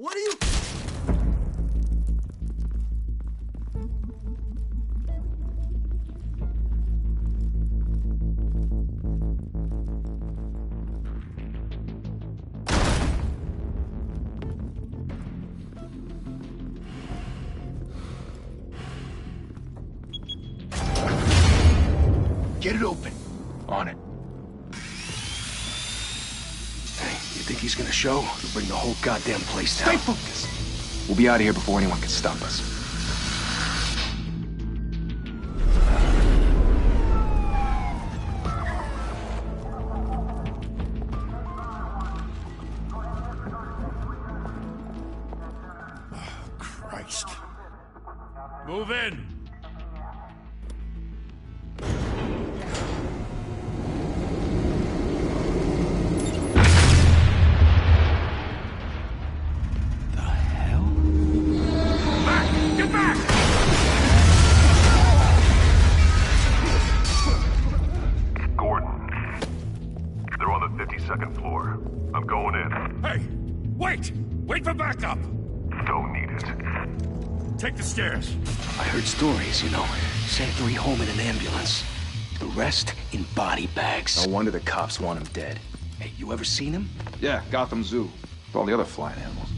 What are you... Get it open. On it. Hey, you think he's gonna show? He'll bring the whole goddamn place down. Stay focused. We'll be out of here before anyone can stop us. Christ. Move in! Second floor. I'm going in. Hey! Wait! Wait for backup! Don't need it. Take the stairs. I heard stories, you know. Sent 3 home in an ambulance. The rest in body bags. No wonder the cops want him dead. Hey, you ever seen him? Yeah, Gotham Zoo. With all the other flying animals.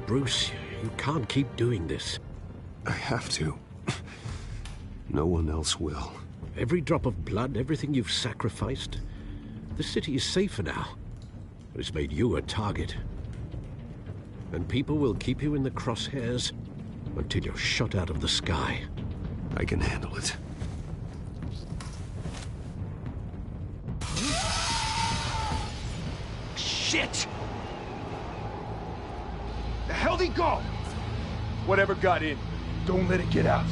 Bruce, you can't keep doing this. I have to. No one else will. Every drop of blood, everything you've sacrificed. The city is safer now. But it's made you a target. And people will keep you in the crosshairs until you're shot out of the sky. I can handle it. Shit! The hell'd he go? Whatever got in, don't let it get out.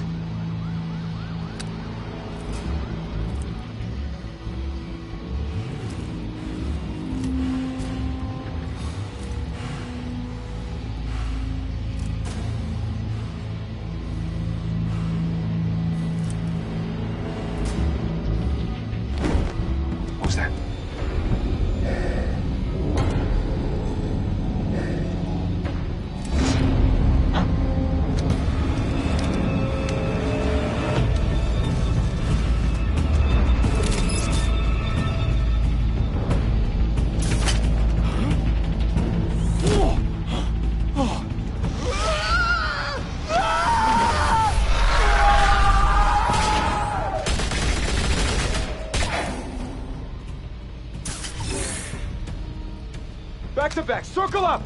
What was that? Back to back, circle up!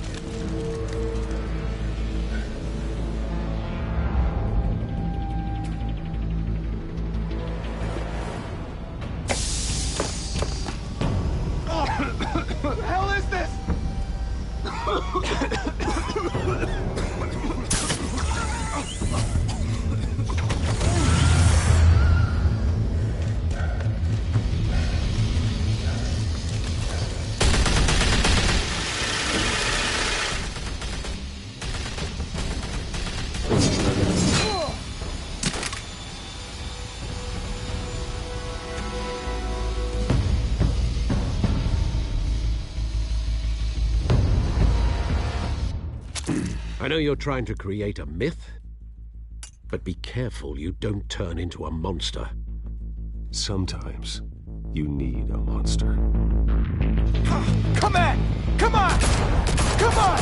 What the hell is this? I know you're trying to create a myth, but be careful you don't turn into a monster. Sometimes you need a monster. Come on! Come on! Come on!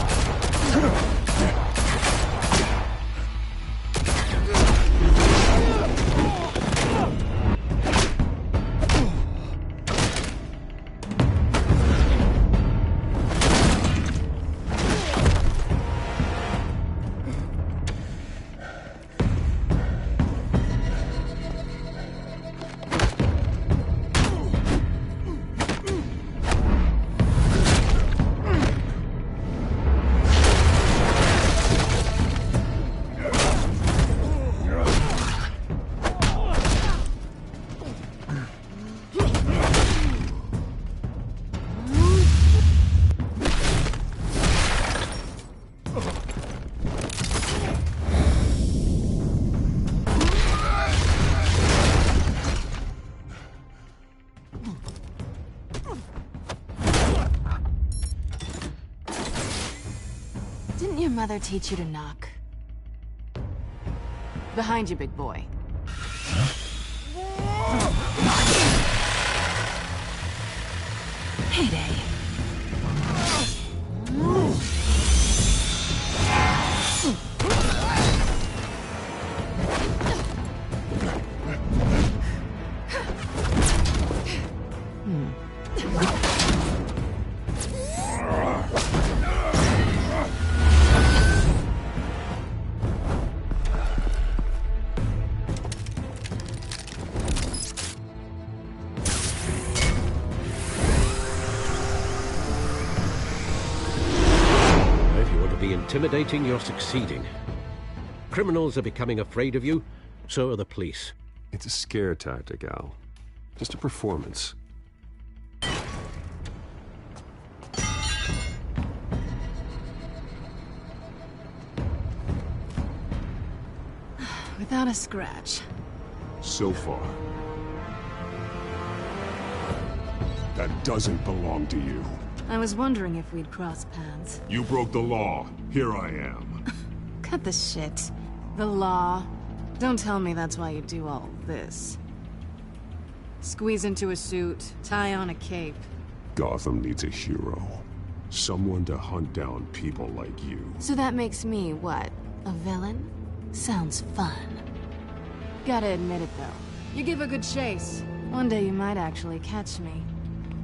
Didn't your mother teach you to knock? Behind you, big boy. Heyday. Intimidating, you're succeeding. Criminals are becoming afraid of you, so are the police. It's a scare tactic, Al. Just a performance. Without a scratch. So far. That doesn't belong to you. I was wondering if we'd cross paths. You broke the law. Here I am. Cut the shit. The law. Don't tell me that's why you do all this. Squeeze into a suit, tie on a cape. Gotham needs a hero. Someone to hunt down people like you. So that makes me, what, a villain? Sounds fun. Gotta admit it, though. You give a good chase. One day you might actually catch me.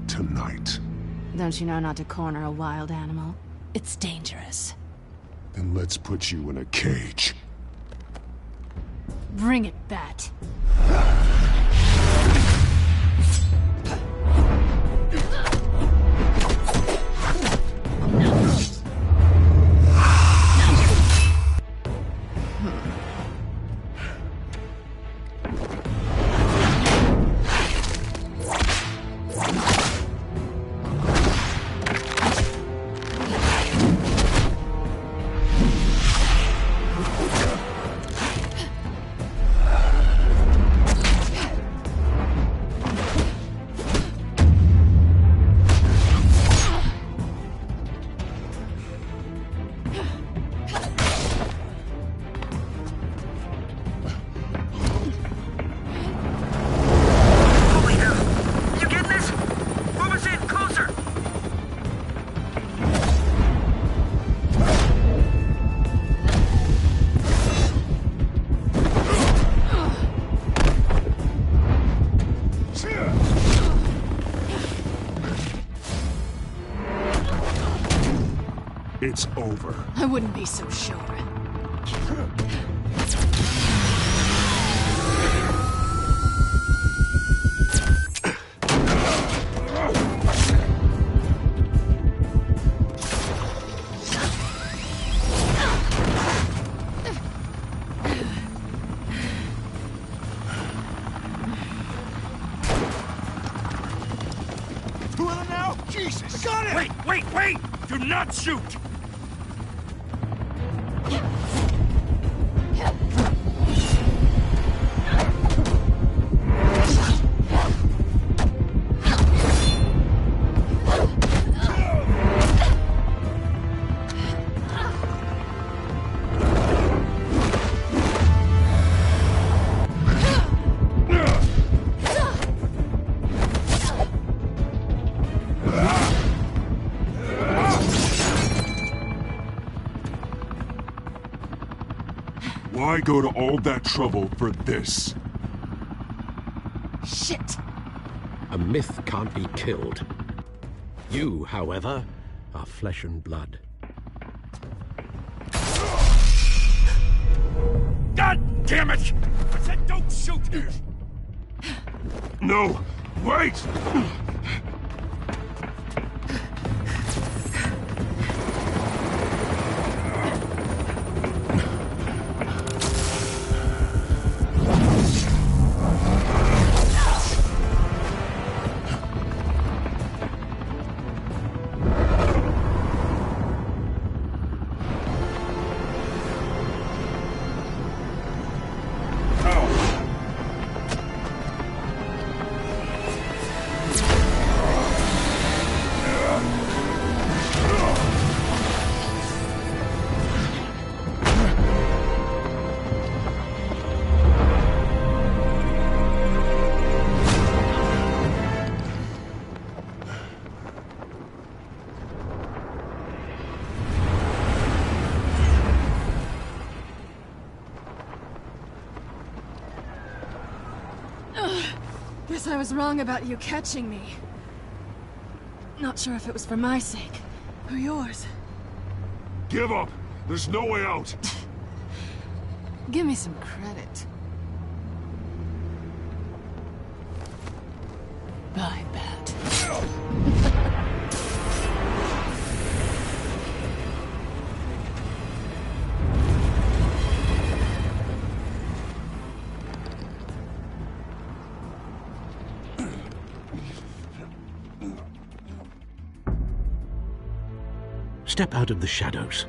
Tonight. Don't you know not to corner a wild animal? It's dangerous. Then let's put you in a cage. Bring it, Bat. It's over. I wouldn't be so sure. Two of them now? Jesus! Got it! Wait! Do not shoot! Why go to all that trouble for this? Shit! A myth can't be killed. You, however, are flesh and blood. God damn it! I said don't shoot! No! Wait! Guess I was wrong about you catching me. Not sure if it was for my sake, or yours. Give up! There's no way out! Give me some credit. Bye, Bat. Step out of the shadows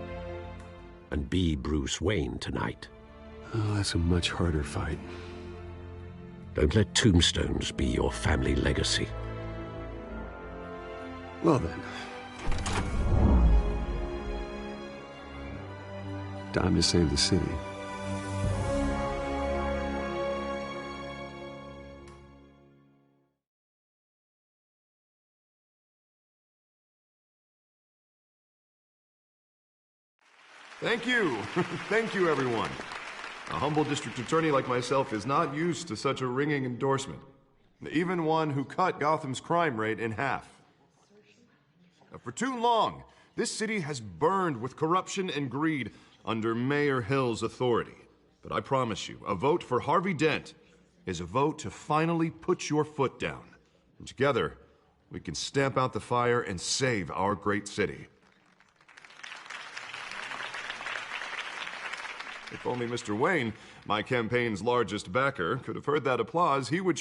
and be Bruce Wayne tonight. Oh, that's a much harder fight. Don't let tombstones be your family legacy. Well then. Time to save the city. Thank you. Thank you, everyone. A humble district attorney like myself is not used to such a ringing endorsement. Even one who cut Gotham's crime rate in half. For too long, this city has burned with corruption and greed under Mayor Hill's authority. But I promise you, a vote for Harvey Dent is a vote to finally put your foot down. And together, we can stamp out the fire and save our great city. If only Mr. Wayne, my campaign's largest backer, could have heard that applause, he would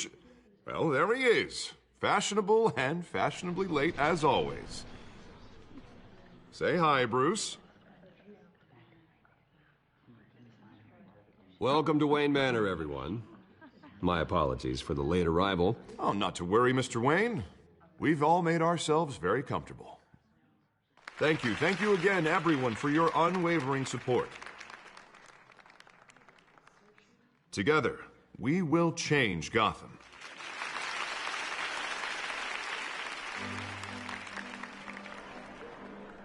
well, there he is. Fashionable and fashionably late as always. Say hi, Bruce. Welcome to Wayne Manor, everyone. My apologies for the late arrival. Oh, not to worry, Mr. Wayne. We've all made ourselves very comfortable. Thank you again, everyone, for your unwavering support. Together, we will change Gotham.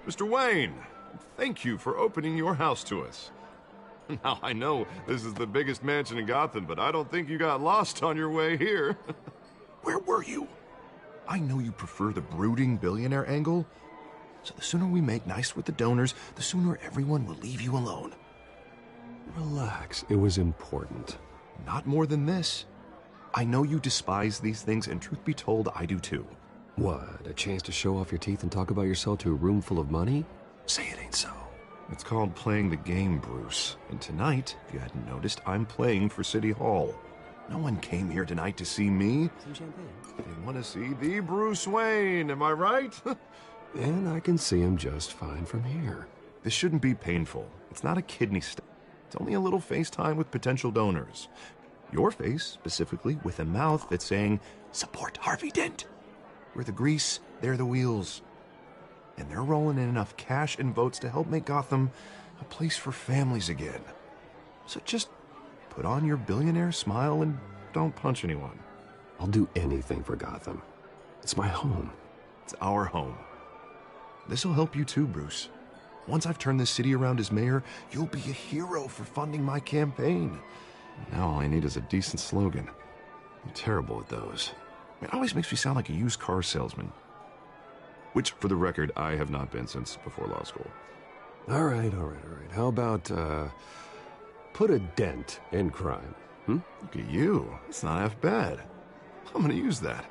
Mr. Wayne, thank you for opening your house to us. Now, I know this is the biggest mansion in Gotham, but I don't think you got lost on your way here. Where were you? I know you prefer the brooding billionaire angle, so the sooner we make nice with the donors, the sooner everyone will leave you alone. Relax, it was important. Not more than this. I know you despise these things, and truth be told, I do too. What, a chance to show off your teeth and talk about yourself to a room full of money? Say it ain't so. It's called playing the game, Bruce. And tonight, if you hadn't noticed, I'm playing for City Hall. No one came here tonight to see me. Some champagne. They want to see the Bruce Wayne, am I right? And I can see him just fine from here. This shouldn't be painful. It's not a kidney stone. It's only a little FaceTime with potential donors. Your face, specifically, with a mouth that's saying, support Harvey Dent. We're the grease, they're the wheels. And they're rolling in enough cash and votes to help make Gotham a place for families again. So just put on your billionaire smile and don't punch anyone. I'll do anything for Gotham. It's my home. It's our home. This'll help you too, Bruce. Once I've turned this city around as mayor, you'll be a hero for funding my campaign. Now all I need is a decent slogan. I'm terrible at those. It always makes me sound like a used car salesman. Which, for the record, I have not been since before law school. All right. How about, put a dent in crime, Look at you. It's not half bad. I'm gonna use that.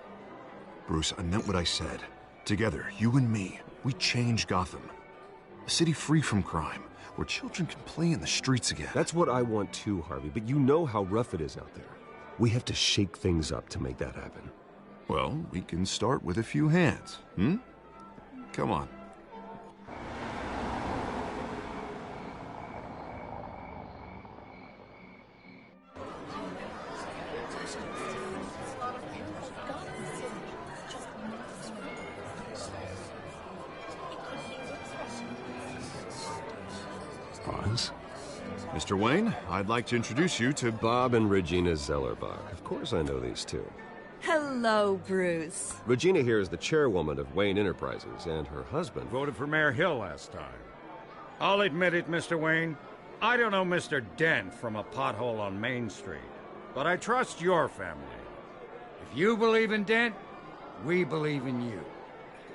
Bruce, I meant what I said. Together, you and me, we change Gotham. A city free from crime, where children can play in the streets again. That's what I want too, Harvey, but you know how rough it is out there. We have to shake things up to make that happen. Well, we can start with a few hands, Come on. Pause. Mr. Wayne, I'd like to introduce you to Bob and Regina Zellerbach. Of course I know these two. Hello, Bruce. Regina here is the chairwoman of Wayne Enterprises, and her husband Voted for Mayor Hill last time. I'll admit it, Mr. Wayne. I don't know Mr. Dent from a pothole on Main Street, but I trust your family. If you believe in Dent, we believe in you.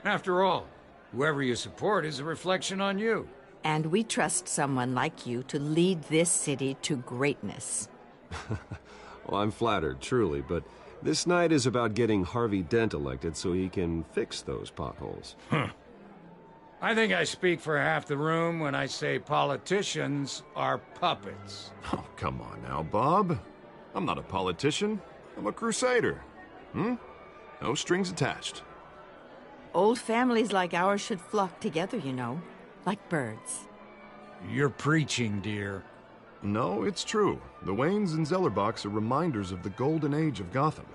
After all, whoever you support is a reflection on you. And we trust someone like you to lead this city to greatness. Well, I'm flattered, truly, but this night is about getting Harvey Dent elected so he can fix those potholes. I think I speak for half the room when I say politicians are puppets. Oh, come on now, Bob. I'm not a politician. I'm a crusader. No strings attached. Old families like ours should flock together, you know, like birds. You're preaching, dear. No, it's true. The Waynes and Zellerbachs are reminders of the golden age of Gotham.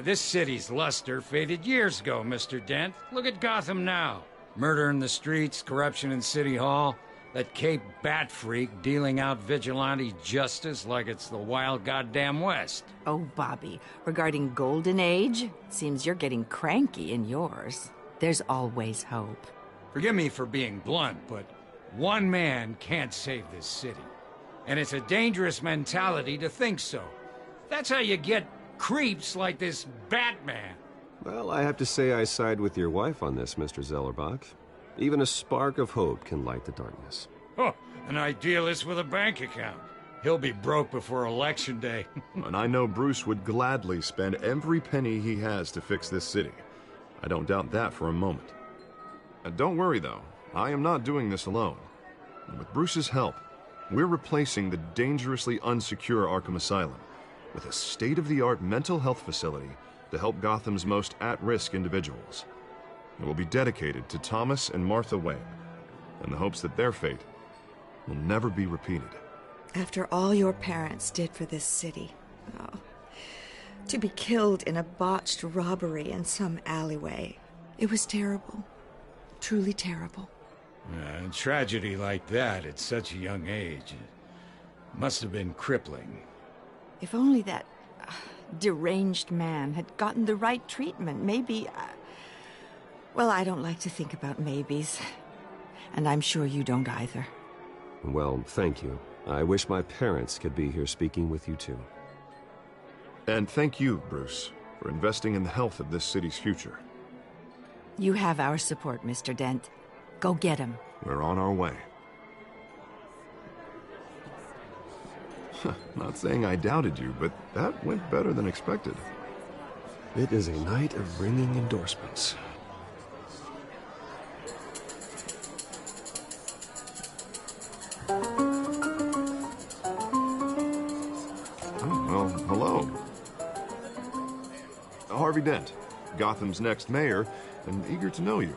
This city's luster faded years ago, Mr. Dent. Look at Gotham now. Murder in the streets, corruption in City Hall, that Cape Bat freak dealing out vigilante justice like it's the wild goddamn West. Oh, Bobby, regarding Golden Age, seems you're getting cranky in yours. There's always hope. Forgive me for being blunt, but one man can't save this city. And it's a dangerous mentality to think so. That's how you get creeps like this Batman. Well, I have to say I side with your wife on this, Mr. Zellerbach. Even a spark of hope can light the darkness. Oh, an idealist with a bank account. He'll be broke before Election Day. And I know Bruce would gladly spend every penny he has to fix this city. I don't doubt that for a moment. Don't worry, though. I am not doing this alone. And with Bruce's help, we're replacing the dangerously unsecure Arkham Asylum with a state-of-the-art mental health facility to help Gotham's most at-risk individuals. It will be dedicated to Thomas and Martha Wayne, in the hopes that their fate will never be repeated. After all your parents did for this city, to be killed in a botched robbery in some alleyway, it was terrible. Truly terrible. A tragedy like that at such a young age must have been crippling. If only that deranged man had gotten the right treatment, maybe... well, I don't like to think about maybes. And I'm sure you don't either. Well, thank you. I wish my parents could be here speaking with you too. And thank you, Bruce, for investing in the health of this city's future. You have our support, Mr. Dent. Go get him. We're on our way. Not saying I doubted you, but that went better than expected. It is a night of ringing endorsements. Well, hello. Harvey Dent, Gotham's next mayor, and eager to know you.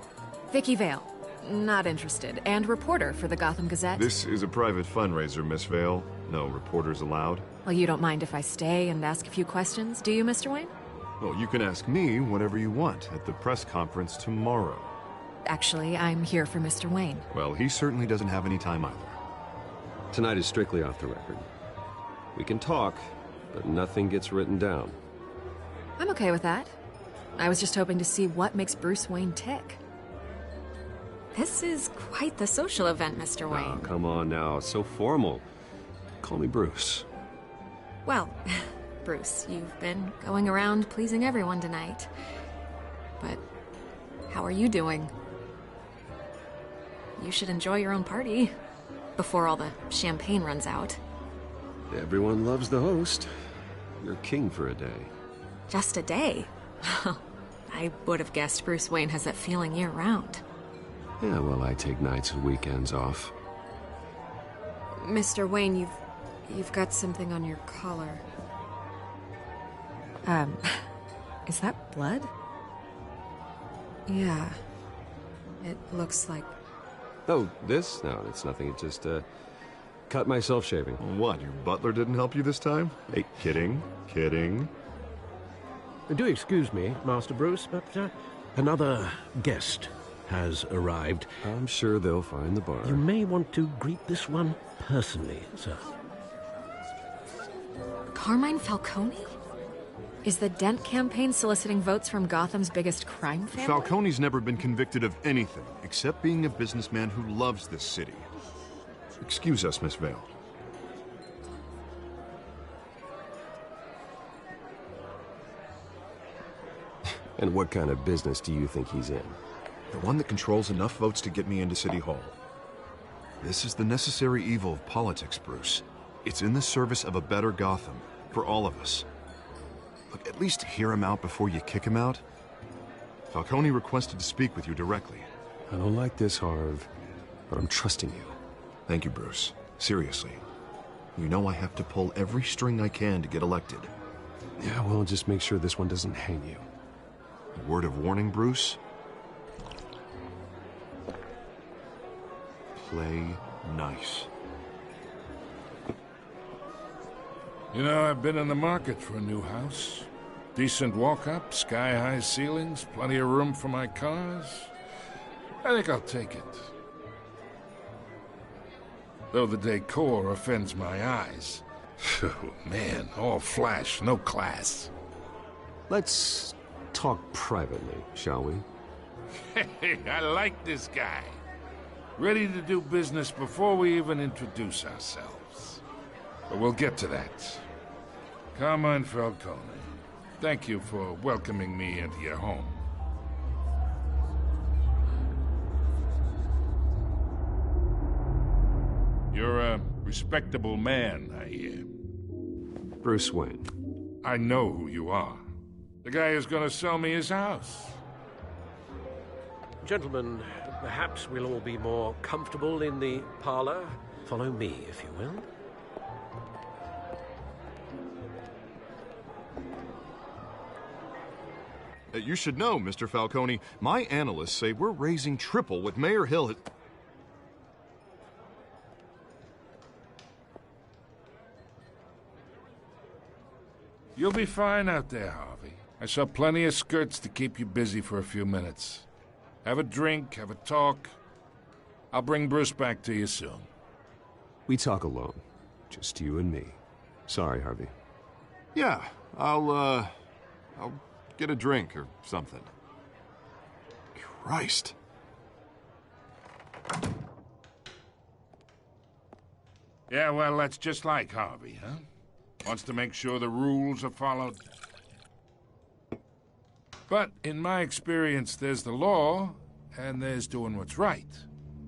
Vicky Vale. Not interested. And reporter for the Gotham Gazette. This is a private fundraiser, Miss Vale. No reporters allowed. Well, you don't mind if I stay and ask a few questions, do you, Mr. Wayne? Well, you can ask me whatever you want at the press conference tomorrow. Actually, I'm here for Mr. Wayne. Well, he certainly doesn't have any time either. Tonight is strictly off the record. We can talk, but nothing gets written down. I'm okay with that. I was just hoping to see what makes Bruce Wayne tick. This is quite the social event, Mr. Wayne. Oh, come on now. It's so formal. Call me Bruce. Well, Bruce, you've been going around pleasing everyone tonight. But how are you doing? You should enjoy your own party before all the champagne runs out. Everyone loves the host. You're king for a day. Just a day? I would have guessed Bruce Wayne has that feeling year-round. Yeah, well, I take nights and weekends off. Mr. Wayne, you've got something on your collar. Is that blood? Yeah. It looks like... Oh, this? No, it's nothing. It just, cut myself shaving. What, your butler didn't help you this time? Hey, kidding. Do excuse me, Master Bruce, but another guest has arrived. I'm sure they'll find the bar. You may want to greet this one personally, sir. Carmine Falcone? Is the Dent campaign soliciting votes from Gotham's biggest crime family? Falcone's never been convicted of anything, except being a businessman who loves this city. Excuse us, Miss Vale. And what kind of business do you think he's in? The one that controls enough votes to get me into City Hall. This is the necessary evil of politics, Bruce. It's in the service of a better Gotham, for all of us. Look, at least hear him out before you kick him out. Falcone requested to speak with you directly. I don't like this, Harv, but I'm trusting you. Thank you, Bruce. Seriously. You know I have to pull every string I can to get elected. Yeah, well, just make sure this one doesn't hang you. A word of warning, Bruce? Play nice. You know, I've been in the market for a new house. Decent walk-up, sky-high ceilings, plenty of room for my cars. I think I'll take it. Though the decor offends my eyes. Oh, man, all flash, no class. Let's talk privately, shall we? Hey, I like this guy. Ready to do business before we even introduce ourselves. But we'll get to that. Carmine Falcone, thank you for welcoming me into your home. You're a respectable man, I hear. Bruce Wayne. I know who you are. The guy who's gonna sell me his house. Gentlemen, perhaps we'll all be more comfortable in the parlor. Follow me, if you will. You should know, Mr. Falcone, my analysts say we're raising triple what Mayor Hill had... You'll be fine out there, Harvey. I saw plenty of skirts to keep you busy for a few minutes. Have a drink, have a talk. I'll bring Bruce back to you soon. We talk alone. Just you and me. Sorry, Harvey. Yeah, I'll get a drink or something. Christ. Yeah, well, that's just like Harvey, huh? Wants to make sure the rules are followed. But in my experience, there's the law, and there's doing what's right.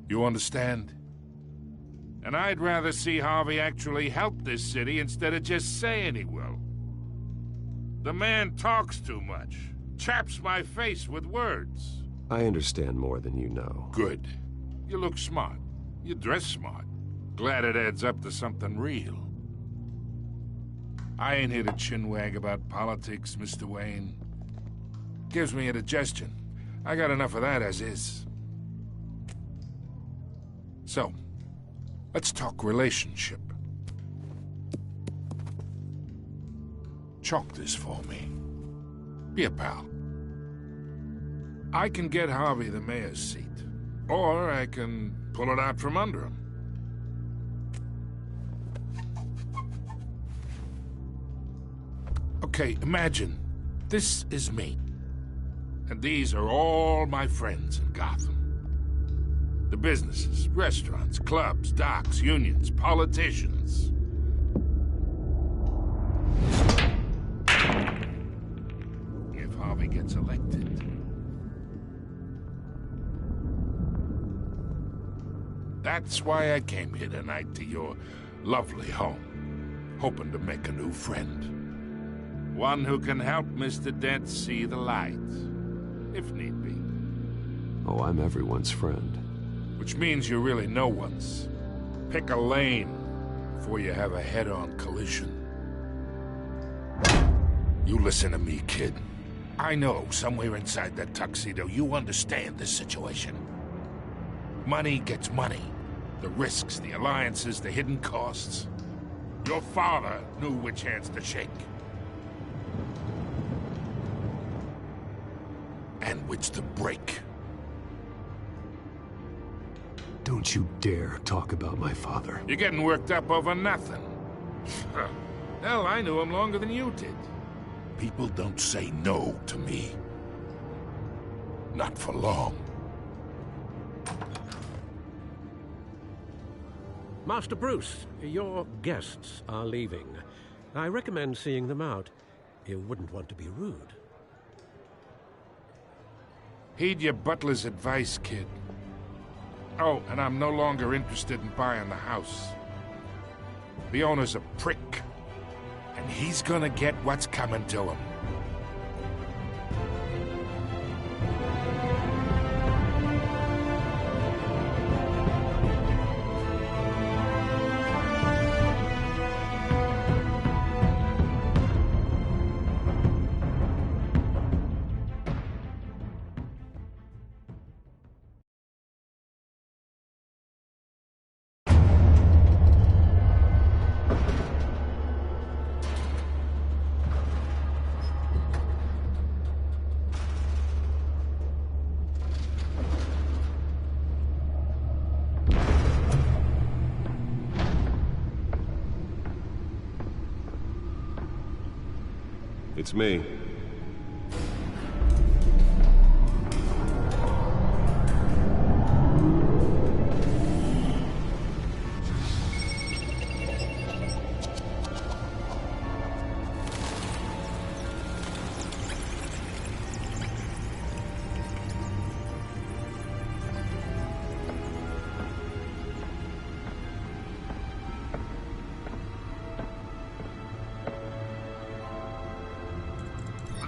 You understand? And I'd rather see Harvey actually help this city instead of just saying he will. The man talks too much. Chaps my face with words. I understand more than you know. Good. You look smart. You dress smart. Glad it adds up to something real. I ain't here to chinwag about politics, Mr. Wayne. Gives me indigestion. I got enough of that as is. So, let's talk relationship. Chalk this for me. Be a pal. I can get Harvey the mayor's seat, or I can pull it out from under him. Okay, imagine this is me, and these are all my friends in Gotham. The businesses, restaurants, clubs, docks, unions, politicians. If Harvey gets elected. That's why I came here tonight to your lovely home, hoping to make a new friend. One who can help Mr. Dent see the light, if need be. Oh, I'm everyone's friend. Which means you're really no one's. Pick a lane before you have a head-on collision. You listen to me, kid. I know somewhere inside that tuxedo you understand this situation. Money gets money. The risks, the alliances, the hidden costs. Your father knew which hands to shake. And which to break. Don't you dare talk about my father. You're getting worked up over nothing. Hell, I knew him longer than you did. People don't say no to me. Not for long. Master Bruce, your guests are leaving. I recommend seeing them out. You wouldn't want to be rude. Heed your butler's advice, kid. Oh, and I'm no longer interested in buying the house. The owner's a prick, and he's gonna get what's coming to him. It's me.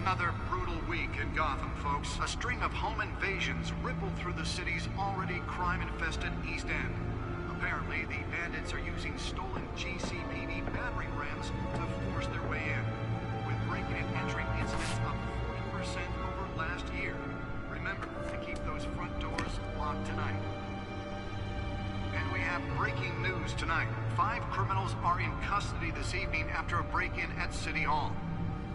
Another brutal week in Gotham, folks. A string of home invasions rippled through the city's already crime-infested East End. Apparently, the bandits are using stolen GCPD battering rams to force their way in, with breaking and entering incidents up 40% over last year. Remember to keep those front doors locked tonight. And we have breaking news tonight. 5 criminals are in custody this evening after a break-in at City Hall.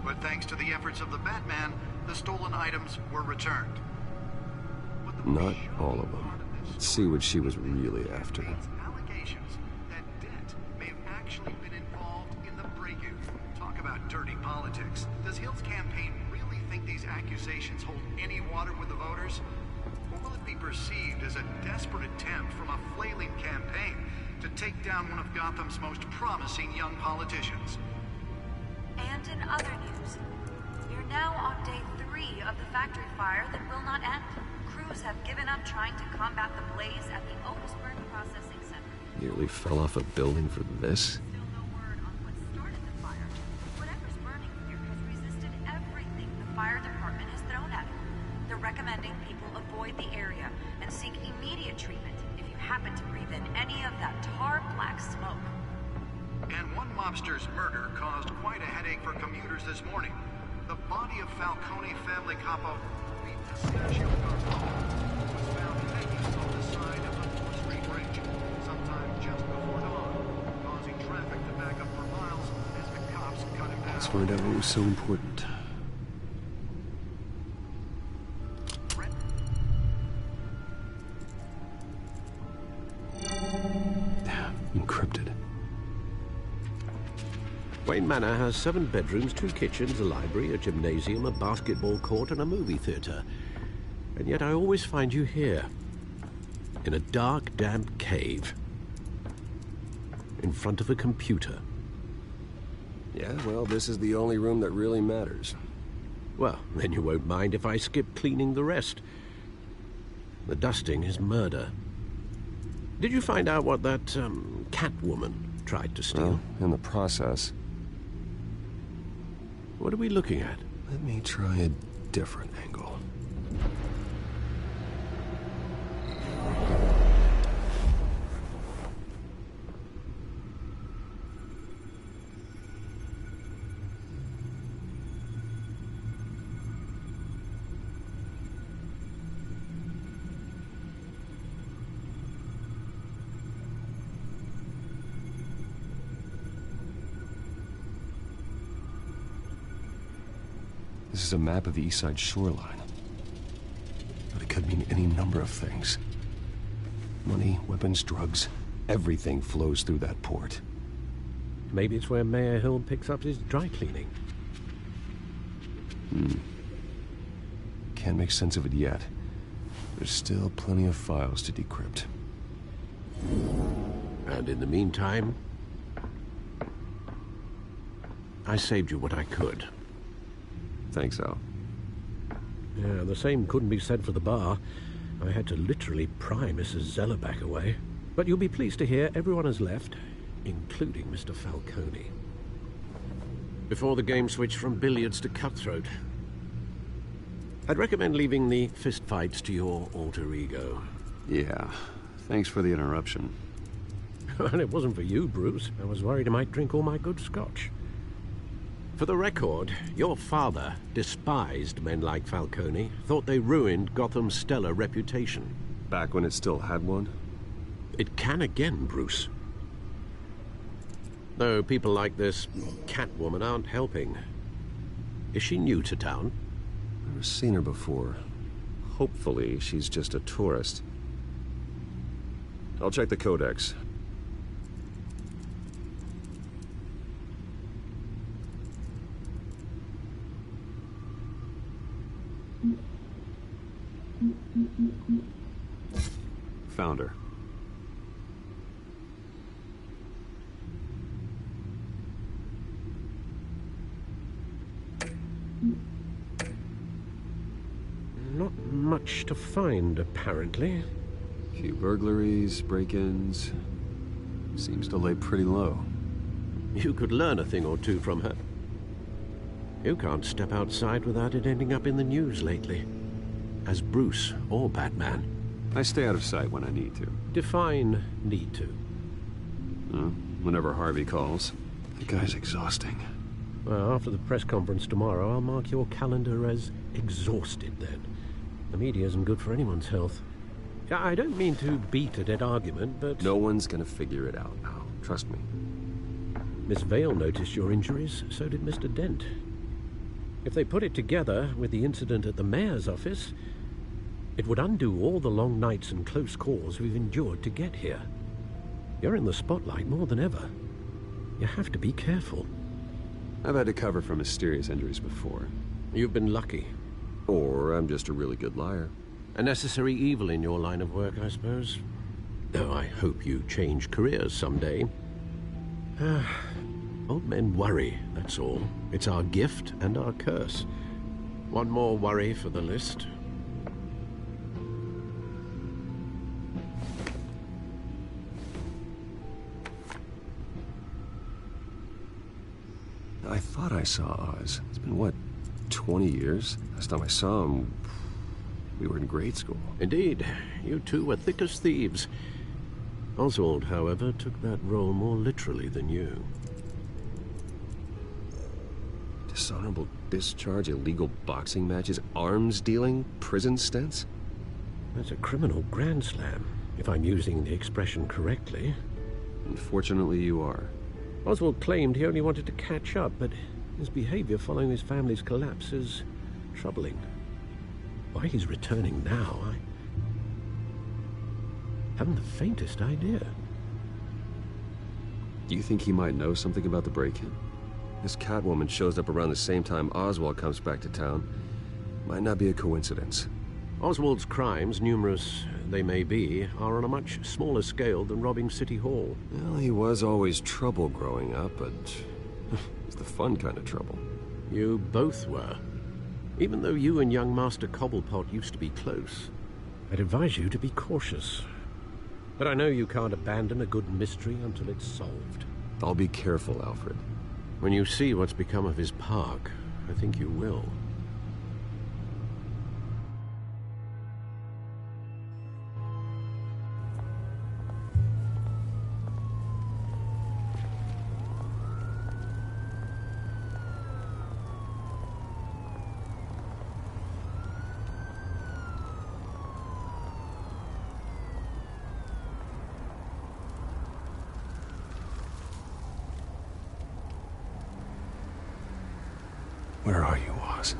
But thanks to the efforts of the Batman, the stolen items were returned. Not all of them. Let's see what she was really after. Allegations that Dent may have actually been involved in the break-in. Talk about dirty politics. Does Hill's campaign really think these accusations hold any water with the voters? Or will it be perceived as a desperate attempt from a flailing campaign to take down one of Gotham's most promising young politicians? And in other news, we're now on day 3 of the factory fire that will not end. Crews have given up trying to combat the blaze at the Otisburg Processing Center. Nearly fell off a building for this. Still no word on what started the fire. Whatever's burning here has resisted everything the fire department has thrown at it. They're recommending people avoid the area and seek immediate treatment if you happen to breathe in any of that tar black smoke. And one mobster's murder caused quite a headache for commuters this morning. The body of Falcone family capo, the Pistachio Garcon, was found hanging on the side of the 4th Street Bridge, sometime just before dawn, causing traffic to back up for miles as the cops cut him down. Let's find out what was so important. Encrypted. Wayne Manor has 7 bedrooms, 2 kitchens, a library, a gymnasium, a basketball court, and a movie theater. And yet I always find you here, in a dark, damp cave, in front of a computer. Yeah, well, this is the only room that really matters. Well, then you won't mind if I skip cleaning the rest. The dusting is murder. Did you find out what that, Catwoman tried to steal? Well, in the process. What are we looking at? Let me try a different angle. This is a map of the East Side shoreline. But it could mean any number of things. Money, weapons, drugs, everything flows through that port. Maybe it's where Mayor Hill picks up his dry cleaning. Can't make sense of it yet. There's still plenty of files to decrypt. And in the meantime, I saved you what I could. Thanks, Al. Yeah, the same couldn't be said for the bar. I had to literally pry Mrs. Zellerback away. But you'll be pleased to hear everyone has left, including Mr. Falcone. Before the game switched from billiards to cutthroat. I'd recommend leaving the fistfights to your alter ego. Yeah, thanks for the interruption. And it wasn't for you, Bruce. I was worried I might drink all my good scotch. For the record, your father despised men like Falcone, thought they ruined Gotham's stellar reputation. Back when it still had one? It can again, Bruce. Though people like this Catwoman aren't helping. Is she new to town? Never seen her before. Hopefully, she's just a tourist. I'll check the codex. Found her. Not much to find, apparently. Few burglaries, break-ins. Seems to lay pretty low. You could learn a thing or two from her. You can't step outside without it ending up in the news lately. As Bruce or Batman. I stay out of sight when I need to. Define need to. Whenever Harvey calls. The guy's exhausting. Well, after the press conference tomorrow, I'll mark your calendar as exhausted then. The media isn't good for anyone's health. I don't mean to beat a dead argument, but... No one's gonna figure it out now. Trust me. Miss Vale noticed your injuries, so did Mr. Dent. If they put it together with the incident at the mayor's office, it would undo all the long nights and close calls we've endured to get here. You're in the spotlight more than ever. You have to be careful. I've had to cover for mysterious injuries before. You've been lucky. Or I'm just a really good liar. A necessary evil in your line of work, I suppose. Though I hope you change careers someday. Old men worry, that's all. It's our gift and our curse. One more worry for the list. I thought I saw Oz. It's been, what, 20 years? Last time I saw him, we were in grade school. Indeed. You two were thick as thieves. Oswald, however, took that role more literally than you. Dishonorable discharge, illegal boxing matches, arms dealing, prison stints? That's a criminal grand slam, if I'm using the expression correctly. Unfortunately, you are. Oswald claimed he only wanted to catch up, but his behavior following his family's collapse is troubling. Why he's returning now, I haven't the faintest idea. Do you think he might know something about the break-in? This Catwoman shows up around the same time Oswald comes back to town. Might not be a coincidence. Oswald's crimes, numerous they may be, are on a much smaller scale than robbing City Hall. Well, he was always trouble growing up, but it's the fun kind of trouble. You both were. Even though you and young Master Cobblepot used to be close, I'd advise you to be cautious. But I know you can't abandon a good mystery until it's solved. I'll be careful, Alfred. When you see what's become of his park, I think you will. Where are you, Oz?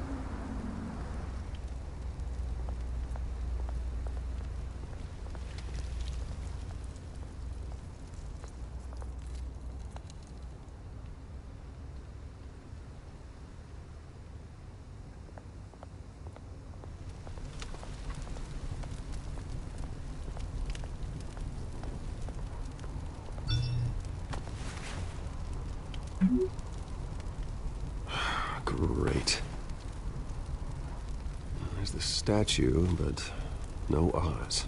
Great. There's statue, but no Oz.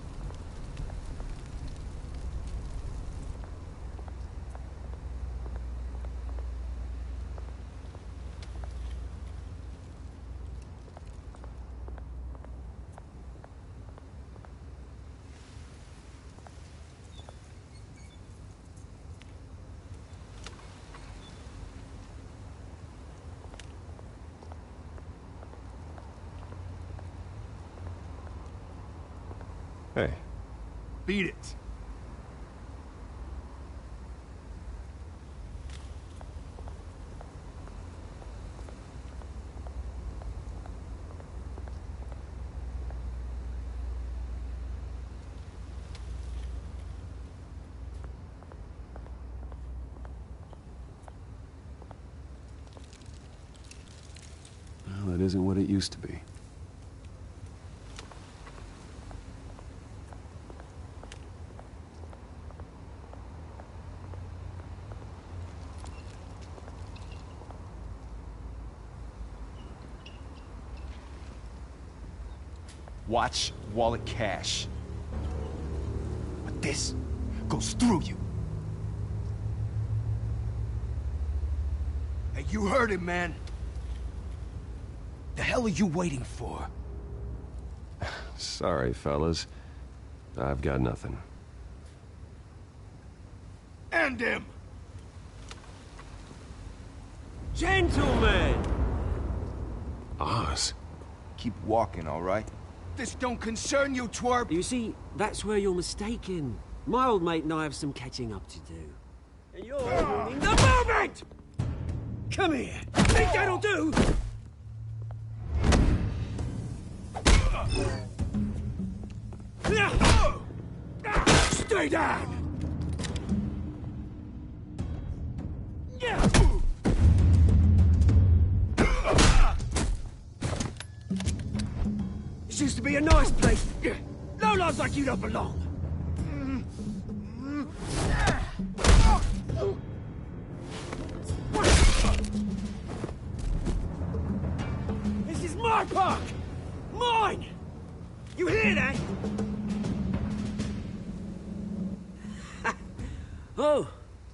Hey. Beat it. Well, that isn't what it used to be. Watch wallet cash. But this goes through you. Hey, you heard it, man. The hell are you waiting for? Sorry, fellas. I've got nothing. End him! Gentlemen! Oz. Keep walking, all right? This don't concern you, twerp! You see, that's where you're mistaken. My old mate and I have some catching up to do. And you're ruining the moment! Come here! Think that'll do? Stay down! This used to be a nice place. No lives like you don't belong. This is my park! Mine! You hear that? Oh,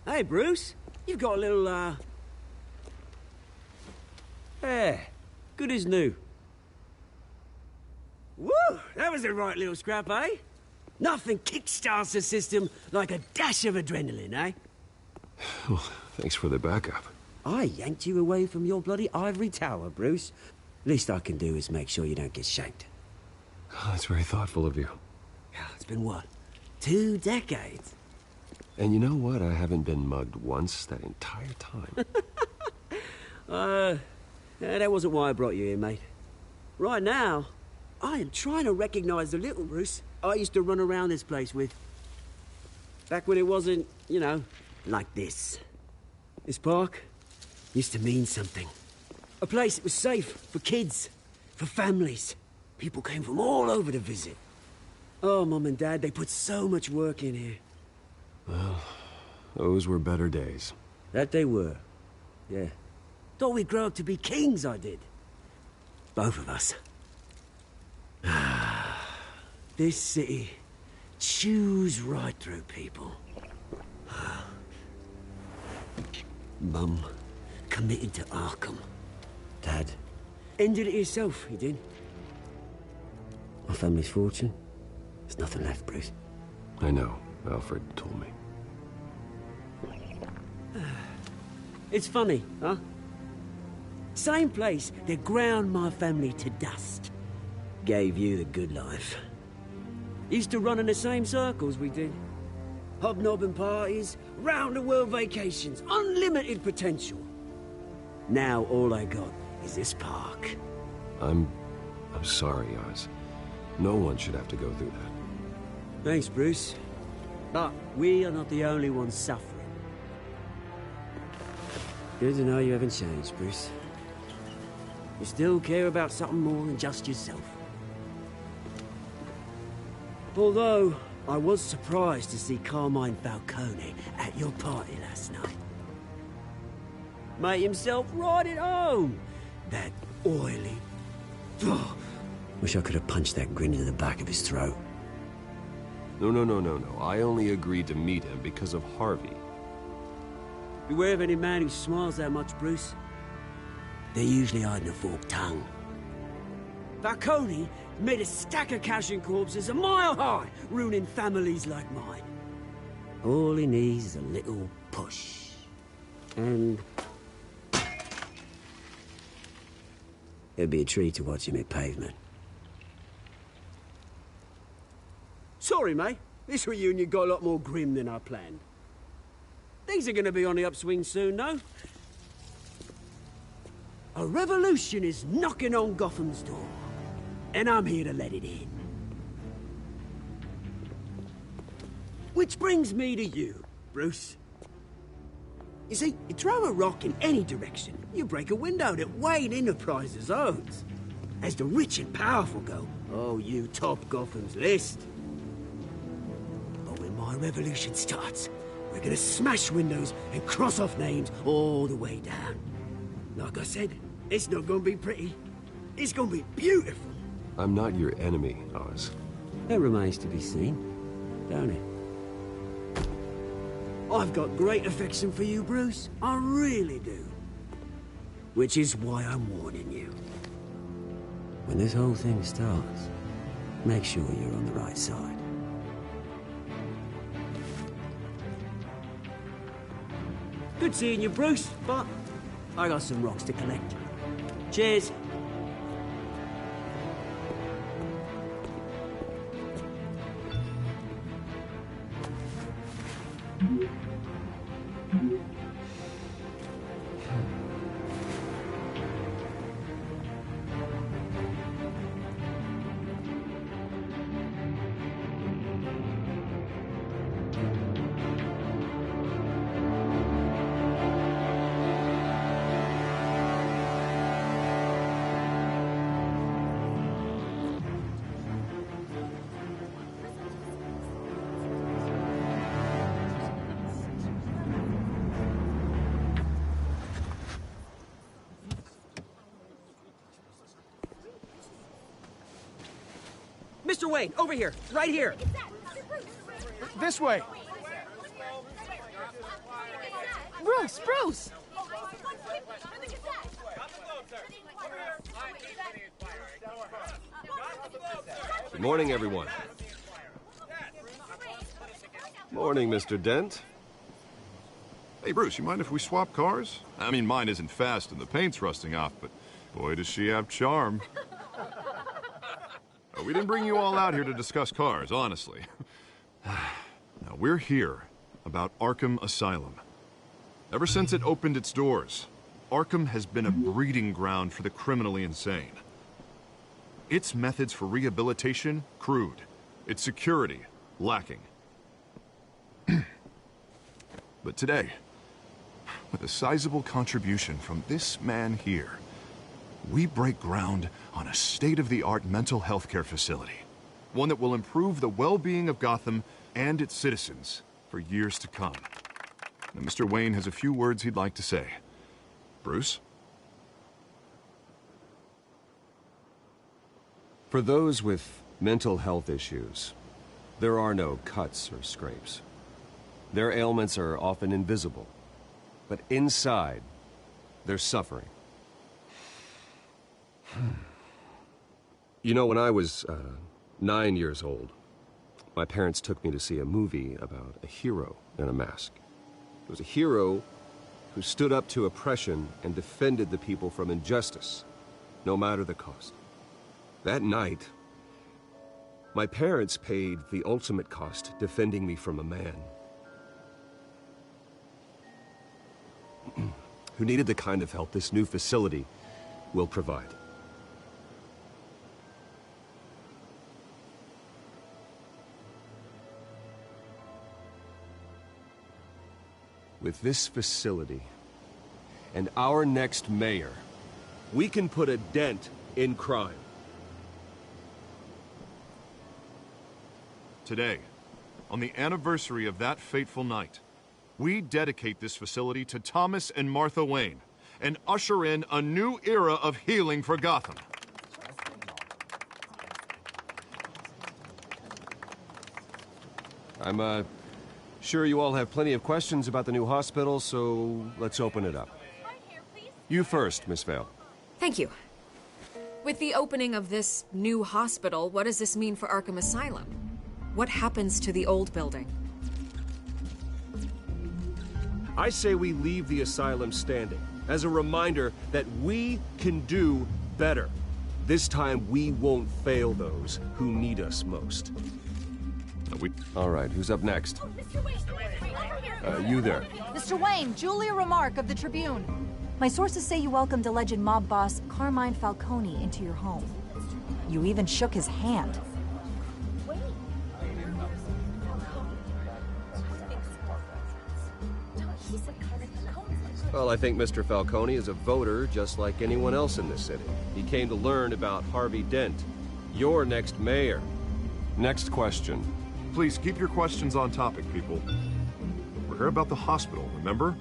hey, Bruce. You've got a little, Yeah, good as new. Woo! That was a right little scrap, eh? Nothing kickstarts the system like a dash of adrenaline, eh? Well, thanks for the backup. I yanked you away from your bloody ivory tower, Bruce. Least I can do is make sure you don't get shanked. Oh, that's very thoughtful of you. It's been what? 2 decades? And you know what? I haven't been mugged once that entire time. That wasn't why I brought you here, mate. Right now, I am trying to recognize the little Bruce I used to run around this place with. Back when it wasn't, you know, like this. This park used to mean something. A place that was safe for kids, for families. People came from all over to visit. Oh, Mum and Dad, they put so much work in here. Well, those were better days. That they were. Yeah. Thought we'd grow up to be kings, I did. Both of us. This city chews right through people. Mum committed to Arkham. Dad ended it himself, he did. My family's fortune. There's nothing left, Bruce. I know. Alfred told me. It's funny, huh? Same place that ground my family to dust. Gave you the good life. Used to run in the same circles we did. Hobnobbing parties, round-the-world vacations, unlimited potential. Now all I got is this park. I'm sorry, Oz. No one should have to go through that. Thanks, Bruce. But we are not the only ones suffering. Good to know you haven't changed, Bruce. You still care about something more than just yourself. Although, I was surprised to see Carmine Falcone at your party last night. Made himself right at home. That oily, Wish I could have punched that grin into the back of his throat. No. I only agreed to meet him because of Harvey. Beware of any man who smiles that much, Bruce. They're usually hiding a forked tongue. Falcone made a stack of cashing corpses a mile high, ruining families like mine. All he needs is a little push. And... it'd be a treat to watch him hit pavement. Sorry, mate. This reunion got a lot more grim than I planned. Things are gonna be on the upswing soon, though. A revolution is knocking on Gotham's door, and I'm here to let it in. Which brings me to you, Bruce. You see, you throw a rock in any direction, you break a window that Wayne Enterprises owns. As the rich and powerful go, oh, you top Gotham's list. But when my revolution starts, we're gonna smash windows and cross off names all the way down. Like I said, it's not gonna be pretty. It's gonna be beautiful. I'm not your enemy, Oz. That remains to be seen, don't it? I've got great affection for you, Bruce. I really do. Which is why I'm warning you. When this whole thing starts, make sure you're on the right side. Good seeing you, Bruce, but I got some rocks to collect. Cheers. Mr. Wayne, over here, right here. This way. Bruce! Good morning, everyone. Morning, Mr. Dent. Hey, Bruce, you mind if we swap cars? I mean, mine isn't fast and the paint's rusting off, but boy, does she have charm. We didn't bring you all out here to discuss cars, honestly. Now, we're here about Arkham Asylum. Ever since it opened its doors, Arkham has been a breeding ground for the criminally insane. Its methods for rehabilitation, crude. Its security, lacking. But today, with a sizable contribution from this man here, we break ground on a state-of-the-art mental health care facility. One that will improve the well-being of Gotham and its citizens for years to come. Now, Mr. Wayne has a few words he'd like to say. Bruce? For those with mental health issues, there are no cuts or scrapes. Their ailments are often invisible, but inside, they're suffering. You know, when I was 9 years old, my parents took me to see a movie about a hero in a mask. It was a hero who stood up to oppression and defended the people from injustice, no matter the cost. That night, my parents paid the ultimate cost defending me from a man who needed the kind of help this new facility will provide. With this facility and our next mayor, we can put a dent in crime. Today, on the anniversary of that fateful night, we dedicate this facility to Thomas and Martha Wayne and usher in a new era of healing for Gotham. I'm, sure you all have plenty of questions about the new hospital, so let's open it up. You first, Miss Vale. Thank you. With the opening of this new hospital, what does this mean for Arkham Asylum? What happens to the old building? I say we leave the asylum standing, as a reminder that we can do better. This time, we won't fail those who need us most. All right, who's up next? You there. Mr. Wayne, Julia Remark of the Tribune. My sources say you welcomed alleged mob boss Carmine Falcone into your home. You even shook his hand. Well, I think Mr. Falcone is a voter just like anyone else in this city. He came to learn about Harvey Dent, your next mayor. Next question. Please keep your questions on topic, people. We're here about the hospital, remember?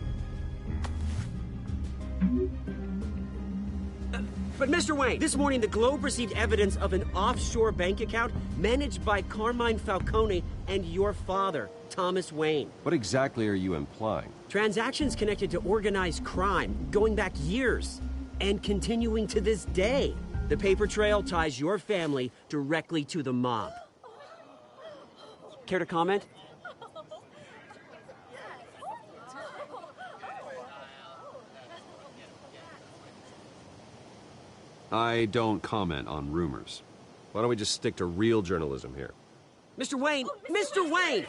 But Mr. Wayne, this morning the Globe received evidence of an offshore bank account managed by Carmine Falcone and your father, Thomas Wayne. What exactly are you implying? Transactions connected to organized crime going back years and continuing to this day. The paper trail ties your family directly to the mob. Care to comment? I don't comment on rumors. Why don't we just stick to real journalism here? Mr. Wayne,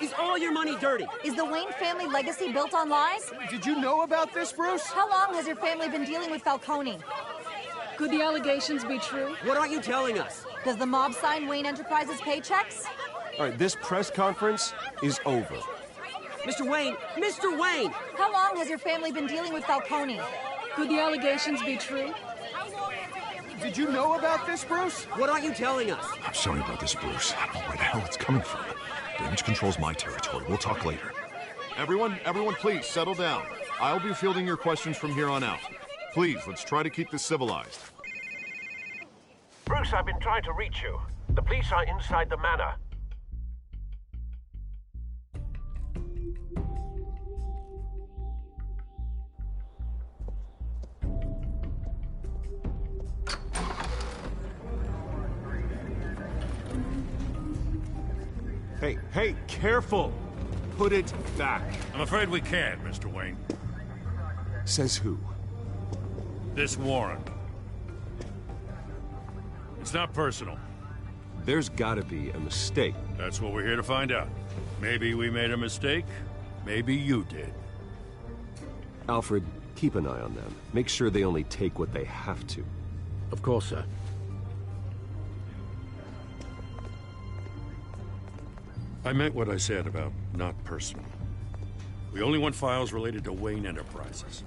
is all your money dirty? Is the Wayne family legacy built on lies? Did you know about this, Bruce? How long has your family been dealing with Falcone? Could the allegations be true? What aren't you telling us? Does the mob sign Wayne Enterprises paychecks? All right, this press conference is over. Mr. Wayne! How long has your family been dealing with Falcone? Could the allegations be true? Did you know about this, Bruce? What aren't you telling us? I'm sorry about this, Bruce. I don't know where the hell it's coming from. Damage control's my territory. We'll talk later. Everyone, please, settle down. I'll be fielding your questions from here on out. Please, let's try to keep this civilized. Bruce, I've been trying to reach you. The police are inside the manor. Hey, careful! Put it back. I'm afraid we can't, Mr. Wayne. Says who? This warrant. It's not personal. There's gotta be a mistake. That's what we're here to find out. Maybe we made a mistake. Maybe you did. Alfred, keep an eye on them. Make sure they only take what they have to. Of course, sir. I meant what I said about not personal. We only want files related to Wayne Enterprises.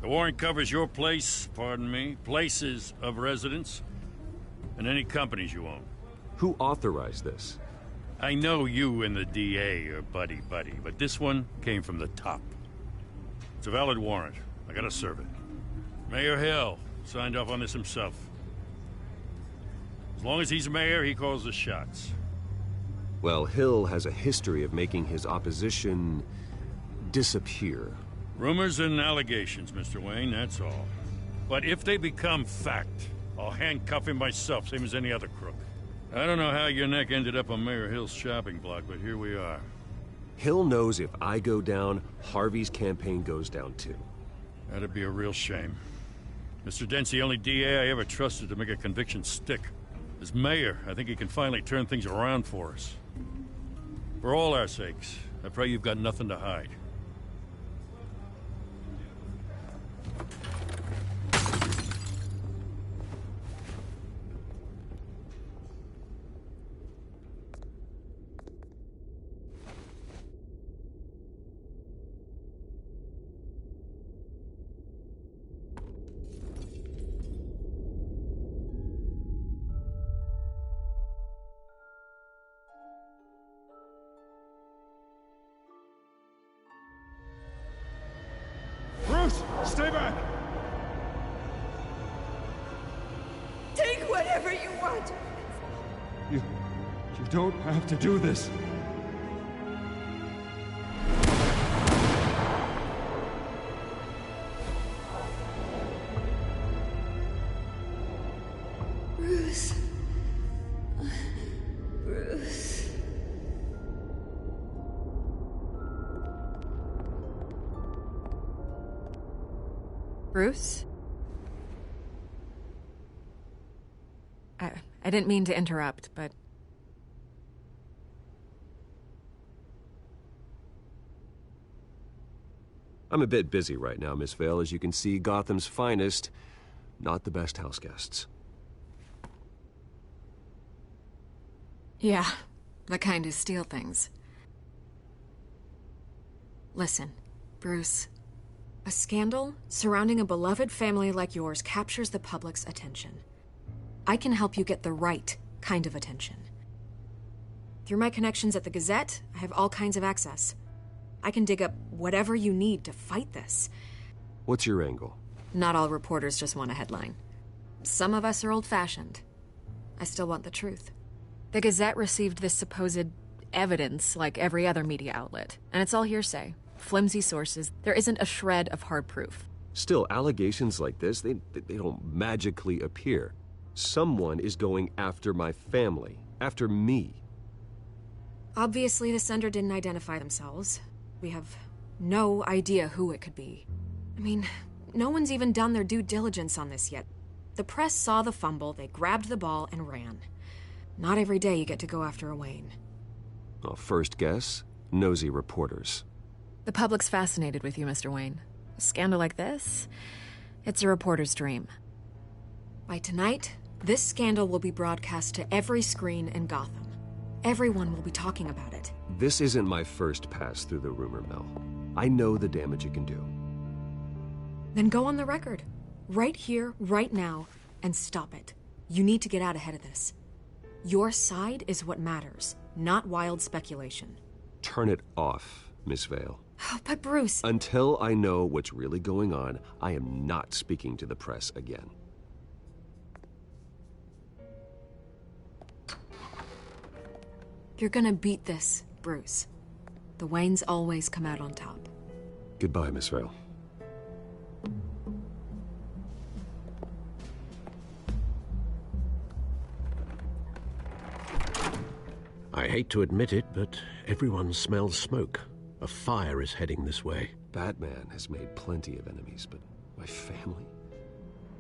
The warrant covers your place, places of residence, and any companies you own. Who authorized this? I know you and the DA are buddy-buddy, but this one came from the top. It's a valid warrant. I gotta serve it. Mayor Hill signed off on this himself. As long as he's mayor, he calls the shots. Well, Hill has a history of making his opposition disappear. Rumors and allegations, Mr. Wayne, that's all. But if they become fact, I'll handcuff him myself, same as any other crook. I don't know how your neck ended up on Mayor Hill's shopping block, but here we are. Hill knows if I go down, Harvey's campaign goes down too. That'd be a real shame. Mr. Dent's the only DA I ever trusted to make a conviction stick. As mayor, I think he can finally turn things around for us. For all our sakes, I pray you've got nothing to hide. Bruce, stay back! Take whatever you want. You don't have to do this. Bruce. Bruce? I didn't mean to interrupt, but... I'm a bit busy right now, Miss Vale. As you can see, Gotham's finest, not the best house guests. Yeah, the kind who steal things. Listen, Bruce. A scandal surrounding a beloved family like yours captures the public's attention. I can help you get the right kind of attention. Through my connections at the Gazette, I have all kinds of access. I can dig up whatever you need to fight this. What's your angle? Not all reporters just want a headline. Some of us are old-fashioned. I still want the truth. The Gazette received this supposed evidence like every other media outlet, and it's all hearsay. Flimsy sources. There isn't a shred of hard proof. Still, allegations like this, they don't magically appear. Someone is going after my family, after me. Obviously, the sender didn't identify themselves. We have no idea who it could be. I mean, no one's even done their due diligence on this yet. The press saw the fumble, they grabbed the ball and ran. Not every day you get to go after a Wayne. Well, first guess, nosy reporters. The public's fascinated with you, Mr. Wayne. A scandal like this, it's a reporter's dream. By tonight, this scandal will be broadcast to every screen in Gotham. Everyone will be talking about it. This isn't my first pass through the rumor mill. I know the damage it can do. Then go on the record. Right here, right now, and stop it. You need to get out ahead of this. Your side is what matters, not wild speculation. Turn it off, Miss Vale. Oh, but Bruce... Until I know what's really going on, I am not speaking to the press again. You're gonna beat this, Bruce. The Waynes always come out on top. Goodbye, Miss Vale. I hate to admit it, but everyone smells smoke. A fire is heading this way. Batman has made plenty of enemies, but my family?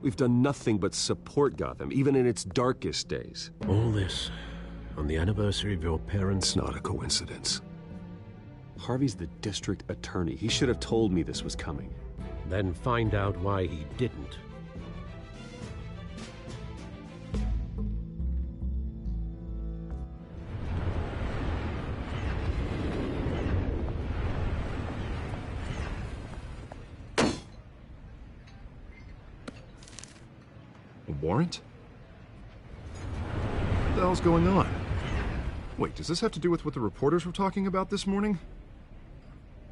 We've done nothing but support Gotham, even in its darkest days. All this on the anniversary of your parents'... It's not a coincidence. Harvey's the district attorney. He should have told me this was coming. Then find out why he didn't. A warrant? What the hell's going on? Wait, does this have to do with what the reporters were talking about this morning?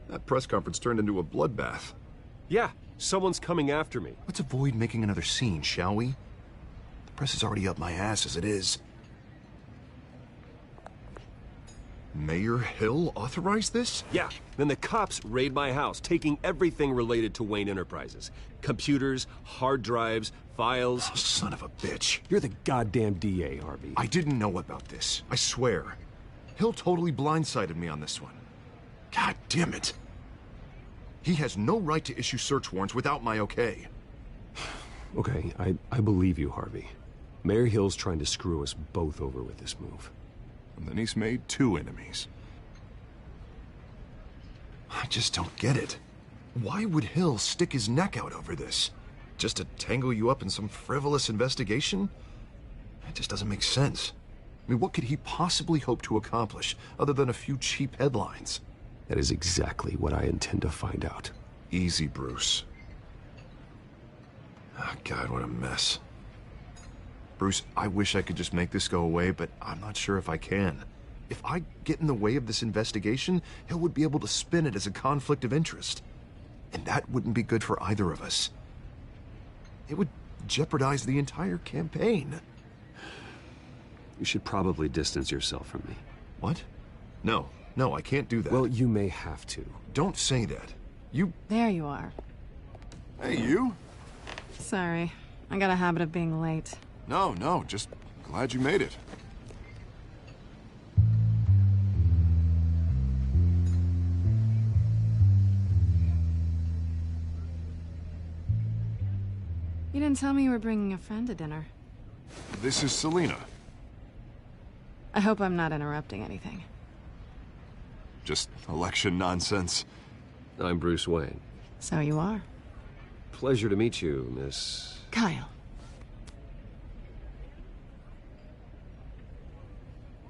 That press conference turned into a bloodbath. Yeah, someone's coming after me. Let's avoid making another scene, shall we? The press is already up my ass as it is. Mayor Hill authorized this? Yeah, then the cops raid my house, taking everything related to Wayne Enterprises. Computers, hard drives, files. Oh, son of a bitch. You're the goddamn DA, Harvey. I didn't know about this. I swear. Hill totally blindsided me on this one. God damn it. He has no right to issue search warrants without my okay. Okay, I believe you, Harvey. Mayor Hill's trying to screw us both over with this move. And then he's made 2 enemies. I just don't get it. Why would Hill stick his neck out over this? Just to tangle you up in some frivolous investigation? It just doesn't make sense. I mean, what could he possibly hope to accomplish other than a few cheap headlines? That is exactly what I intend to find out. Easy, Bruce. Oh, God, what a mess. Bruce, I wish I could just make this go away, but I'm not sure if I can. If I get in the way of this investigation, Hill would be able to spin it as a conflict of interest. And that wouldn't be good for either of us. It would jeopardize the entire campaign. You should probably distance yourself from me. What? No, I can't do that. Well, you may have to. Don't say that. You... There you are. Hey, you? Sorry. I got a habit of being late. No, just glad you made it. You didn't tell me you were bringing a friend to dinner. This is Selina. I hope I'm not interrupting anything. Just election nonsense. I'm Bruce Wayne. So you are. Pleasure to meet you, Miss... Kyle.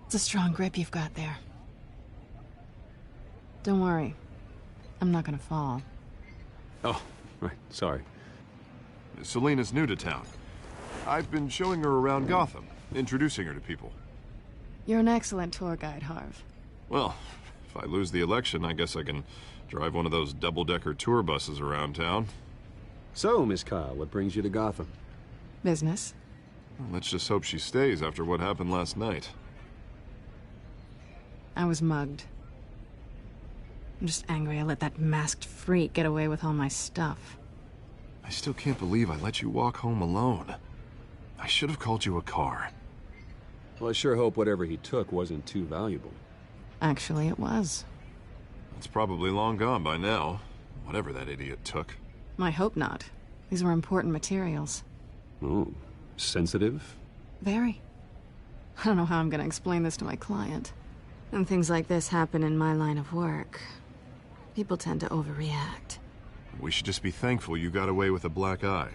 It's a strong grip you've got there. Don't worry. I'm not gonna fall. Oh, right. Sorry. Selina's new to town. I've been showing her around Gotham, introducing her to people. You're an excellent tour guide, Harv. Well, if I lose the election, I guess I can drive one of those double-decker tour buses around town. So, Miss Kyle, what brings you to Gotham? Business. Well, let's just hope she stays after what happened last night. I was mugged. I'm just angry I let that masked freak get away with all my stuff. I still can't believe I let you walk home alone. I should have called you a car. Well, I sure hope whatever he took wasn't too valuable. Actually, it was. It's probably long gone by now, whatever that idiot took. I hope not. These were important materials. Ooh, sensitive? Very. I don't know how I'm gonna explain this to my client. And things like this happen in my line of work. People tend to overreact. We should just be thankful you got away with a black eye.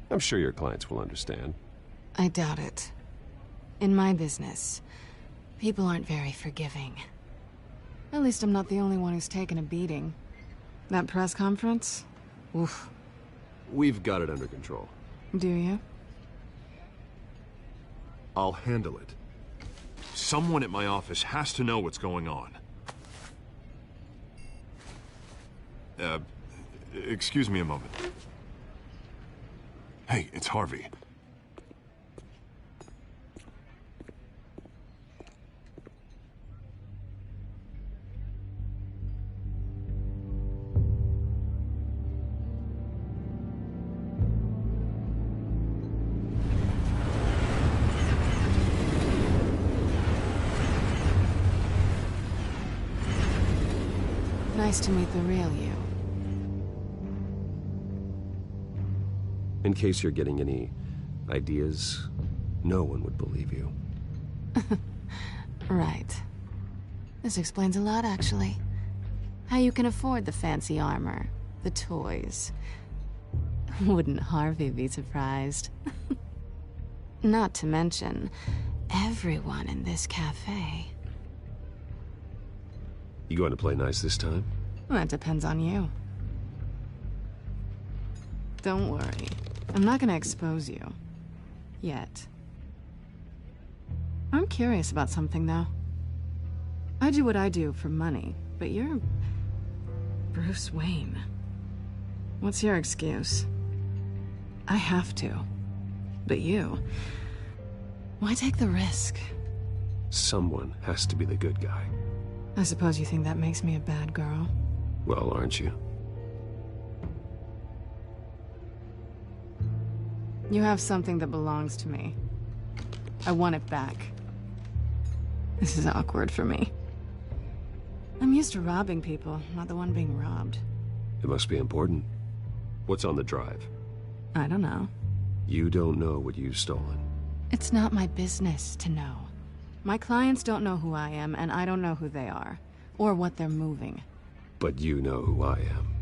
I'm sure your clients will understand. I doubt it. In my business, people aren't very forgiving. At least I'm not the only one who's taken a beating. That press conference? Oof. We've got it under control. Do you? I'll handle it. Someone at my office has to know what's going on. Excuse me a moment. Hey, it's Harvey. Nice to meet the real you. In case you're getting any ideas, no one would believe you. Right. This explains a lot, actually. How you can afford the fancy armor, the toys. Wouldn't Harvey be surprised? Not to mention, everyone in this cafe. You going to play nice this time? That depends on you. Don't worry. I'm not gonna expose you. Yet. I'm curious about something, though. I do what I do for money, but you're... Bruce Wayne. What's your excuse? I have to. But you... Why take the risk? Someone has to be the good guy. I suppose you think that makes me a bad girl? Well, aren't you? You have something that belongs to me. I want it back. This is awkward for me. I'm used to robbing people, not the one being robbed. It must be important. What's on the drive? I don't know. You don't know what you've stolen. It's not my business to know. My clients don't know who I am, and I don't know who they are, or what they're moving. But you know who I am.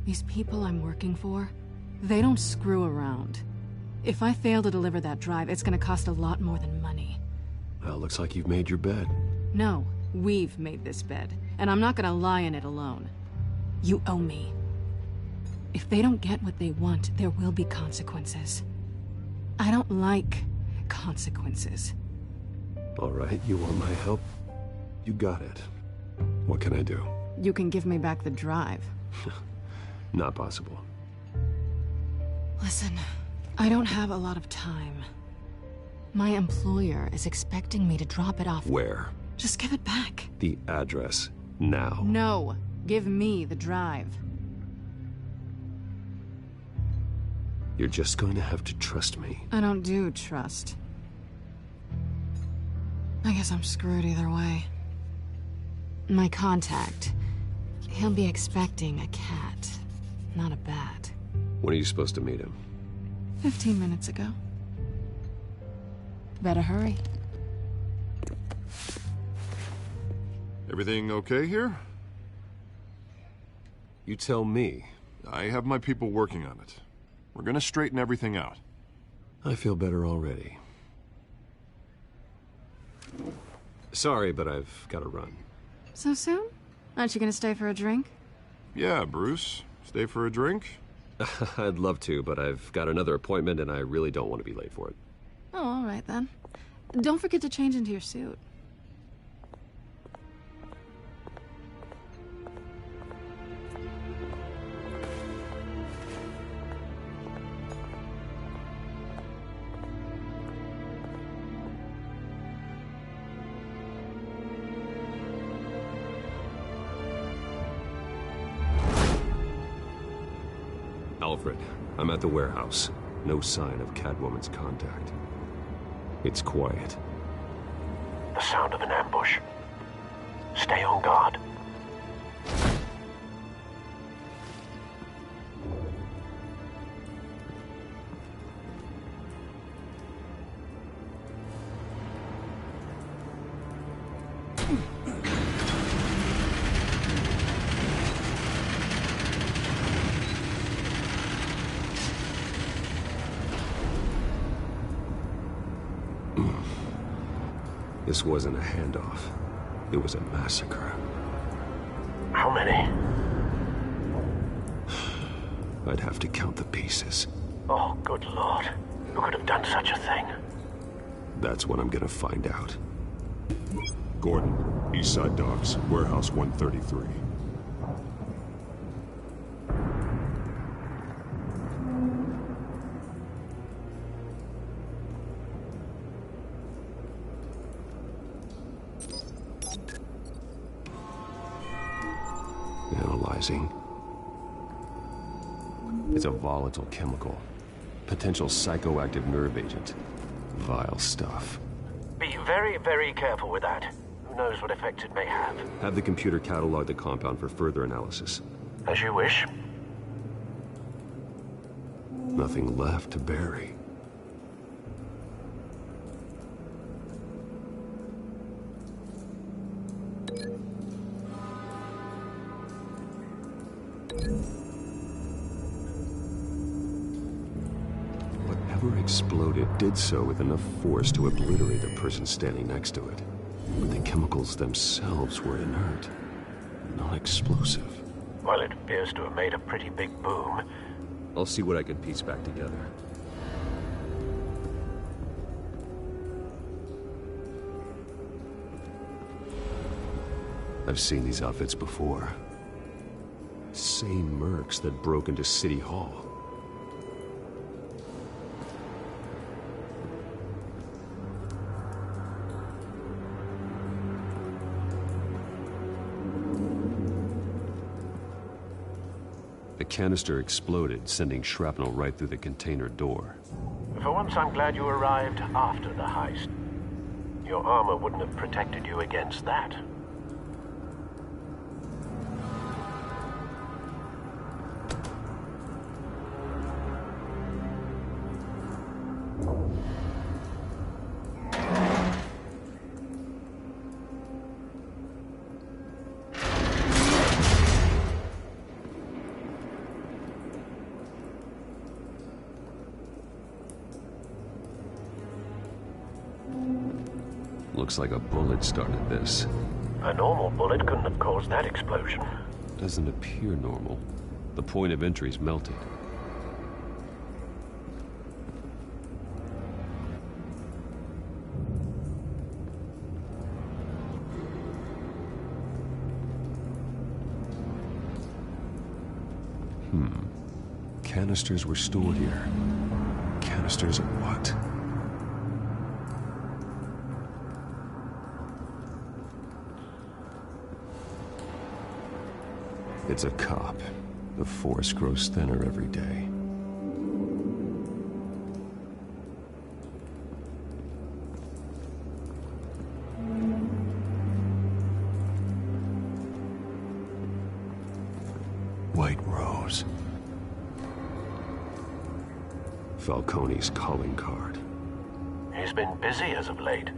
These people I'm working for, they don't screw around. If I fail to deliver that drive, it's gonna cost a lot more than money. Well, looks like you've made your bed. No, we've made this bed, and I'm not gonna lie in it alone. You owe me. If they don't get what they want, there will be consequences. I don't like consequences. All right, you want my help? You got it. What can I do? You can give me back the drive. Not possible. Listen, I don't have a lot of time. My employer is expecting me to drop it off. Where? Just give it back. The address, now. No, give me the drive. You're just going to have to trust me. I don't do trust. I guess I'm screwed either way. My contact, he'll be expecting a cat, not a bat. When are you supposed to meet him? 15 minutes ago. Better hurry. Everything okay here? You tell me. I have my people working on it. We're gonna straighten everything out. I feel better already. Sorry, but I've got to run. So soon? Aren't you gonna stay for a drink? Yeah, Bruce. Stay for a drink? I'd love to, but I've got another appointment and I really don't want to be late for it. Oh, all right then. Don't forget to change into your suit. Alfred, I'm at the warehouse. No sign of Catwoman's contact. It's quiet. The sound of an ambush. Stay on guard. This wasn't a handoff. It was a massacre. How many? I'd have to count the pieces. Oh, good Lord. Who could have done such a thing? That's what I'm gonna find out. Gordon, Eastside Docks, Warehouse 133. Analyzing. It's a volatile chemical. Potential psychoactive nerve agent. Vile stuff. Be very, very careful with that. Who knows what effects it may have. Have the computer catalog the compound for further analysis. As you wish. Nothing left to bury. Whatever exploded did so with enough force to obliterate the person standing next to it. But the chemicals themselves were inert, not explosive. Well, it appears to have made a pretty big boom. I'll see what I can piece back together. I've seen these outfits before. Same mercs that broke into City Hall. The canister exploded, sending shrapnel right through the container door. For once, I'm glad you arrived after the heist. Your armor wouldn't have protected you against that. Looks like a bullet started this. A normal bullet couldn't have caused that explosion. Doesn't appear normal. The point of entry's melted. Canisters were stored here. Canisters of what? It's a cop. The force grows thinner every day. White Rose. Falcone's calling card. He's been busy as of late.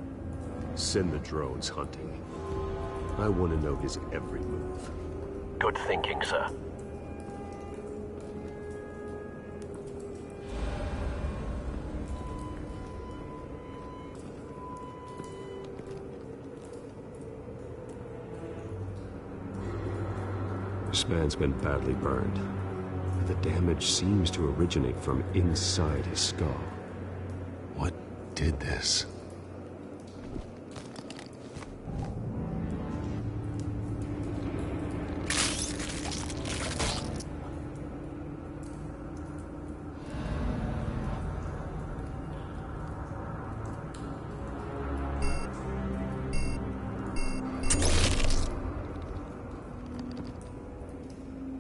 Send the drones hunting. I want to know his every move. Good thinking, sir. This man's been badly burned. The damage seems to originate from inside his skull. What did this?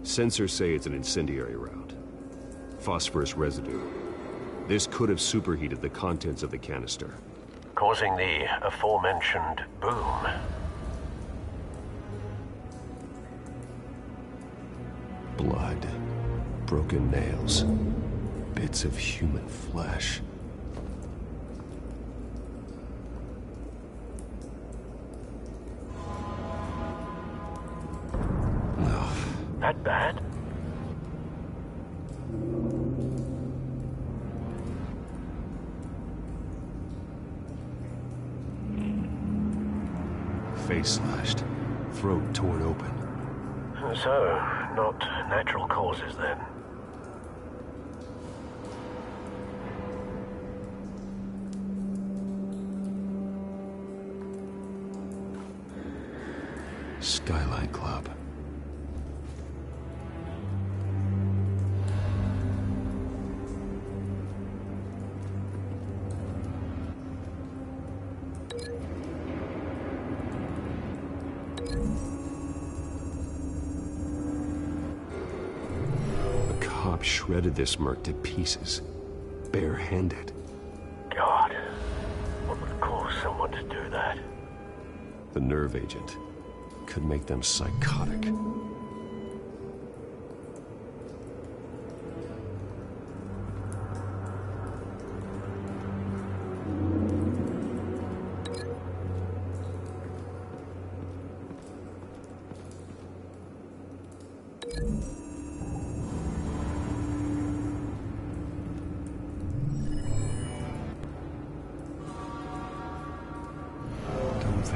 Sensors say it's an incendiary route. Phosphorus residue. This could have superheated the contents of the canister, causing the aforementioned boom. Blood, broken nails, bits of human flesh. That bad? Face slashed, throat torn open. So, not natural causes then. Skyline Club. Shredded this merc to pieces, barehanded. God, what would cause someone to do that? The nerve agent could make them psychotic.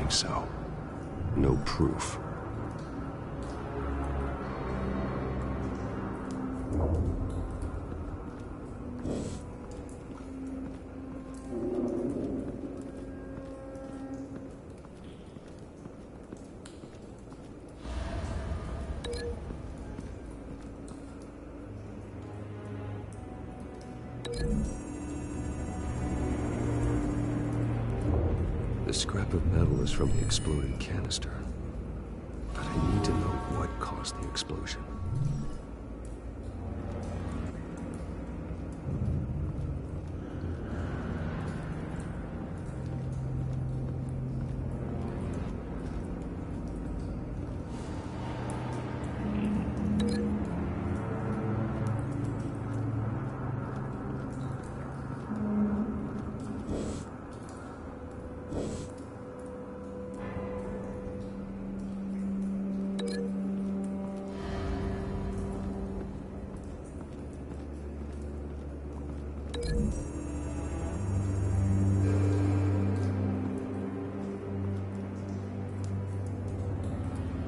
So, no proof. The scrap of metal is from the exploded canister. But I need to know what caused the explosion.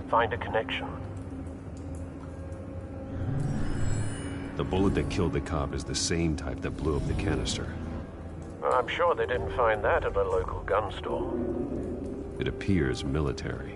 Find a connection. The bullet that killed the cop is the same type that blew up the canister. I'm sure they didn't find that at a local gun store. It appears military.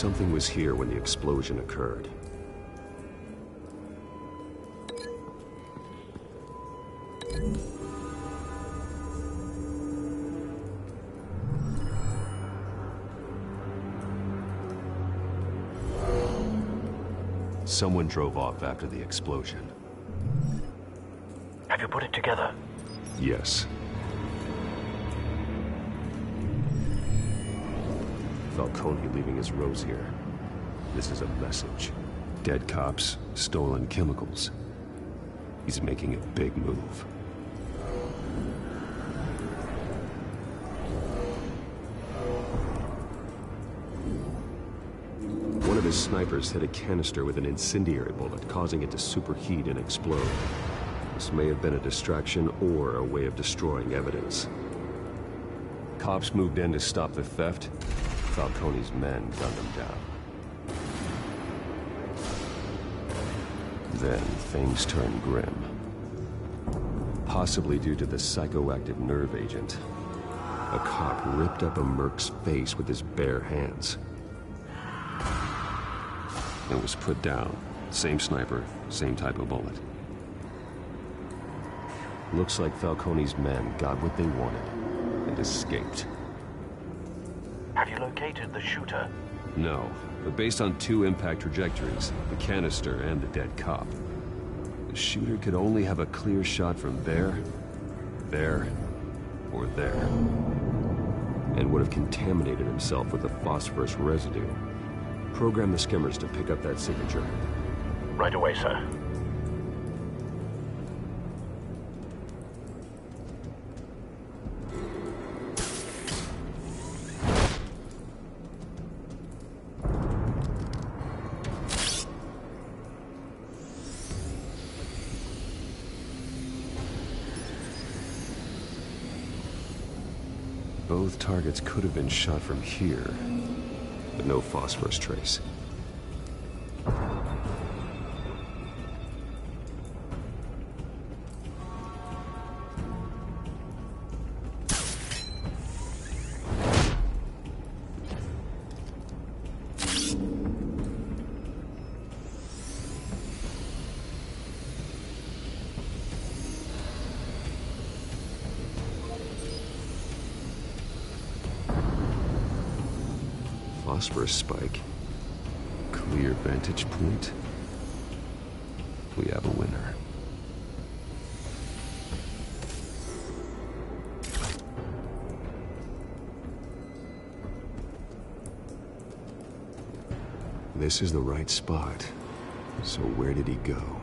something was here when the explosion occurred. Someone drove off after the explosion. Have you put it together? Yes. Falcone leaving his rose here. This is a message. Dead cops, stolen chemicals. He's making a big move. One of his snipers hit a canister with an incendiary bullet, causing it to superheat and explode. This may have been a distraction or a way of destroying evidence. Cops moved in to stop the theft. Falcone's men gunned him down. Then things turned grim. Possibly due to the psychoactive nerve agent. A cop ripped up a merc's face with his bare hands. And was put down. Same sniper, same type of bullet. Looks like Falcone's men got what they wanted and escaped. Have you located the shooter? No, but based on two impact trajectories, the canister and the dead cop, the shooter could only have a clear shot from there, or there, and would have contaminated himself with the phosphorus residue. Program the skimmers to pick up that signature. Right away, sir. Both targets could have been shot from here, but no phosphorus trace. Phosphorus spike. Clear vantage point. We have a winner. This is the right spot. So where did he go?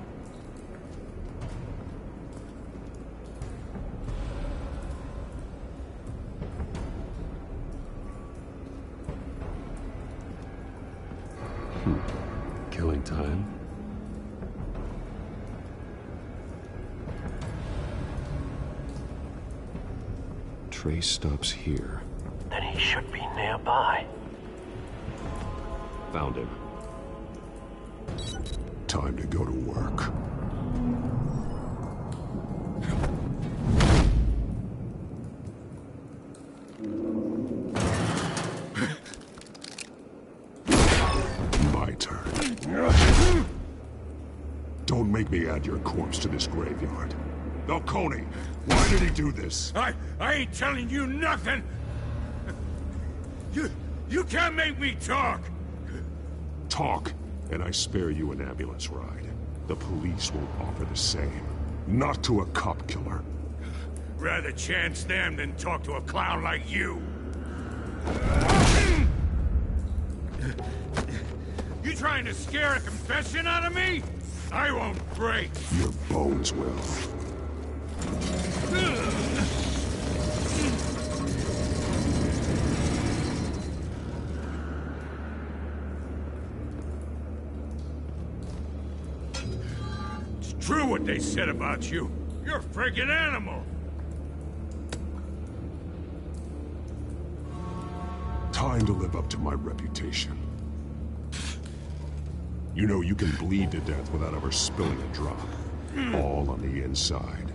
Killing time? Trace stops here. Then he should be nearby. Found him. Time to go to work. My turn. Don't make me add your corpse to this graveyard. Falcone, why did he do this? I ain't telling you nothing! You can't make me talk! Talk, and I spare you an ambulance ride. The police won't offer the same. Not to a cop killer. Rather chance them than talk to a clown like you. You trying to scare a confession out of me? I won't break. Your bones will. It's true what they said about you. You're a friggin' animal. Time to live up to my reputation. You know you can bleed to death without ever spilling a drop. All on the inside.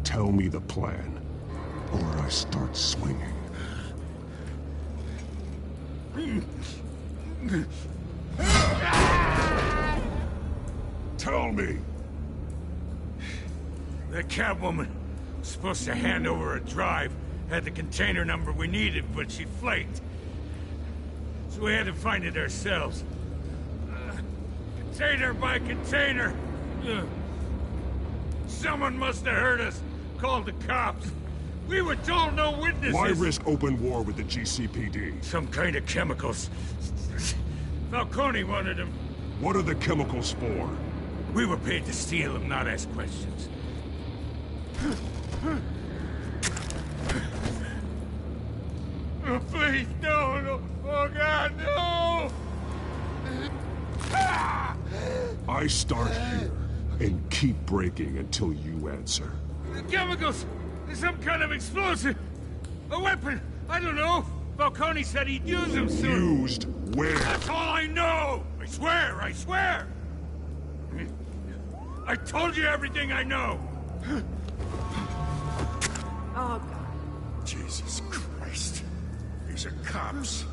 Tell me the plan, or I start swinging. Tell me! The Catwoman was supposed to hand over a drive, had the container number we needed, but she flaked. So we had to find it ourselves. Container by container. Someone must have heard us, called the cops. We were told no witnesses. Why risk open war with the GCPD? Some kind of chemicals. Falcone wanted them. What are the chemicals for? We were paid to steal them, not ask questions. Oh, please, no. Oh, God, no! I start here and keep breaking until you answer. The chemicals! Some kind of explosive! A weapon! I don't know! Falcone said he'd use them soon! Used where? That's all I know! I swear! I told you everything I know! Oh, God. Jesus Christ. These are cops.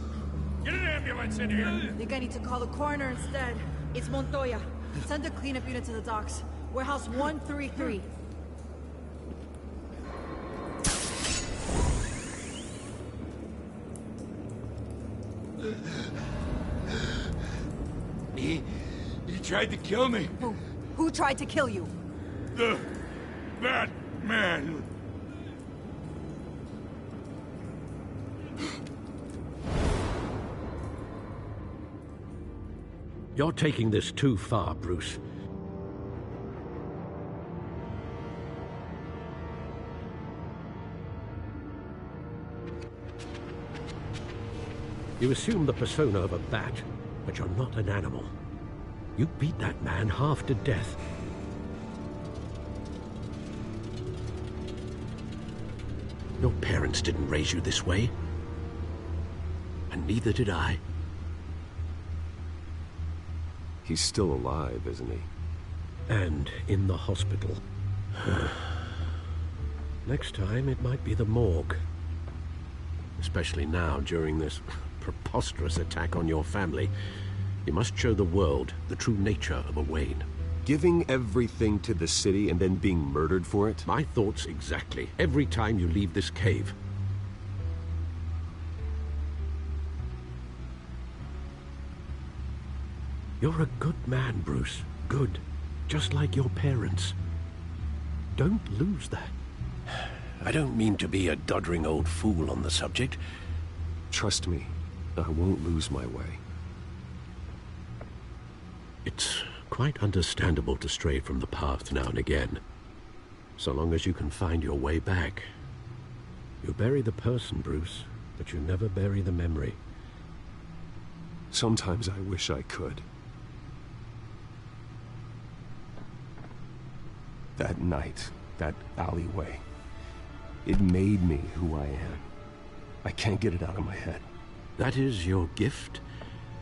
Get an ambulance in here! I think I need to call the coroner instead. It's Montoya. Send a cleanup unit to the docks. Warehouse 133. He tried to kill me. Who tried to kill you? The Batman. You're taking this too far, Bruce. You assume the persona of a bat, but you're not an animal. You beat that man half to death. Your parents didn't raise you this way. And neither did I. He's still alive, isn't he? And in the hospital. Next time, it might be the morgue. Especially now, during this preposterous attack on your family. You must show the world the true nature of a Wayne. Giving everything to the city and then being murdered for it? My thoughts exactly. Every time you leave this cave. You're a good man, Bruce. Good. Just like your parents. Don't lose that. I don't mean to be a doddering old fool on the subject. Trust me, I won't lose my way. It's quite understandable to stray from the path now and again. So long as you can find your way back. You bury the person, Bruce, but you never bury the memory. Sometimes I wish I could. That night, that alleyway, it made me who I am. I can't get it out of my head. That is your gift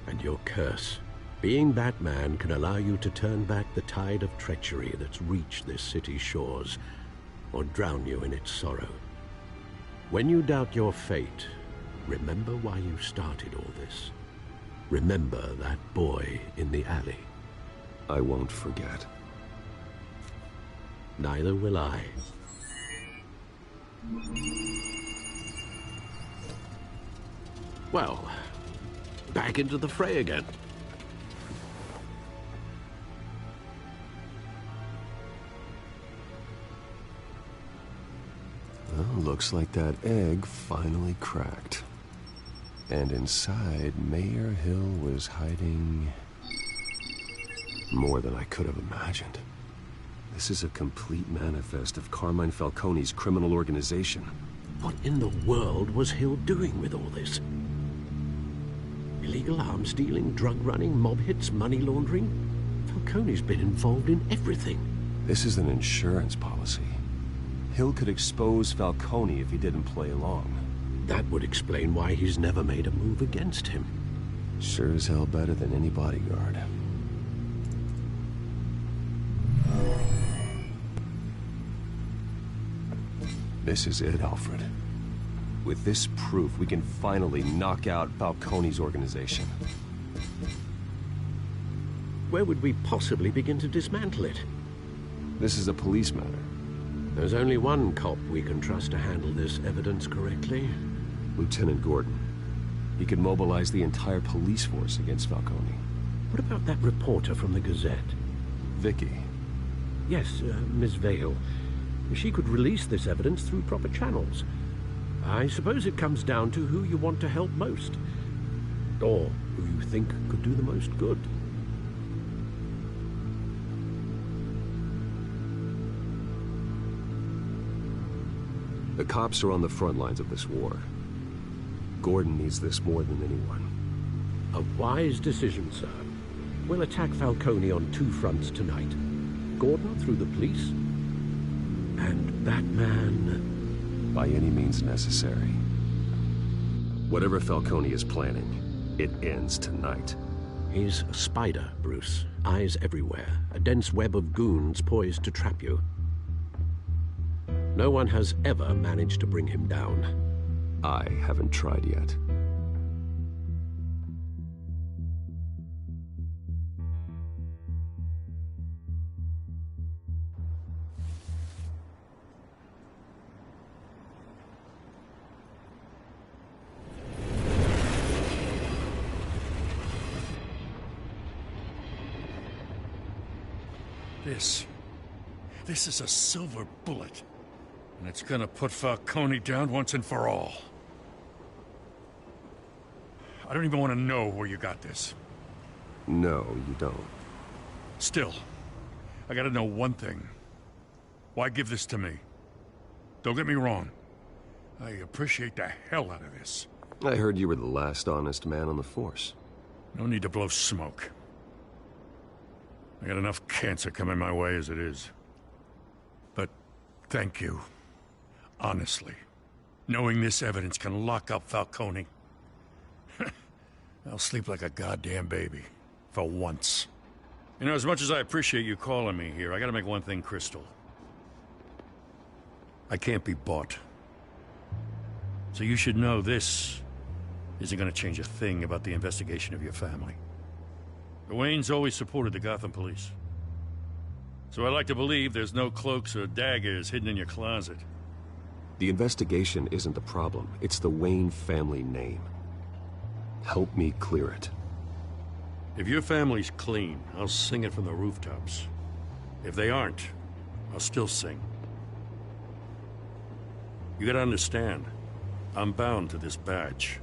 and your curse. Being Batman can allow you to turn back the tide of treachery that's reached this city's shores, or drown you in its sorrow. When you doubt your fate, remember why you started all this. Remember that boy in the alley. I won't forget. Neither will I. Well, back into the fray again. Well, looks like that egg finally cracked. And inside, Mayor Hill was hiding more than I could have imagined. This is a complete manifest of Carmine Falcone's criminal organization. What in the world was Hill doing with all this? Illegal arms dealing, drug running, mob hits, money laundering? Falcone's been involved in everything. This is an insurance policy. Hill could expose Falcone if he didn't play along. That would explain why he's never made a move against him. Sure as hell better than any bodyguard. This is it, Alfred. With this proof, we can finally knock out Falcone's organization. where would we possibly begin to dismantle it? This is a police matter. There's only one cop we can trust to handle this evidence correctly. Lieutenant Gordon. He could mobilize the entire police force against Falcone. What about that reporter from the Gazette? Vicky. Yes, Miss Vale. She could release this evidence through proper channels. I suppose it comes down to who you want to help most. Or who you think could do the most good. The cops are on the front lines of this war. Gordon needs this more than anyone. A wise decision, sir. We'll attack Falcone on two fronts tonight. Gordon through the police, and that man... by any means necessary. Whatever Falcone is planning, it ends tonight. He's a spider, Bruce. Eyes everywhere. A dense web of goons poised to trap you. No one has ever managed to bring him down. I haven't tried yet. This is a silver bullet. And it's gonna put Falcone down once and for all. I don't even want to know where you got this. No, you don't. Still, I gotta know one thing. Why give this to me? Don't get me wrong. I appreciate the hell out of this. I heard you were the last honest man on the force. No need to blow smoke. I got enough cancer coming my way as it is. But thank you. Honestly. Knowing this evidence can lock up Falcone. I'll sleep like a goddamn baby. For once. You know, as much as I appreciate you calling me here, I gotta make one thing crystal. I can't be bought. So you should know this isn't gonna change a thing about the investigation of your family. The Waynes always supported the Gotham police. So I like to believe there's no cloaks or daggers hidden in your closet. The investigation isn't the problem. It's the Wayne family name. Help me clear it. If your family's clean, I'll sing it from the rooftops. If they aren't, I'll still sing. You gotta understand, I'm bound to this badge.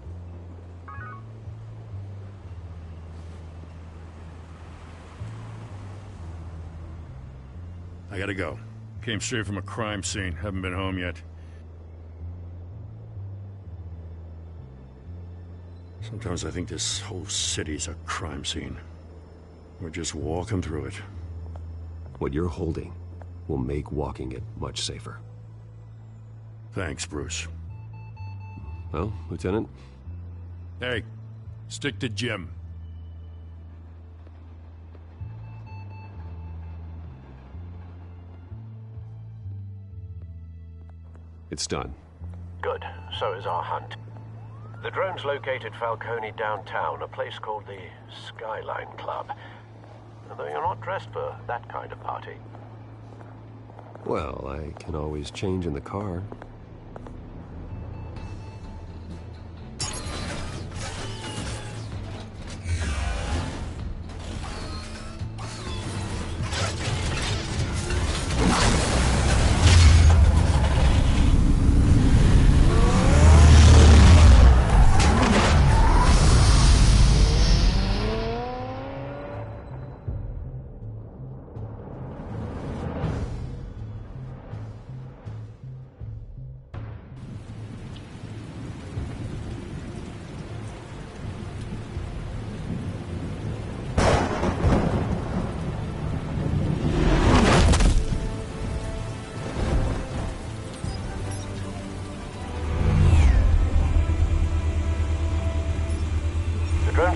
I gotta go. Came straight from a crime scene. Haven't been home yet. Sometimes I think this whole city's a crime scene. We're just walking through it. What you're holding will make walking it much safer. Thanks, Bruce. Well, Lieutenant? Hey, stick to Jim. It's done. Good. So is our hunt. The drones located Falcone downtown, a place called the Skyline Club. Although you're not dressed for that kind of party. Well, I can always change in the car.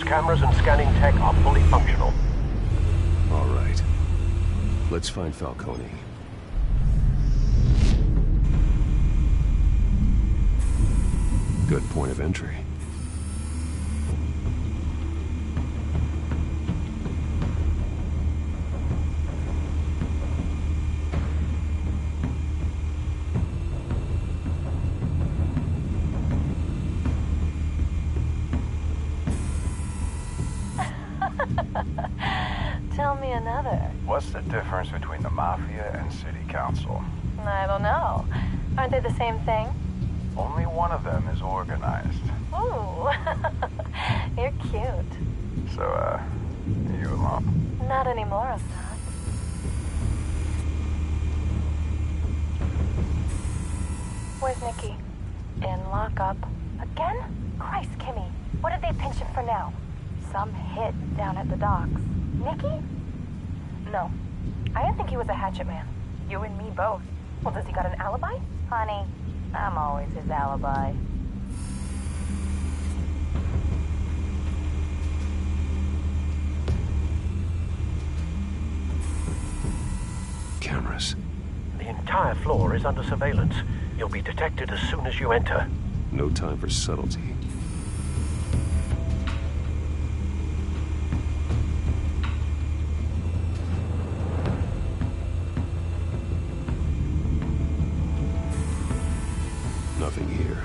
Cameras and scanning tech are fully functional. All right. Let's find Falcone. Good point of entry. another. What's the difference between the Mafia and City Council? I don't know. Aren't they the same thing? Only one of them is organized. Ooh, you're cute. So, are you alone? Not anymore, I'm not. Where's Nikki? In lockup. Again? Christ, Kimmy. What did they pinch him for now? Some hit down at the docks. Nikki? No. I didn't think he was a hatchet man. You and me both. Well, does he got an alibi? Honey, I'm always his alibi. Cameras. The entire floor is under surveillance. You'll be detected as soon as you enter. No time for subtlety. Nothing here.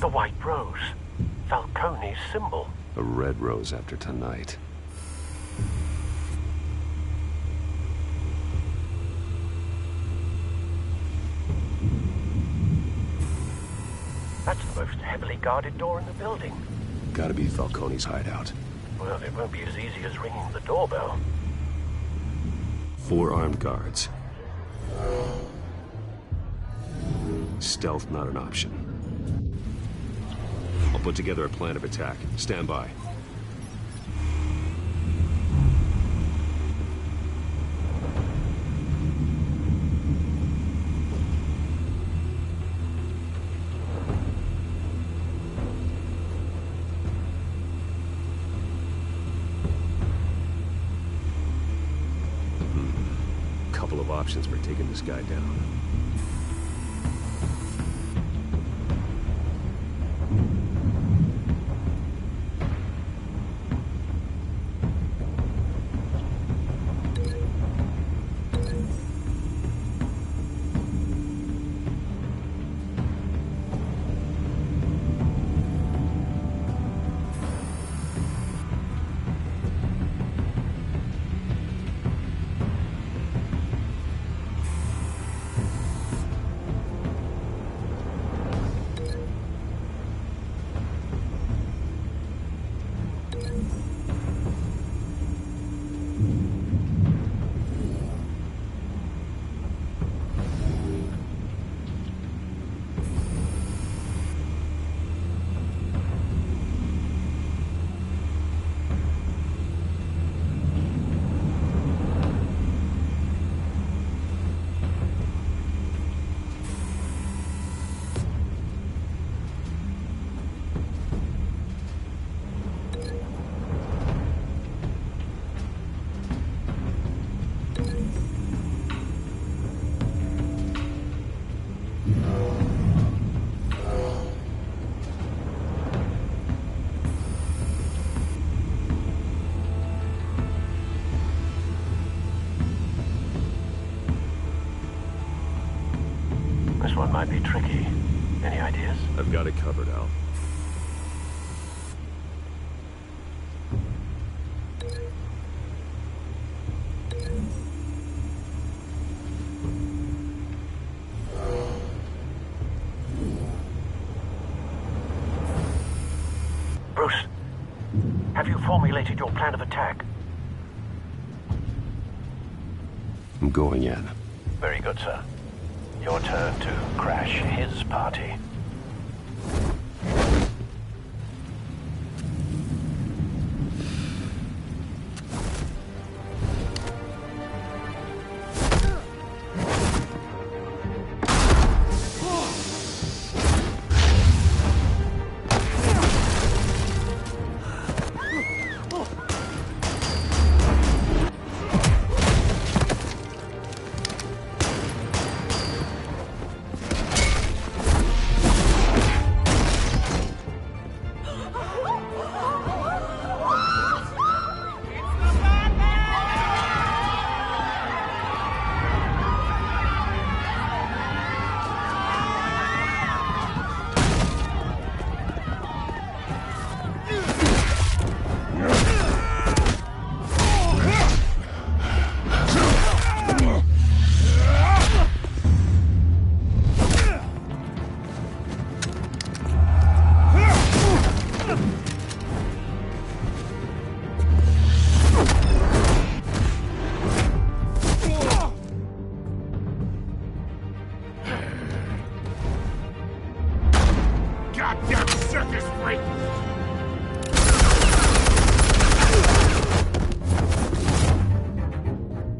The white rose. Falcone's symbol. A red rose after tonight. That's the most heavily guarded door in the building. Gotta be Falcone's hideout. Well, it won't be as easy as ringing the doorbell. 4 armed guards. Stealth not an option. I'll put together a plan of attack. Stand by. Couple of options for taking this guy down. This one might be tricky. Any ideas? I've got it covered, Al. Bruce, have you formulated your plan of attack? I'm going in. Very good, sir. Your turn to crash his party.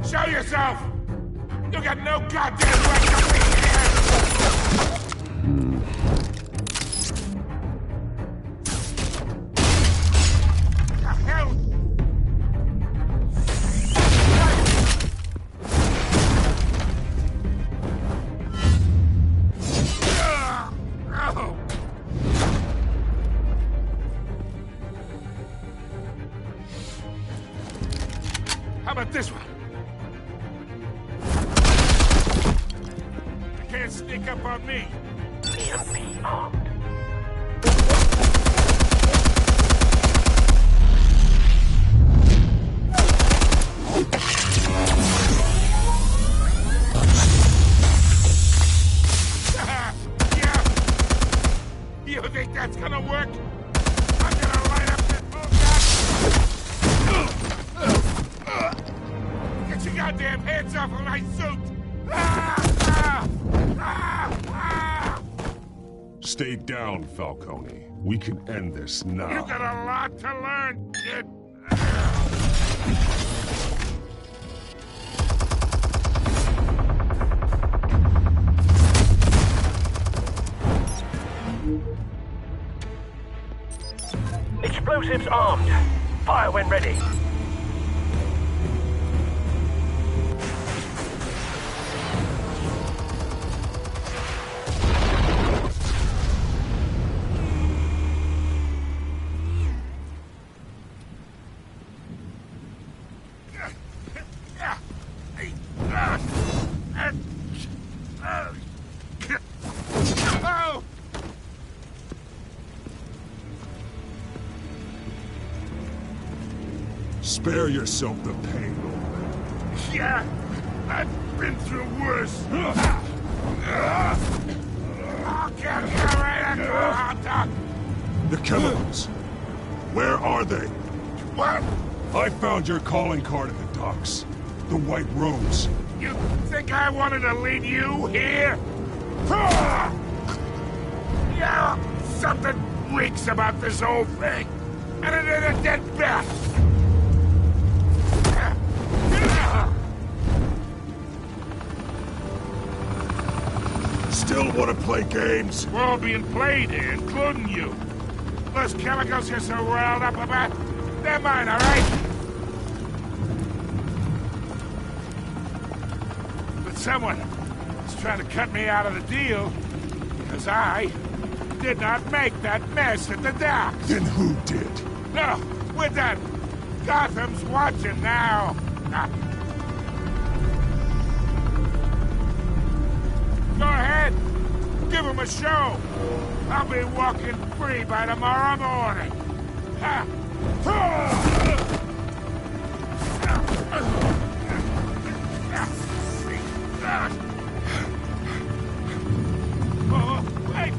Show yourself! You got no goddamn right to be here! The hell? How about this one? You can't sneak up on me. EMP armed. Yeah. You think that's gonna work? I'm gonna light up this bullshit. Get your goddamn hands off of my suit! Stay down, Falcone. We can end this now. You got a lot to learn, kid. Explosives armed. Fire when ready. Spare yourself the pain, old man. Yeah, I've been through worse. I'll get you right into a hot dog. The chemicals. Where are they? What? I found your calling card at the docks. The White Rose. You think I wanted to lead you here? Yeah, something reeks about this whole thing. And it is a dead bat. Still want to play games? We're all being played here, including you. Those chemicals you're so riled up about, they're mine, all right? But someone is trying to cut me out of the deal because I did not make that mess at the docks. Then who did? No, we're done. Gotham's watching now. Go ahead. Give him a show. I'll be walking free by tomorrow morning. Oh, wait.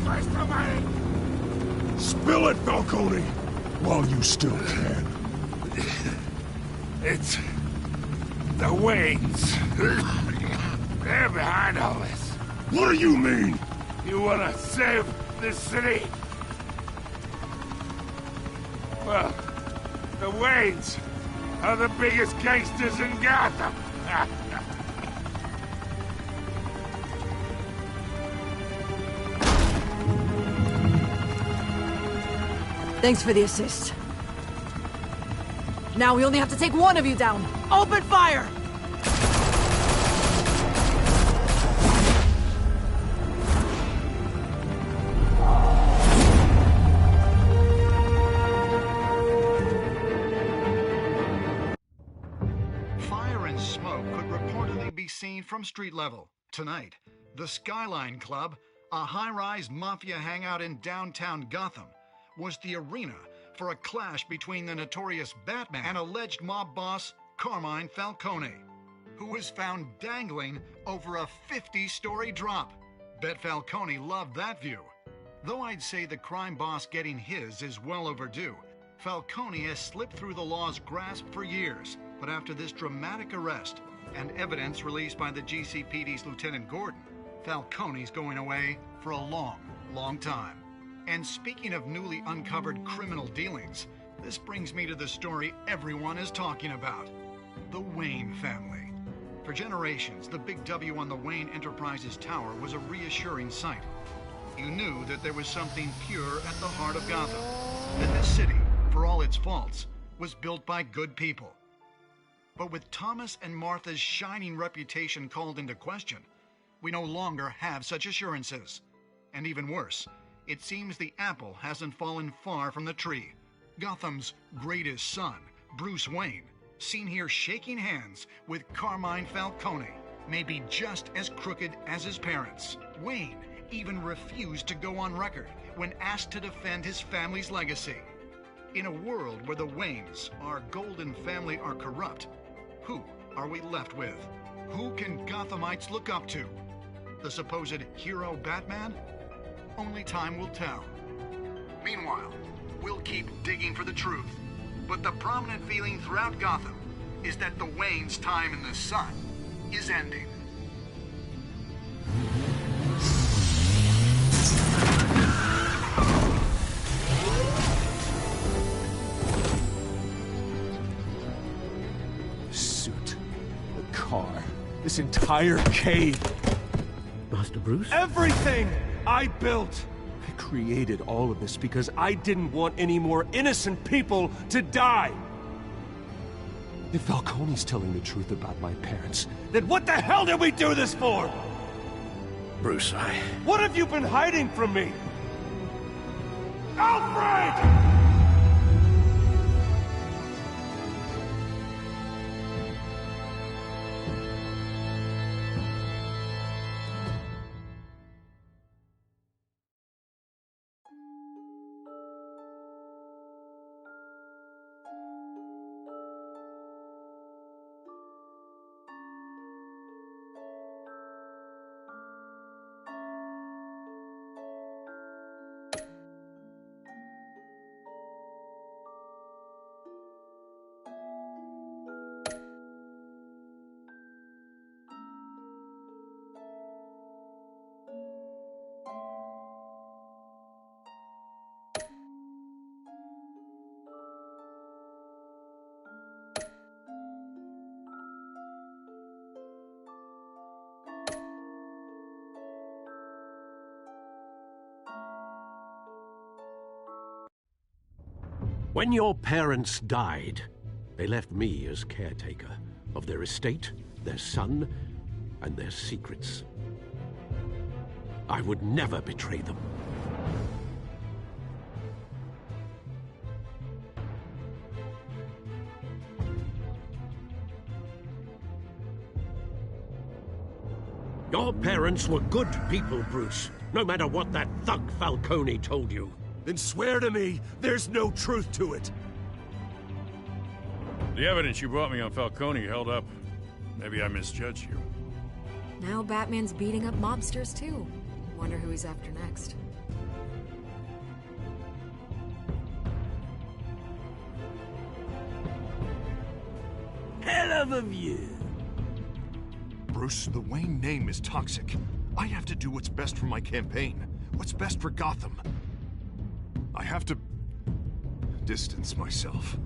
Christ almighty. Spill it, Falcone, while you still can. It's the Waynes. They're behind all this. What do you mean? You wanna save this city? Well, the Waynes are the biggest gangsters in Gotham. Thanks for the assist. Now we only have to take one of you down. Open fire! Fire and smoke could reportedly be seen from street level. Tonight, the Skyline Club, a high-rise mafia hangout in downtown Gotham, was the arena for a clash between the notorious Batman and alleged mob boss Carmine Falcone, who was found dangling over a 50-story drop. Bet Falcone loved that view. Though I'd say the crime boss getting his is well overdue, Falcone has slipped through the law's grasp for years. But after this dramatic arrest and evidence released by the GCPD's Lieutenant Gordon, Falcone's going away for a long, long time. And speaking of newly uncovered criminal dealings, This brings me to the story everyone is talking about. The Wayne family. For generations, the big W on the Wayne Enterprises tower was a reassuring sight. You knew that there was something pure at the heart of Gotham. That this city, for all its faults, was built by good people. But with Thomas and Martha's shining reputation called into question, we no longer have such assurances. And even worse, it seems the apple hasn't fallen far from the tree. Gotham's greatest son, Bruce Wayne, seen here shaking hands with Carmine Falcone, may be just as crooked as his parents. Wayne even refused to go on record when asked to defend his family's legacy. In a world where the Waynes, our golden family, are corrupt, who are we left with? Who can Gothamites look up to? The supposed hero Batman? Only time will tell. Meanwhile, we'll keep digging for the truth. But the prominent feeling throughout Gotham is that the Waynes' time in the sun is ending. The suit, the car, this entire cave. Master Bruce? Everything I built! I created all of this because I didn't want any more innocent people to die! If Falcone's telling the truth about my parents, then what the hell did we do this for? Bruce, What have you been hiding from me? Alfred! When your parents died, they left me as caretaker of their estate, their son, and their secrets. I would never betray them. Your parents were good people, Bruce, no matter what that thug Falcone told you. Then swear to me there's no truth to it. The evidence you brought me on Falcone held up. Maybe I misjudged you. Now Batman's beating up mobsters, too. Wonder who he's after next. Hell of a view. Bruce, the Wayne name is toxic. I have to do what's best for my campaign. What's best for Gotham. I have to distance myself.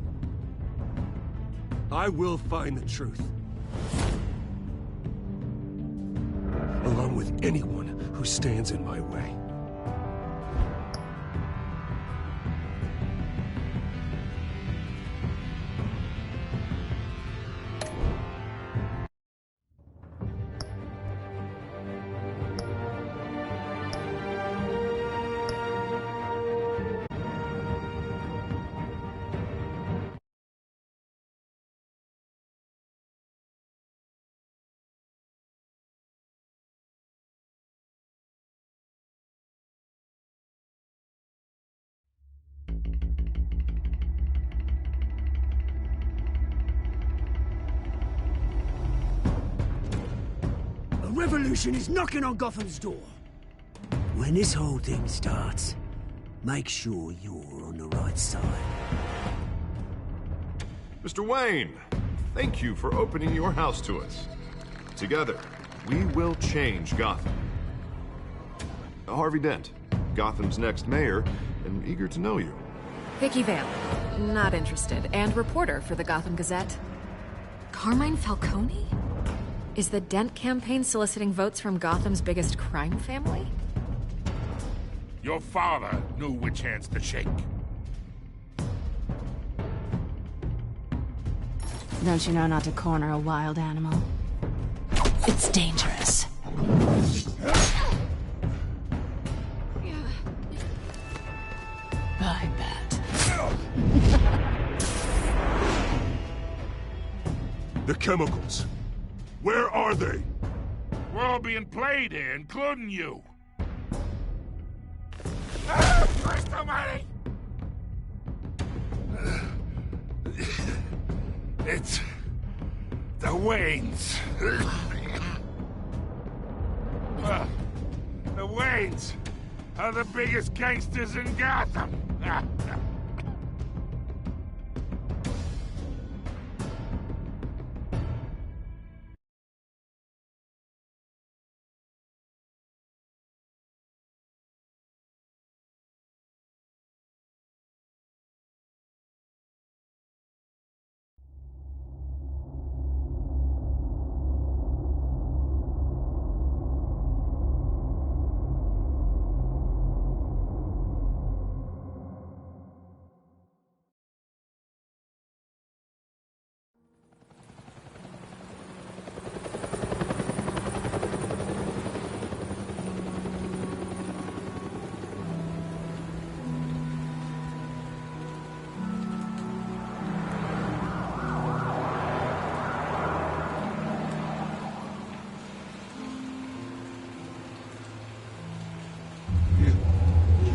I will find the truth. Along with anyone who stands in my way. Revolution is knocking on Gotham's door. When this whole thing starts, make sure you're on the right side. Mr. Wayne, thank you for opening your house to us. Together, we will change Gotham. Harvey Dent, Gotham's next mayor, and eager to know you. Vicky Vale. Not interested. And reporter for the Gotham Gazette. Carmine Falcone? Is the Dent campaign soliciting votes from Gotham's biggest crime family? Your father knew which hands to shake. Don't you know not to corner a wild animal? It's dangerous. I bet. The chemicals. Where are they? We're all being played here, including you. Christ almighty! It's the Waynes. The Waynes are the biggest gangsters in Gotham.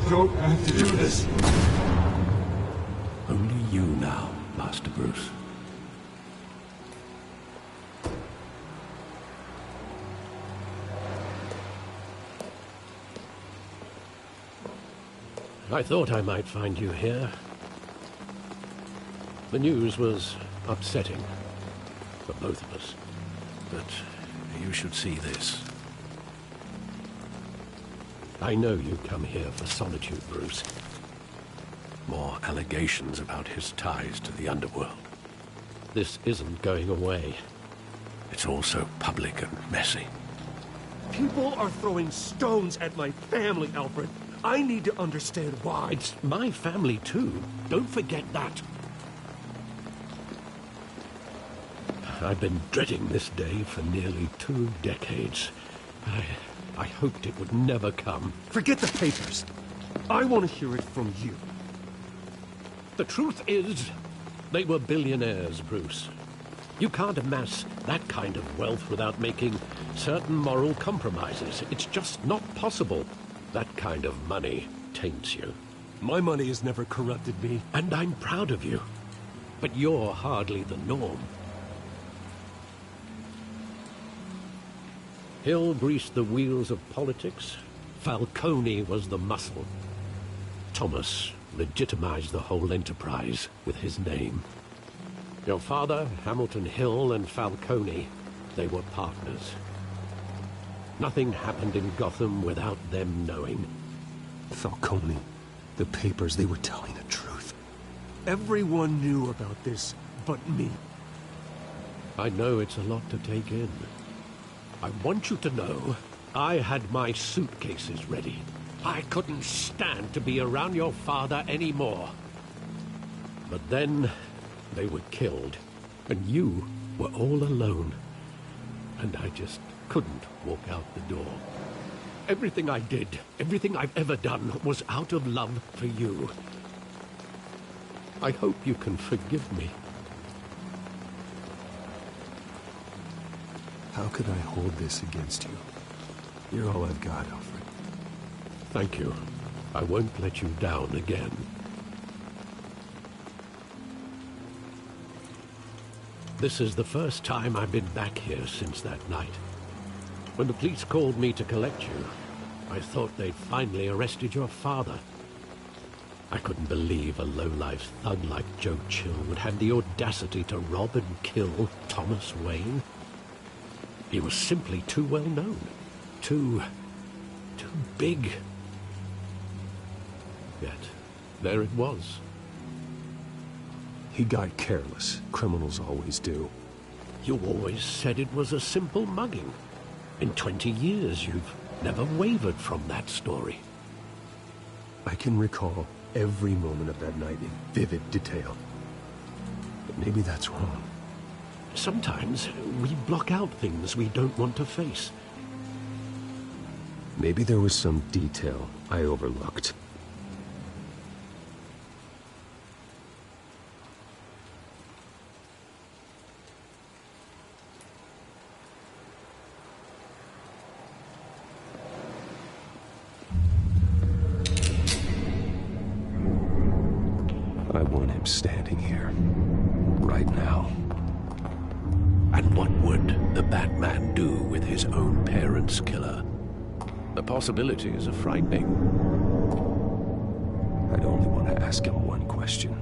Don't have to do this. Only you now, Master Bruce. I thought I might find you here. The news was upsetting for both of us, but you should see this. I know you come here for solitude, Bruce. More allegations about his ties to the underworld. This isn't going away. It's all so public and messy. People are throwing stones at my family, Alfred. I need to understand why. It's my family, too. Don't forget that. I've been dreading this day for nearly 2 decades. I hoped it would never come. Forget the papers. I want to hear it from you. The truth is, they were billionaires, Bruce. You can't amass that kind of wealth without making certain moral compromises. It's just not possible. That kind of money taints you. My money has never corrupted me. And I'm proud of you. But you're hardly the norm. Hill greased the wheels of politics. Falcone was the muscle. Thomas legitimized the whole enterprise with his name. Your father, Hamilton Hill, and Falcone, they were partners. Nothing happened in Gotham without them knowing. Falcone, the papers, they were telling the truth. Everyone knew about this but me. I know it's a lot to take in. I want you to know I had my suitcases ready. I couldn't stand to be around your father anymore. But then they were killed, and you were all alone. And I just couldn't walk out the door. Everything I did, everything I've ever done, was out of love for you. I hope you can forgive me. How could I hold this against you? You're all I've got, Alfred. Thank you. I won't let you down again. This is the first time I've been back here since that night. When the police called me to collect you, I thought they'd finally arrested your father. I couldn't believe a low-life thug like Joe Chill would have the audacity to rob and kill Thomas Wayne. He was simply too well known. Too big. Yet, there it was. He got careless. Criminals always do. You always said it was a simple mugging. In 20 years, you've never wavered from that story. I can recall every moment of that night in vivid detail. But maybe that's wrong. Sometimes we block out things we don't want to face. Maybe there was some detail I overlooked. I want him standing here, right now. And what would the Batman do with his own parents' killer? The possibilities are frightening. I'd only want to ask him one question.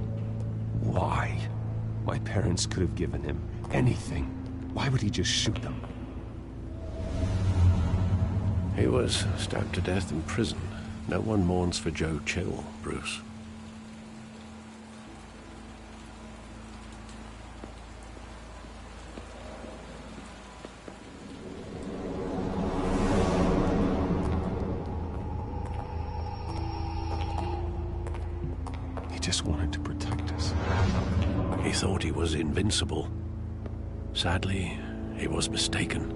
Why? My parents could have given him anything. Why would he just shoot them? He was stabbed to death in prison. No one mourns for Joe Chill, Bruce. Just wanted to protect us. He thought he was invincible. Sadly, he was mistaken.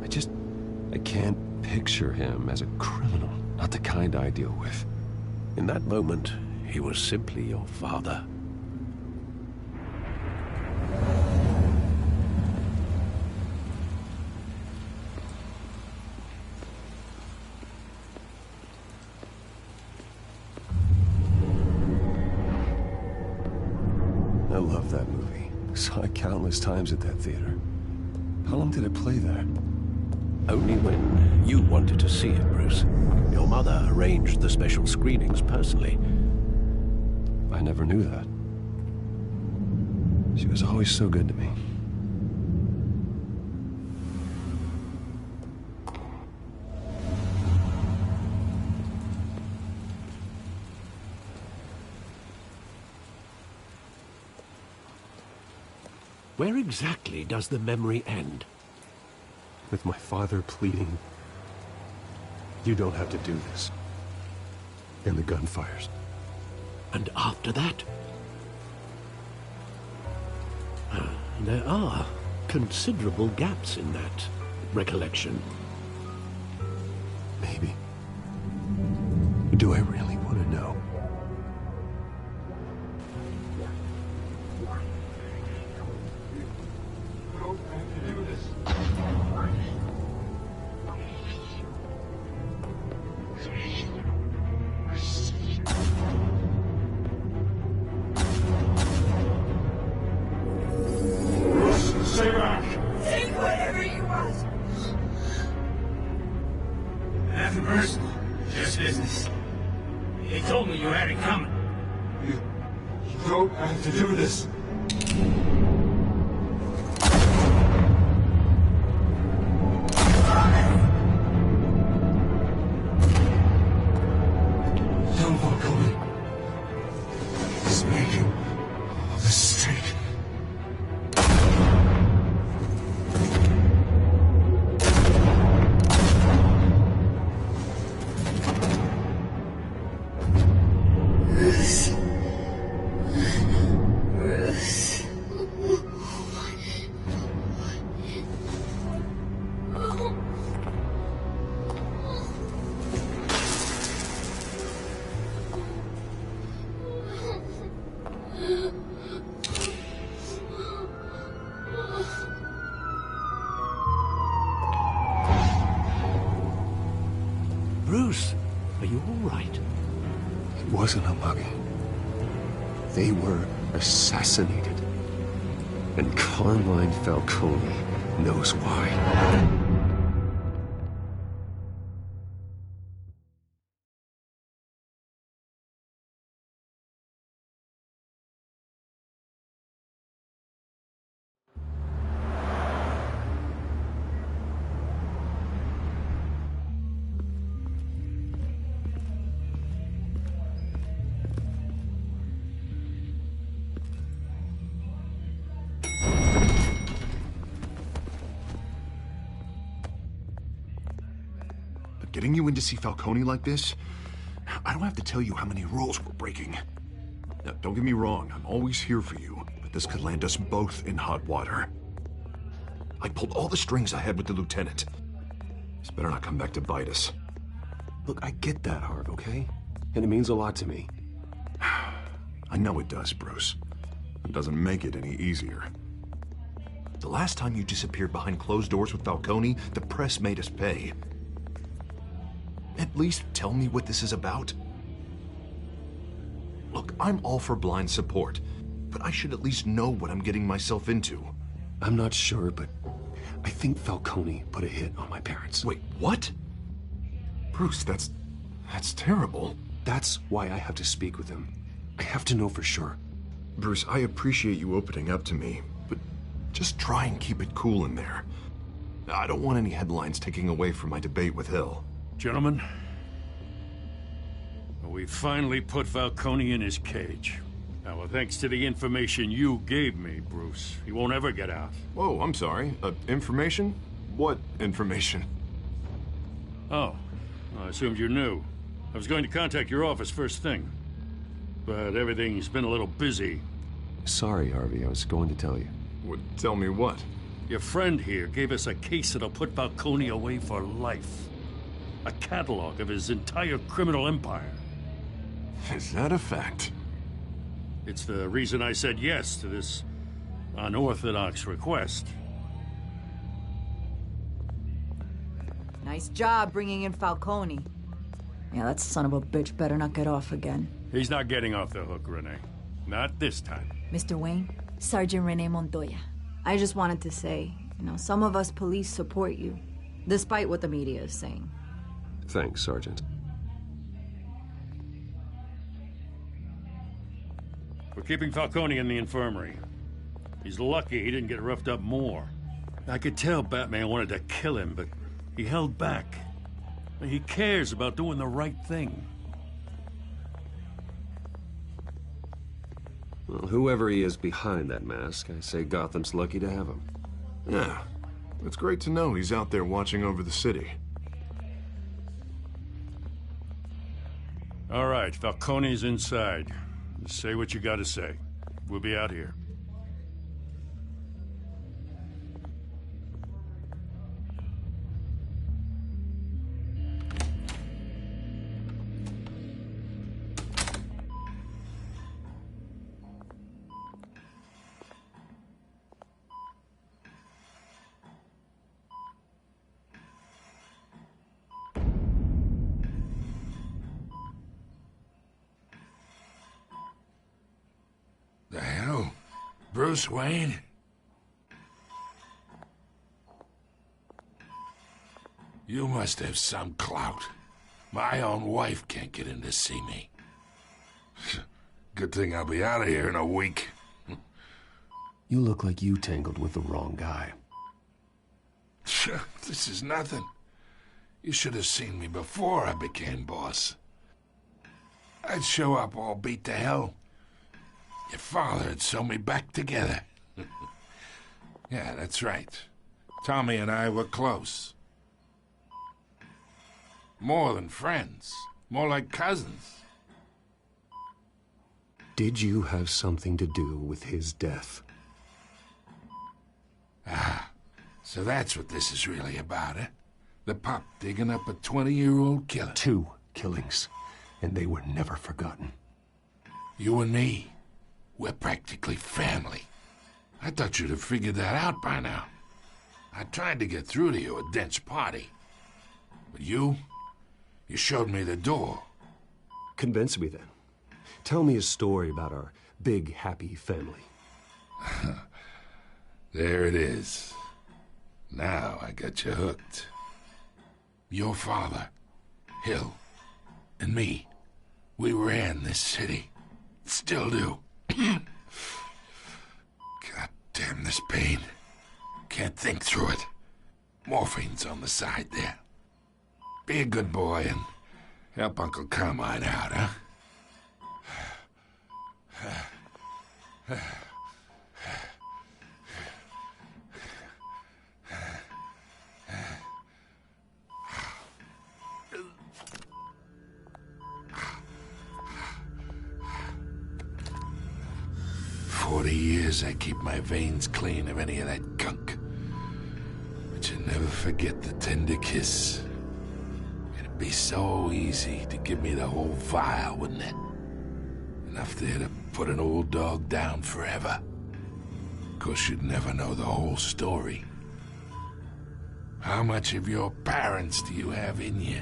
I can't picture him as a criminal. Not the kind I deal with. In that moment, he was simply your father. I love that movie. Saw it countless times at that theater. How long did it play there? Only when you wanted to see it, Bruce. Your mother arranged the special screenings personally. I never knew that. She was always so good to me. Where exactly does the memory end? With my father pleading, "You don't have to do this." And the gunfires. And after that? There are considerable gaps in that recollection. Maybe. Do I really want to know? Take whatever you want. Nothing personal, just business. They told me you had it coming. You don't have to do this. Don't walk away. He's making a mistake. Bruce, are you all right? It wasn't a mugging. They were assassinated. And Carmine Falcone knows why. getting you in to see Falcone like this, I don't have to tell you how many rules we're breaking. Now, don't get me wrong, I'm always here for you, but this could land us both in hot water. I pulled all the strings I had with the lieutenant. This better not come back to bite us. Look, I get that, Harv, okay? And it means a lot to me. I know it does, Bruce. It doesn't make it any easier. The last time you disappeared behind closed doors with Falcone, the press made us pay. At least tell me what this is about. Look, I'm all for blind support, but I should at least know what I'm getting myself into. I'm not sure, but I think Falcone put a hit on my parents. Wait, what? Bruce, that's terrible. That's why I have to speak with him. I have to know for sure. Bruce, I appreciate you opening up to me, but just try and keep it cool in there. I don't want any headlines taking away from my debate with Hill. Gentlemen, we finally put Falcone in his cage. Now, well, thanks to the information you gave me, Bruce, he won't ever get out. Whoa, I'm sorry. Information? What information? Oh, I assumed you knew. I was going to contact your office first thing, but everything's been a little busy. Sorry, Harvey, I was going to tell you. Would tell me what? Your friend here gave us a case that'll put Falcone away for life. A catalog of his entire criminal empire. Is that a fact? It's the reason I said yes to this unorthodox request. Nice job bringing in Falcone. Yeah, that son of a bitch better not get off again. He's not getting off the hook, Renee. Not this time. Mr. Wayne, Sergeant Renee Montoya. I just wanted to say, some of us police support you, despite what the media is saying. Thanks, Sergeant. We're keeping Falcone in the infirmary. He's lucky he didn't get roughed up more. I could tell Batman wanted to kill him, but he held back. He cares about doing the right thing. Well, whoever he is behind that mask, I say Gotham's lucky to have him. Yeah, it's great to know he's out there watching over the city. All right, Falcone's inside. Just say what you gotta say. We'll be out here. The hell? Bruce Wayne? You must have some clout. My own wife can't get in to see me. Good thing I'll be out of here in a week. You look like you tangled with the wrong guy. This is nothing. You should have seen me before I became boss. I'd show up all beat to hell. Your father had sewn me back together. Yeah, that's right. Tommy and I were close. More than friends. More like cousins. Did you have something to do with his death? Ah, so that's what this is really about, eh? The pup digging up a 20-year-old killer. 2 killings, and they were never forgotten. You and me, we're practically family. I thought you'd have figured that out by now. I tried to get through to you at Dent's party. But you showed me the door. Convince me then. Tell me a story about our big, happy family. There it is. Now I got you hooked. Your father, Hill, and me, we ran this city. Still do. God damn this pain. Can't think through it. Morphine's on the side there. Be a good boy and help Uncle Carmine out, huh? years, I keep my veins clean of any of that gunk. But you never forget the tender kiss. It'd be so easy to give me the whole vial, wouldn't it? Enough there to put an old dog down forever. Of course, you'd never know the whole story. How much of your parents do you have in you?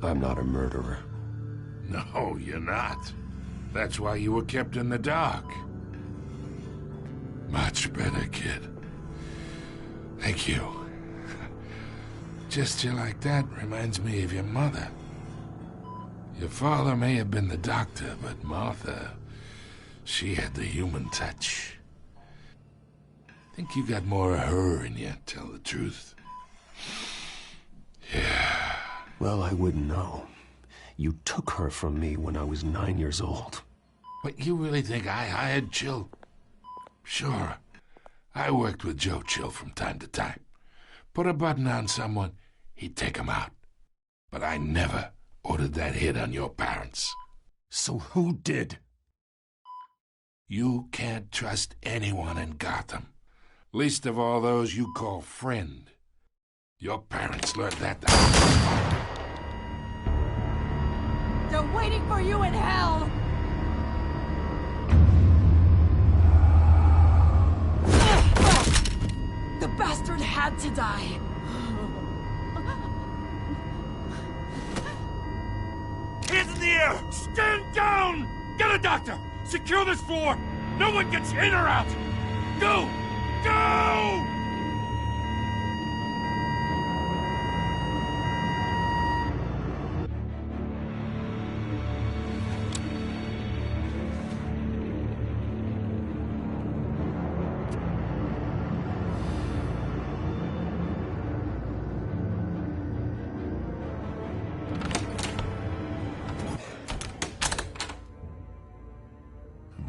I'm not a murderer. No, you're not. That's why you were kept in the dark. Much better, kid. Thank you. Gesture like that reminds me of your mother. Your father may have been the doctor, but Martha, she had the human touch. I think you got more of her in you, tell the truth. Yeah. Well, I wouldn't know. You took her from me when I was 9 years old. But you really think I hired Chill? Sure. I worked with Joe Chill from time to time. Put a button on someone, he'd take him out. But I never ordered that hit on your parents. So who did? You can't trust anyone in Gotham. Least of all those you call friend. Your parents learned that the They're waiting for you in hell! The bastard had to die. Hands in the air! Stand down! Get a doctor! Secure this floor! No one gets in or out! Go! Go!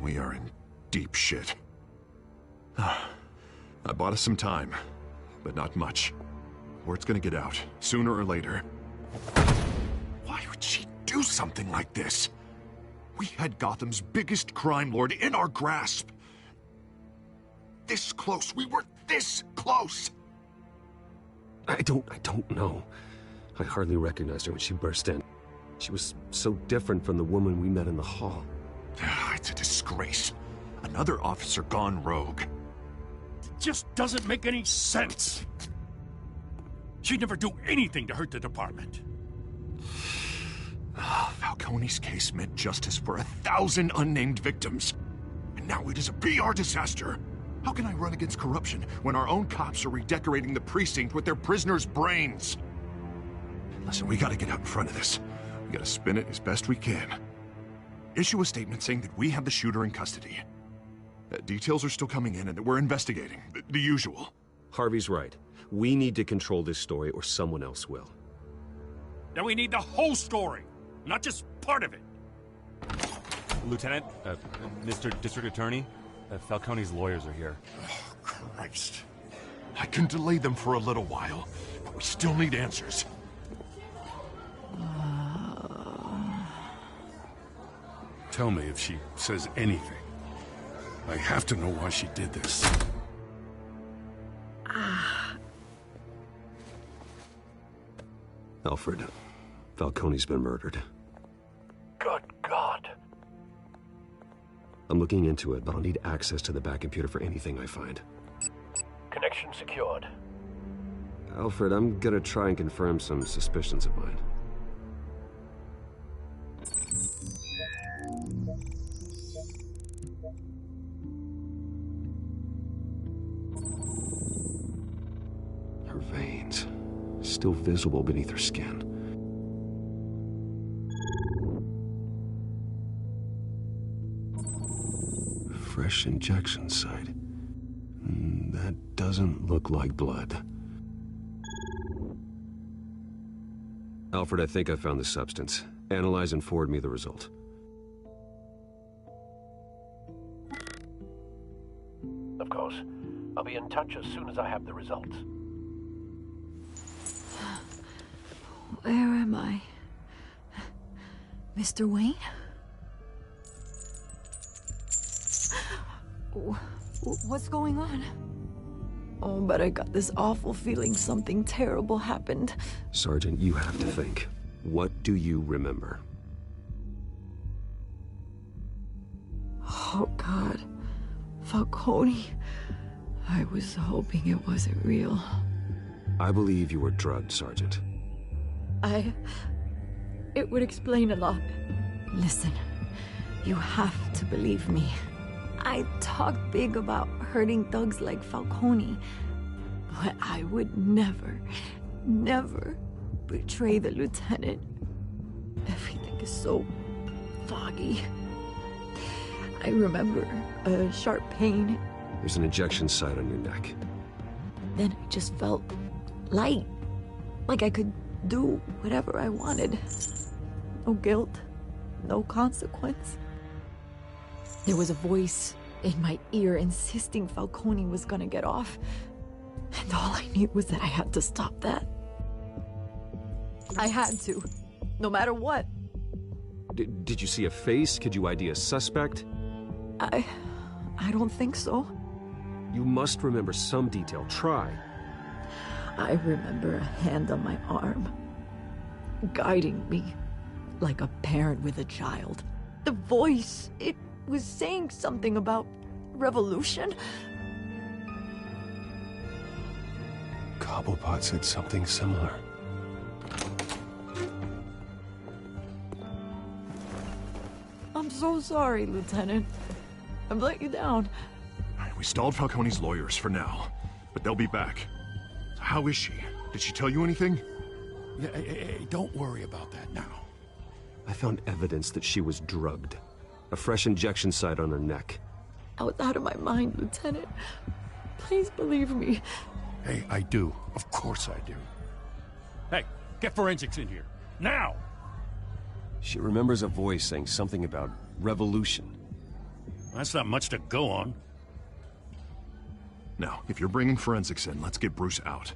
We are in deep shit. I bought us some time, but not much. Word's gonna get out, sooner or later. Why would she do something like this? We had Gotham's biggest crime lord in our grasp. This close. We were this close. I don't know. I hardly recognized her when she burst in. She was so different from the woman we met in the hall. It's a disgrace. Another officer gone rogue. It just doesn't make any sense. She'd never do anything to hurt the department. Falcone's case meant justice for 1,000 unnamed victims. And now it is a PR disaster. How can I run against corruption when our own cops are redecorating the precinct with their prisoners' brains? Listen, we gotta get out in front of this. We gotta spin it as best we can. Issue a statement saying that we have the shooter in custody. Details are still coming in and that we're investigating. The usual. Harvey's right. We need to control this story or someone else will. Then we need the whole story, not just part of it. Lieutenant, Mr. District Attorney, Falcone's lawyers are here. Oh, Christ. I can delay them for a little while, but we still need answers. Tell me if she says anything. I have to know why she did this. Alfred, Falcone's been murdered. Good God. I'm looking into it, but I'll need access to the back computer for anything I find. Connection secured. Alfred, I'm gonna try and confirm some suspicions of mine. Her veins, still visible beneath her skin. Fresh injection site. That doesn't look like blood. Alfred, I think I found the substance. Analyze and forward me the result. Of course. I'll be in touch as soon as I have the results. Where am I? Mr. Wayne? What's going on? Oh, but I got this awful feeling something terrible happened. Sergeant, you have to think. What do you remember? Oh, God. Falcone. I was hoping it wasn't real. I believe you were drugged, Sergeant. It would explain a lot. Listen, you have to believe me. I talk big about hurting thugs like Falcone, but I would never betray the lieutenant. Everything is so foggy. I remember a sharp pain. There's an injection site on your neck. Then I just felt light, like I could do whatever I wanted. No guilt, no consequence. There was a voice in my ear insisting Falcone was gonna get off. And all I knew was that I had to stop that. I had to, no matter what. Did you see a face? Could you ID a suspect? I don't think so. You must remember some detail. Try. I remember a hand on my arm, guiding me like a parent with a child. The voice, it was saying something about revolution. Cobblepot said something similar. I'm so sorry, Lieutenant. I've let you down. We stalled Falcone's lawyers for now, but they'll be back. How is she? Did she tell you anything? Yeah, hey, don't worry about that now. I found evidence that she was drugged. A fresh injection site on her neck. I was out of my mind, Lieutenant. Please believe me. Hey, I do. Of course I do. Hey, get forensics in here. Now! She remembers a voice saying something about revolution. That's not much to go on. Now, if you're bringing forensics in, let's get Bruce out.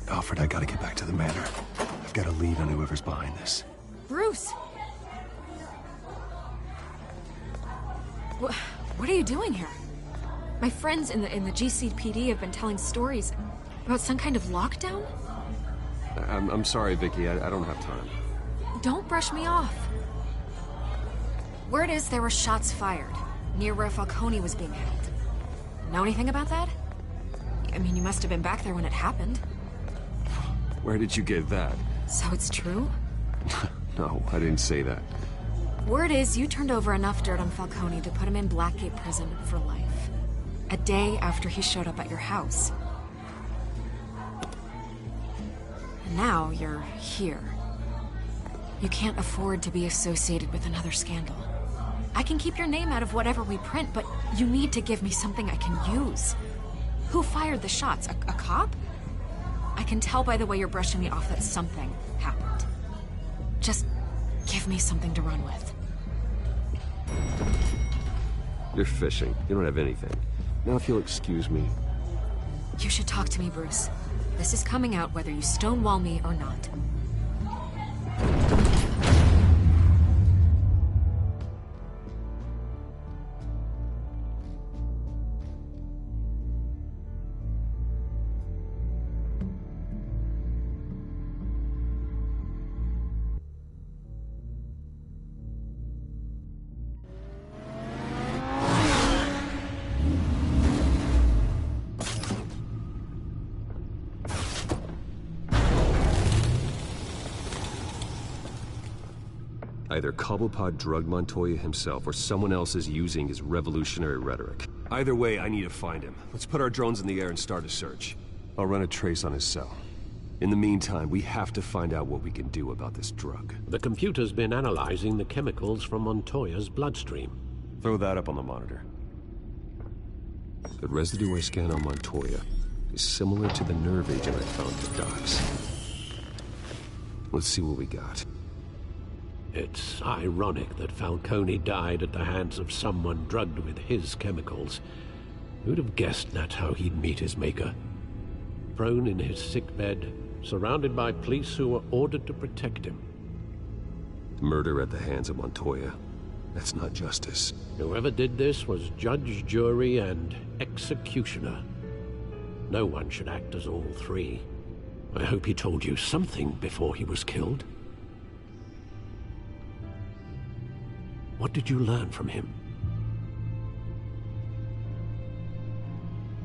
Alfred, I gotta get back to the manor. I've got a lead on whoever's behind this. Bruce! What are you doing here? My friends in the GCPD have been telling stories about some kind of lockdown? I'm sorry, Vicky. I don't have time. Don't brush me off. Word is there were shots fired near where Falcone was being held. Know anything about that? I mean, you must have been back there when it happened. Where did you get that? So it's true? No, I didn't say that. Word is you turned over enough dirt on Falcone to put him in Blackgate Prison for life. A day after he showed up at your house. And now you're here. You can't afford to be associated with another scandal. I can keep your name out of whatever we print, but you need to give me something I can use. Who fired the shots? A cop? I can tell by the way you're brushing me off that something happened. Just give me something to run with. You're fishing. You don't have anything. Now if you'll excuse me. You should talk to me, Bruce. This is coming out whether you stonewall me or not. Either Cobblepot drugged Montoya himself, or someone else is using his revolutionary rhetoric. Either way, I need to find him. Let's put our drones in the air and start a search. I'll run a trace on his cell. In the meantime, we have to find out what we can do about this drug. The computer's been analyzing the chemicals from Montoya's bloodstream. Throw that up on the monitor. The residue I scan on Montoya is similar to the nerve agent I found at the docks. Let's see what we got. It's ironic that Falcone died at the hands of someone drugged with his chemicals. Who'd have guessed that's how he'd meet his maker? Prone in his sickbed, surrounded by police who were ordered to protect him. Murder at the hands of Montoya. That's not justice. Whoever did this was judge, jury, and executioner. No one should act as all three. I hope he told you something before he was killed. What did you learn from him?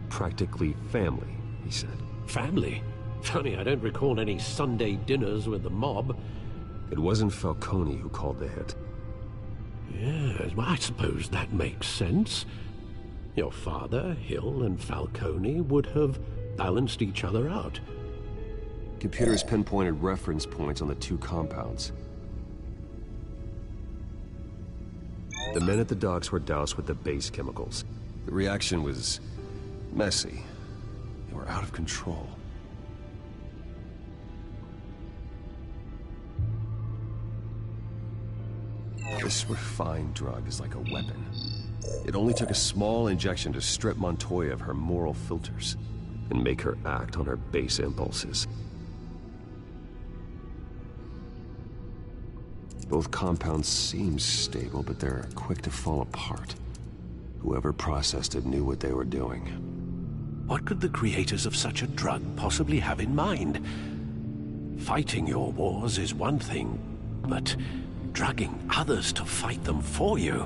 Practically family, he said. Family? Funny, I don't recall any Sunday dinners with the mob. It wasn't Falcone who called the hit. Yes, well, I suppose that makes sense. Your father, Hill, and Falcone would have balanced each other out. Computers pinpointed reference points on the two compounds. The men at the docks were doused with the base chemicals. The reaction was messy. They were out of control. This refined drug is like a weapon. It only took a small injection to strip Montoya of her moral filters and make her act on her base impulses. Both compounds seem stable, but they're quick to fall apart. Whoever processed it knew what they were doing. What could the creators of such a drug possibly have in mind? Fighting your wars is one thing, but drugging others to fight them for you?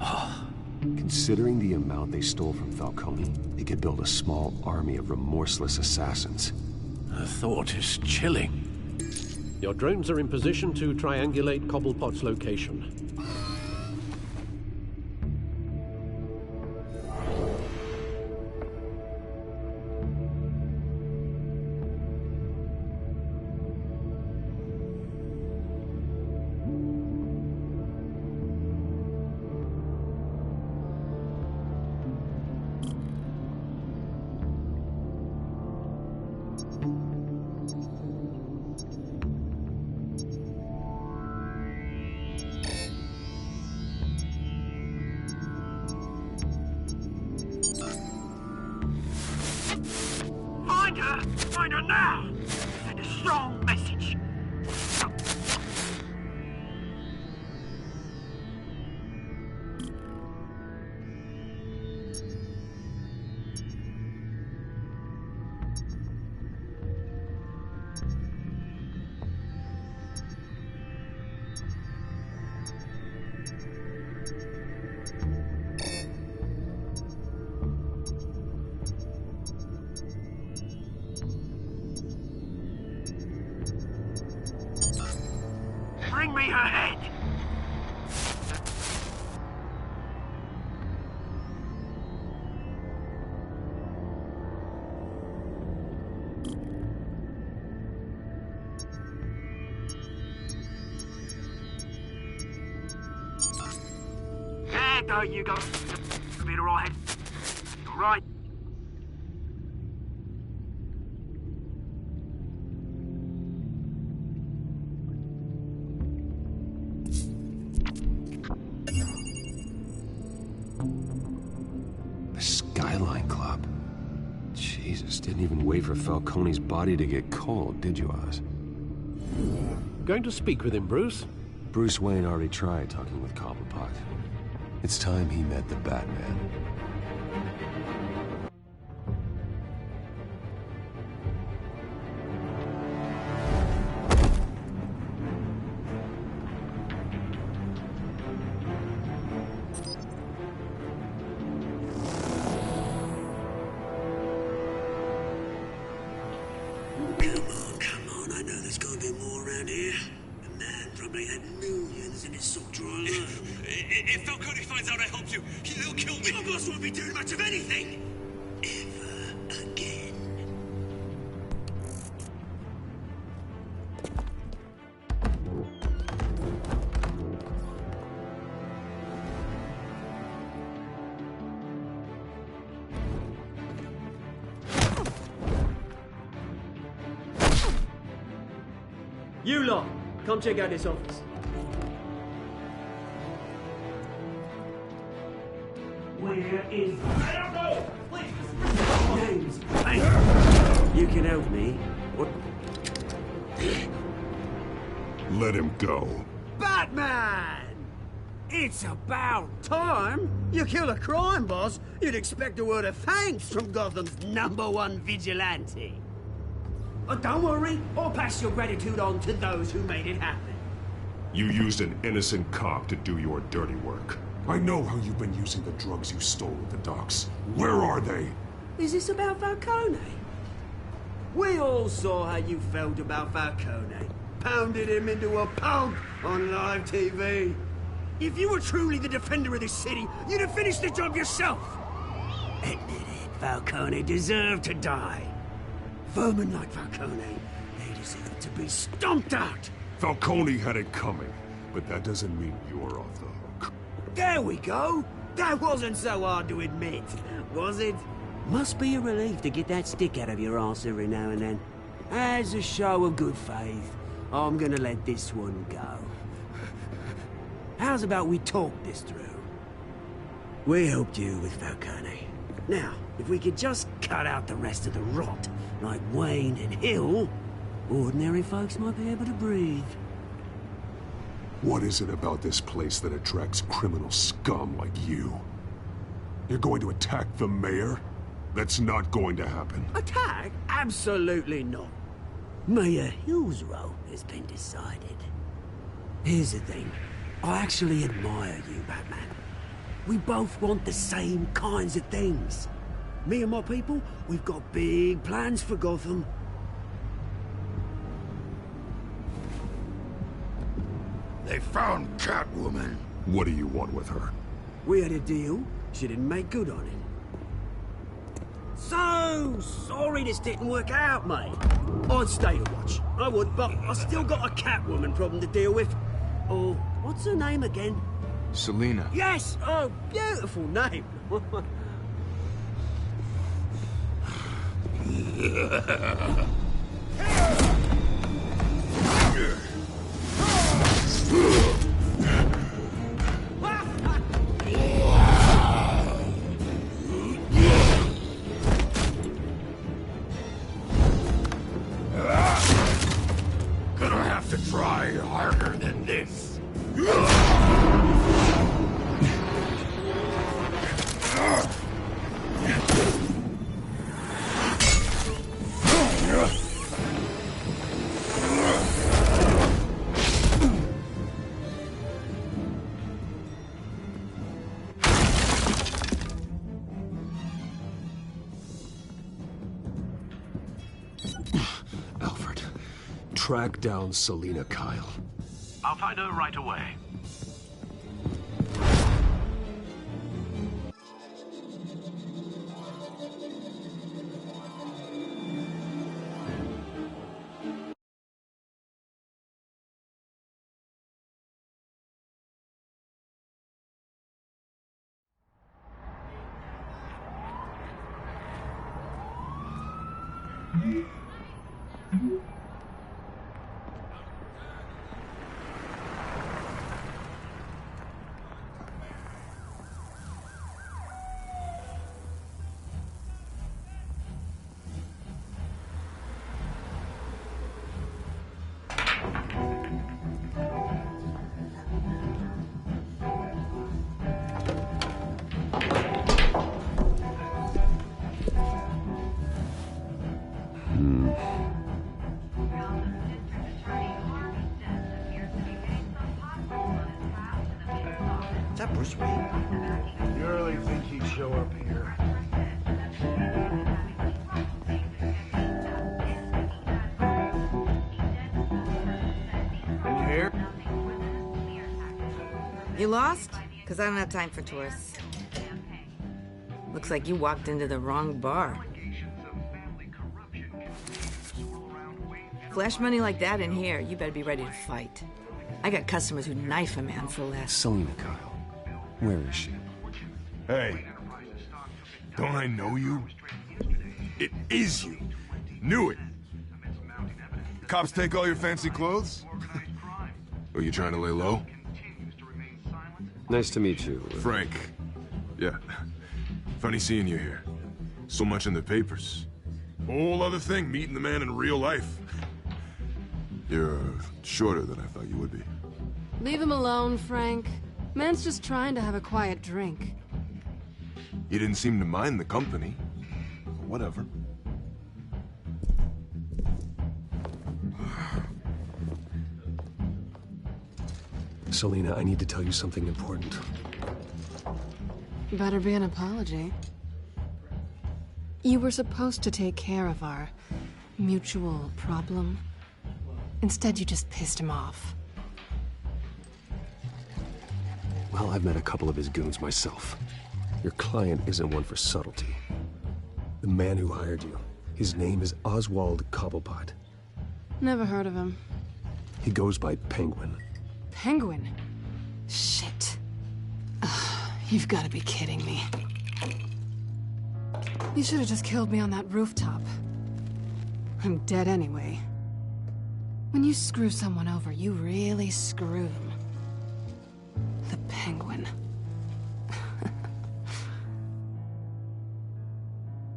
Oh. Considering the amount they stole from Falcone, they could build a small army of remorseless assassins. The thought is chilling. Your drones are in position to triangulate Cobblepot's location. Find her now! Send a strong message. Bring me her head! There you go. Better all head. All right. Skyline Club. Jesus, didn't even wait for Falcone's body to get cold, did you, Oz? Going to speak with him, Bruce? Bruce Wayne already tried talking with Cobblepot. It's time he met the Batman. If Falcone finds out I helped you, he'll kill me. Your boss won't be doing much of anything. Ever again. You lot, come check out this office. Where is... I don't know! Please, James, you can help me. What? Let him go. Batman! It's about time. You kill a crime boss, you'd expect a word of thanks from Gotham's #1 vigilante. But don't worry, I'll pass your gratitude on to those who made it happen. You used an innocent cop to do your dirty work. I know how you've been using the drugs you stole at the docks. Where are they? Is this about Falcone? We all saw how you felt about Falcone. Pounded him into a pulp on live TV. If you were truly the defender of this city, you'd have finished the job yourself. Admit it, Falcone deserved to die. Vermin like Falcone, they deserve to be stomped out. Falcone had it coming, but that doesn't mean you're off the hook. There we go. That wasn't so hard to admit, was it? Must be a relief to get that stick out of your arse every now and then. As a show of good faith, I'm gonna let this one go. How's about we talk this through? We helped you with Falcone. Now, if we could just cut out the rest of the rot, like Wayne and Hill, ordinary folks might be able to breathe. What is it about this place that attracts criminal scum like you? You're going to attack the mayor? That's not going to happen. Attack? Absolutely not. Mayor Hill's role has been decided. Here's the thing. I actually admire you, Batman. We both want the same kinds of things. Me and my people, we've got big plans for Gotham. They found Catwoman. What do you want with her? We had a deal. She didn't make good on it. So sorry this didn't work out, mate. I'd stay to watch. I would, but I still got a Catwoman problem to deal with. Oh, what's her name again? Selina. Yes! Oh, beautiful name. Gonna have to try harder than this. Alfred, track down Selina Kyle. I'll find her right away. Is that Bruce Wayne? You really think he'd show up here? You here? You lost? Because I don't have time for tourists. Looks like you walked into the wrong bar. Flash money like that in here, you better be ready to fight. I got customers who knife a man for less. Selina Kyle. Where is she? Hey, don't I know you? It is you. Knew it. Cops take all your fancy clothes? Are you trying to lay low? Nice to meet you. Frank. Yeah. Funny seeing you here. So much in the papers. Whole other thing, meeting the man in real life. You're shorter than I thought you would be. Leave him alone, Frank. Man's just trying to have a quiet drink. You didn't seem to mind the company. Whatever. Selina, I need to tell you something important. Better be an apology. You were supposed to take care of our mutual problem. Instead, you just pissed him off. Well, I've met a couple of his goons myself. Your client isn't one for subtlety. The man who hired you, his name is Oswald Cobblepot. Never heard of him. He goes by Penguin. Penguin? Shit. Ugh, you've got to be kidding me. You should have just killed me on that rooftop. I'm dead anyway. When you screw someone over, you really screw them. The Penguin.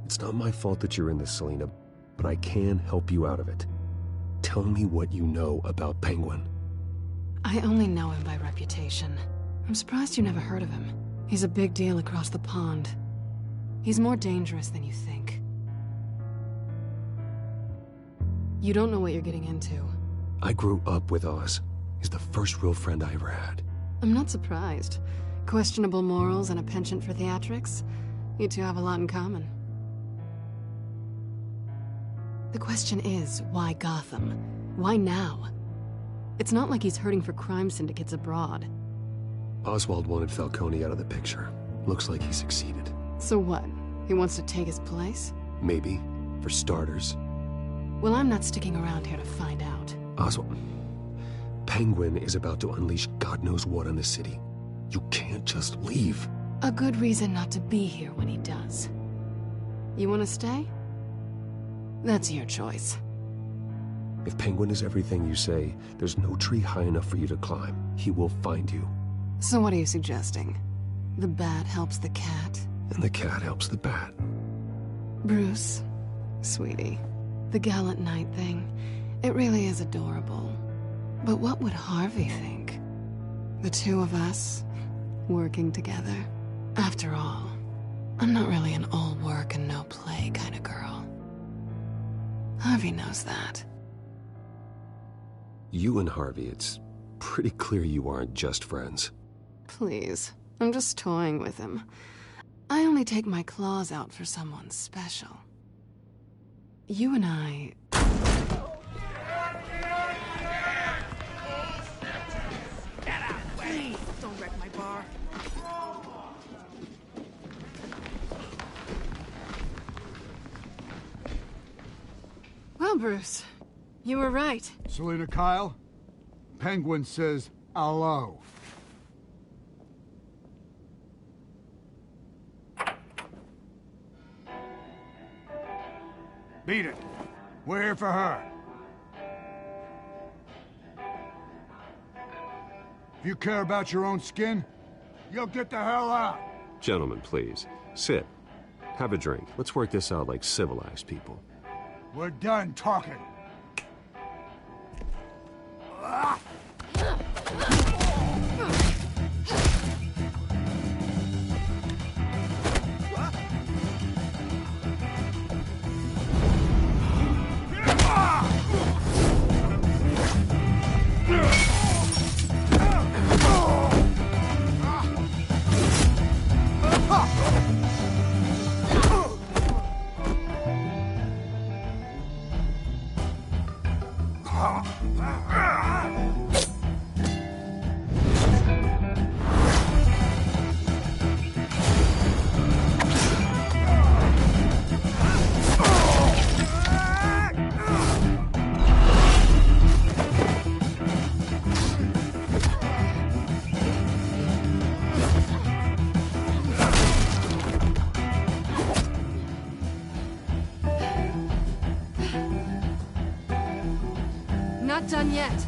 It's not my fault that you're in this, Selina, but I can help you out of it. Tell me what you know about Penguin. I only know him by reputation. I'm surprised you never heard of him. He's a big deal across the pond. He's more dangerous than you think. You don't know what you're getting into. I grew up with Oz. He's the first real friend I ever had. I'm not surprised. Questionable morals and a penchant for theatrics. You two have a lot in common. The question is, why Gotham? Why now? It's not like he's hurting for crime syndicates abroad. Oswald wanted Falcone out of the picture. Looks like he succeeded. So what? He wants to take his place? Maybe. For starters. Well, I'm not sticking around here to find out. Oswald... Penguin is about to unleash God knows what on the city. You can't just leave. A good reason not to be here when he does. You want to stay? That's your choice. If Penguin is everything you say, there's no tree high enough for you to climb. He will find you. So what are you suggesting? The bat helps the cat? And the cat helps the bat. Bruce, sweetie, the gallant knight thing, it really is adorable. But what would Harvey think? The two of us, working together. After all, I'm not really an all work and no play kind of girl. Harvey knows that. You and Harvey, it's pretty clear you aren't just friends. Please, I'm just toying with him. I only take my claws out for someone special. You and I... Please, don't wreck my bar. Well, Bruce, you were right. Selina Kyle, Penguin says hello. Beat it. We're here for her. If you care about your own skin, you'll get the hell out. Gentlemen, please. Sit. Have a drink. Let's work this out like civilized people. We're done talking. Not done yet.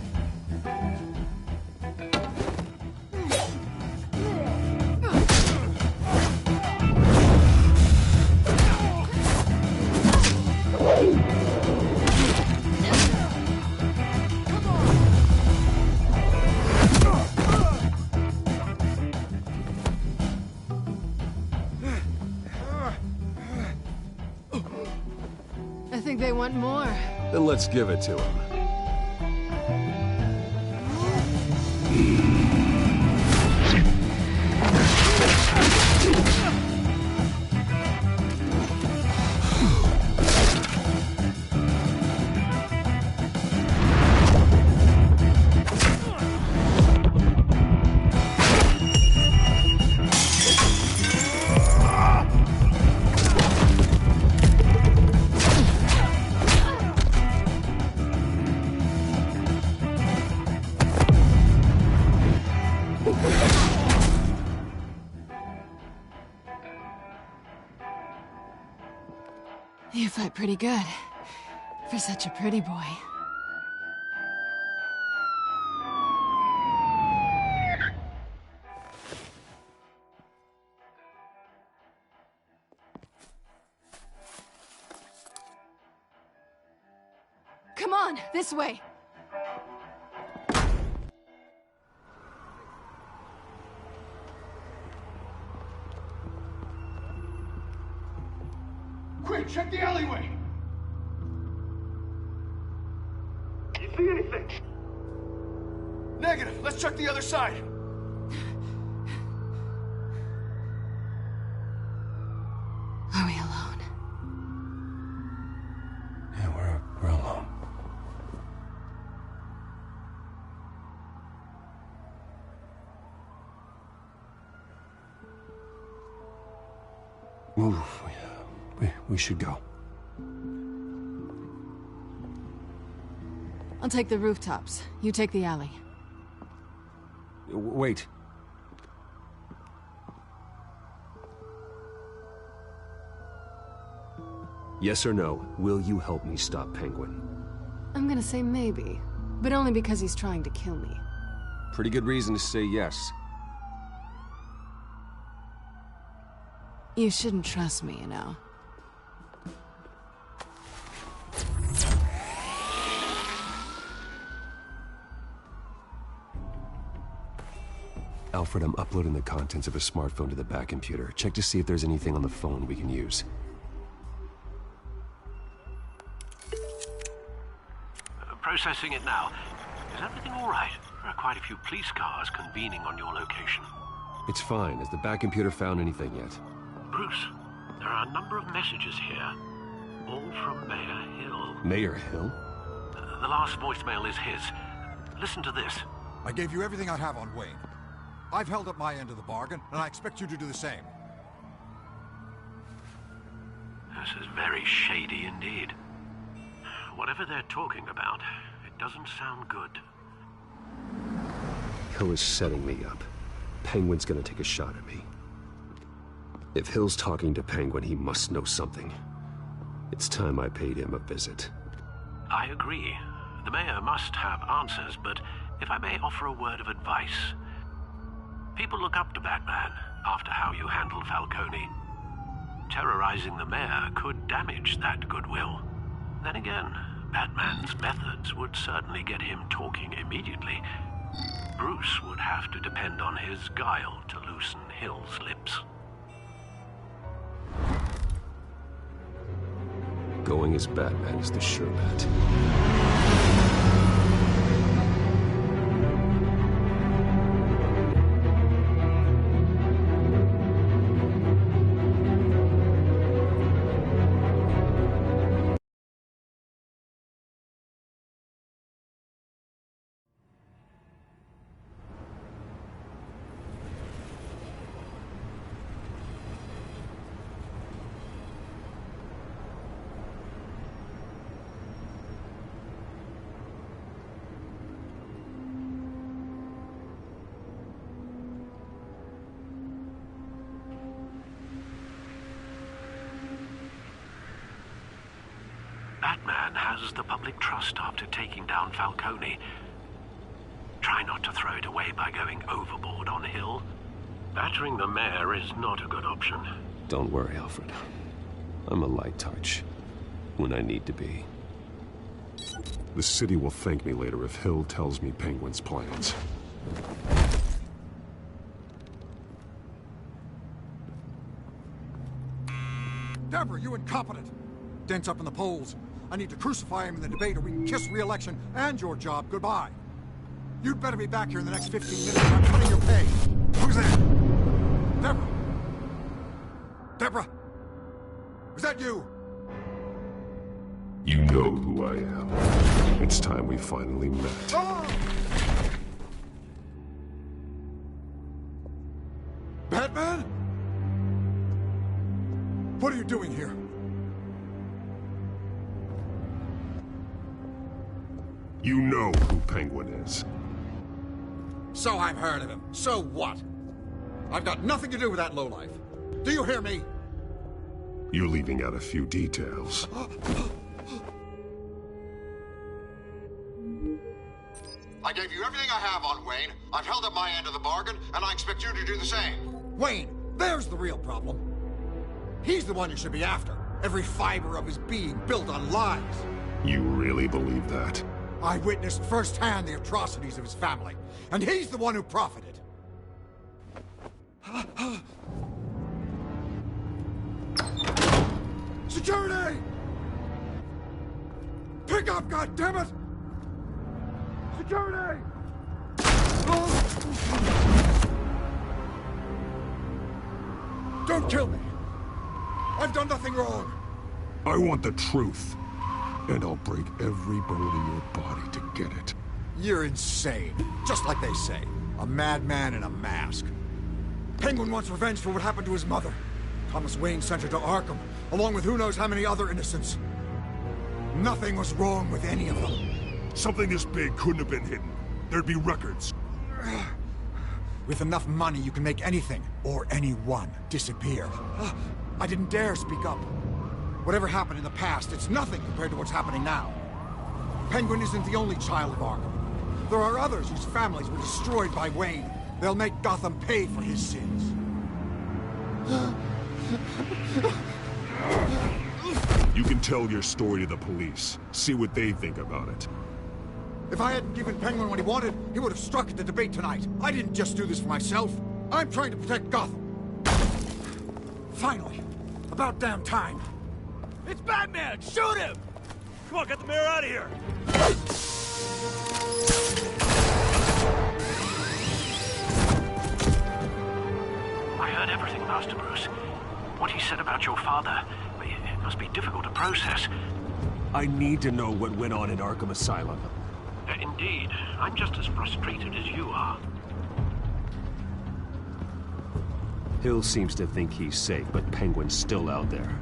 think they want more. Then let's give it to them. You fight pretty good. For such a pretty boy. Come on, this way. Quick, check the alleyway! You see anything? Negative. Let's check the other side. Are we alone? Yeah, we're alone. Move. We should go. I'll take the rooftops. You take the alley. Wait. Yes or no, will you help me stop Penguin? I'm gonna say maybe, but only because he's trying to kill me. Pretty good reason to say yes. You shouldn't trust me, you know. Alfred, I'm uploading the contents of a smartphone to the back computer. Check to see if there's anything on the phone we can use. Processing it now. Is everything all right? There are quite a few police cars convening on your location. It's fine. Has the back computer found anything yet? Bruce, there are a number of messages here. All from Mayor Hill. Mayor Hill? The last voicemail is his. Listen to this. I gave you everything I have on Wayne. I've held up my end of the bargain, and I expect you to do the same. This is very shady indeed. Whatever they're talking about, it doesn't sound good. Hill is setting me up. Penguin's gonna take a shot at me. If Hill's talking to Penguin, he must know something. It's time I paid him a visit. I agree. The mayor must have answers, but if I may offer a word of advice. People look up to Batman after how you handled Falcone. Terrorizing the mayor could damage that goodwill. Then again, Batman's methods would certainly get him talking immediately. Bruce would have to depend on his guile to loosen Hill's lips. Going as Batman is the sure bet. Batman has the public trust after taking down Falcone. Try not to throw it away by going overboard on Hill. Battering the mayor is not a good option. Don't worry, Alfred. I'm a light touch. When I need to be. The city will thank me later if Hill tells me Penguin's plans. Deborah, you incompetent! Dents up in the poles. I need to crucify him in the debate, or we can kiss re-election and your job goodbye. You'd better be back here in the next 15 minutes, or I'm cutting your pay. Who's there? Deborah? Deborah? Is that you? You know who I am. It's time we finally met. Oh! Batman? What are you doing here? You know who Penguin is. So I've heard of him. So what? I've got nothing to do with that lowlife. Do you hear me? You're leaving out a few details. I gave you everything I have on Wayne. I've held up my end of the bargain, and I expect you to do the same. Wayne, there's the real problem. He's the one you should be after. Every fiber of his being built on lies. You really believe that? I witnessed firsthand the atrocities of his family, and he's the one who profited. Security! Pick up, goddammit! Security! Don't kill me! I've done nothing wrong! I want the truth. And I'll break every bone in your body to get it. You're insane. Just like they say. A madman in a mask. Penguin wants revenge for what happened to his mother. Thomas Wayne sent her to Arkham, along with who knows how many other innocents. Nothing was wrong with any of them. Something this big couldn't have been hidden. There'd be records. With enough money, you can make anything, or anyone, disappear. I didn't dare speak up. Whatever happened in the past, it's nothing compared to what's happening now. Penguin isn't the only child of Arkham. There are others whose families were destroyed by Wayne. They'll make Gotham pay for his sins. You can tell your story to the police. See what they think about it. If I hadn't given Penguin what he wanted, he would have struck at the debate tonight. I didn't just do this for myself. I'm trying to protect Gotham. Finally. About damn time. It's Batman! Shoot him! Come on, get the mayor out of here! I heard everything, Master Bruce. What he said about your father, it must be difficult to process. I need to know what went on in Arkham Asylum. Indeed. I'm just as frustrated as you are. Hill seems to think he's safe, but Penguin's still out there.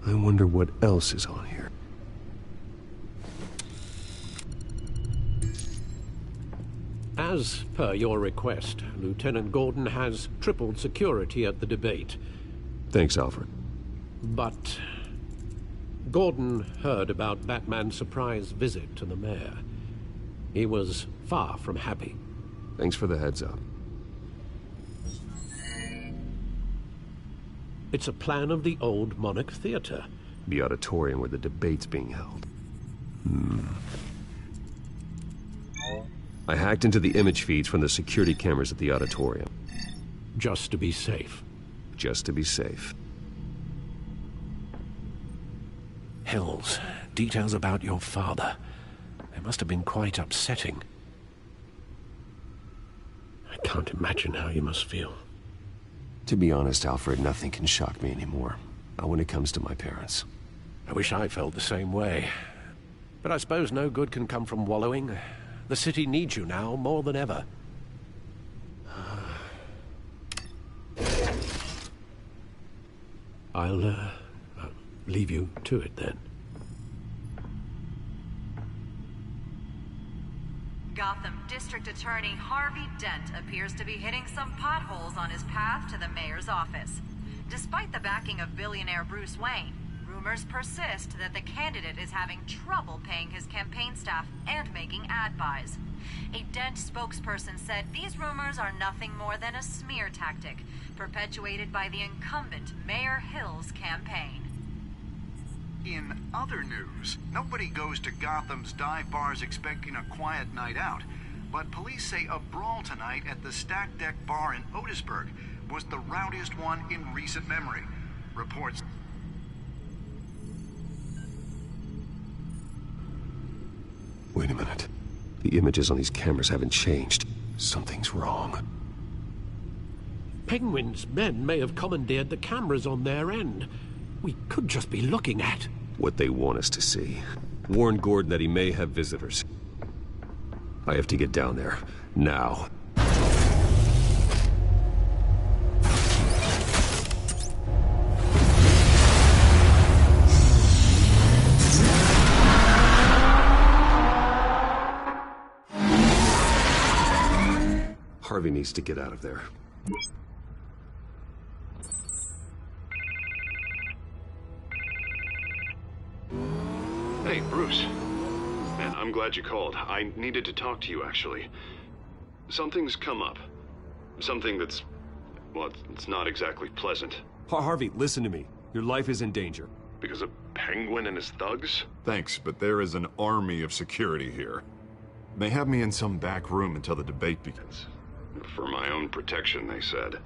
I wonder what else is on here. As per your request, Lieutenant Gordon has tripled security at the debate. Thanks, Alfred. But Gordon heard about Batman's surprise visit to the mayor. He was far from happy. Thanks for the heads up. It's a plan of the old Monarch Theater. The auditorium where the debate's being held. I hacked into the image feeds from the security cameras at the auditorium. Just to be safe. Just to be safe. Hills, details about your father. They must have been quite upsetting. I can't imagine how you must feel. To be honest, Alfred, nothing can shock me anymore. Not when it comes to my parents. I wish I felt the same way. But I suppose no good can come from wallowing. The city needs you now more than ever. I'll leave you to it then. Gotham District Attorney Harvey Dent appears to be hitting some potholes on his path to the mayor's office. Despite the backing of billionaire Bruce Wayne, rumors persist that the candidate is having trouble paying his campaign staff and making ad buys. A Dent spokesperson said these rumors are nothing more than a smear tactic, perpetuated by the incumbent Mayor Hill's campaign. In other news, nobody goes to Gotham's dive bars expecting a quiet night out, but police say a brawl tonight at the Stack Deck Bar in Otisburg was the rowdiest one in recent memory. Reports... Wait a minute. The images on these cameras haven't changed. Something's wrong. Penguin's men may have commandeered the cameras on their end. We could just be looking at what they want us to see. Warn Gordon that he may have visitors. I have to get down there. Now. Harvey needs to get out of there. Hey, Bruce. Man, I'm glad you called. I needed to talk to you, actually. Something's come up. Something that's... well, it's not exactly pleasant. Harvey, listen to me. Your life is in danger. Because of Penguin and his thugs? Thanks, but there is an army of security here. They have me in some back room until the debate begins. For my own protection, they said. A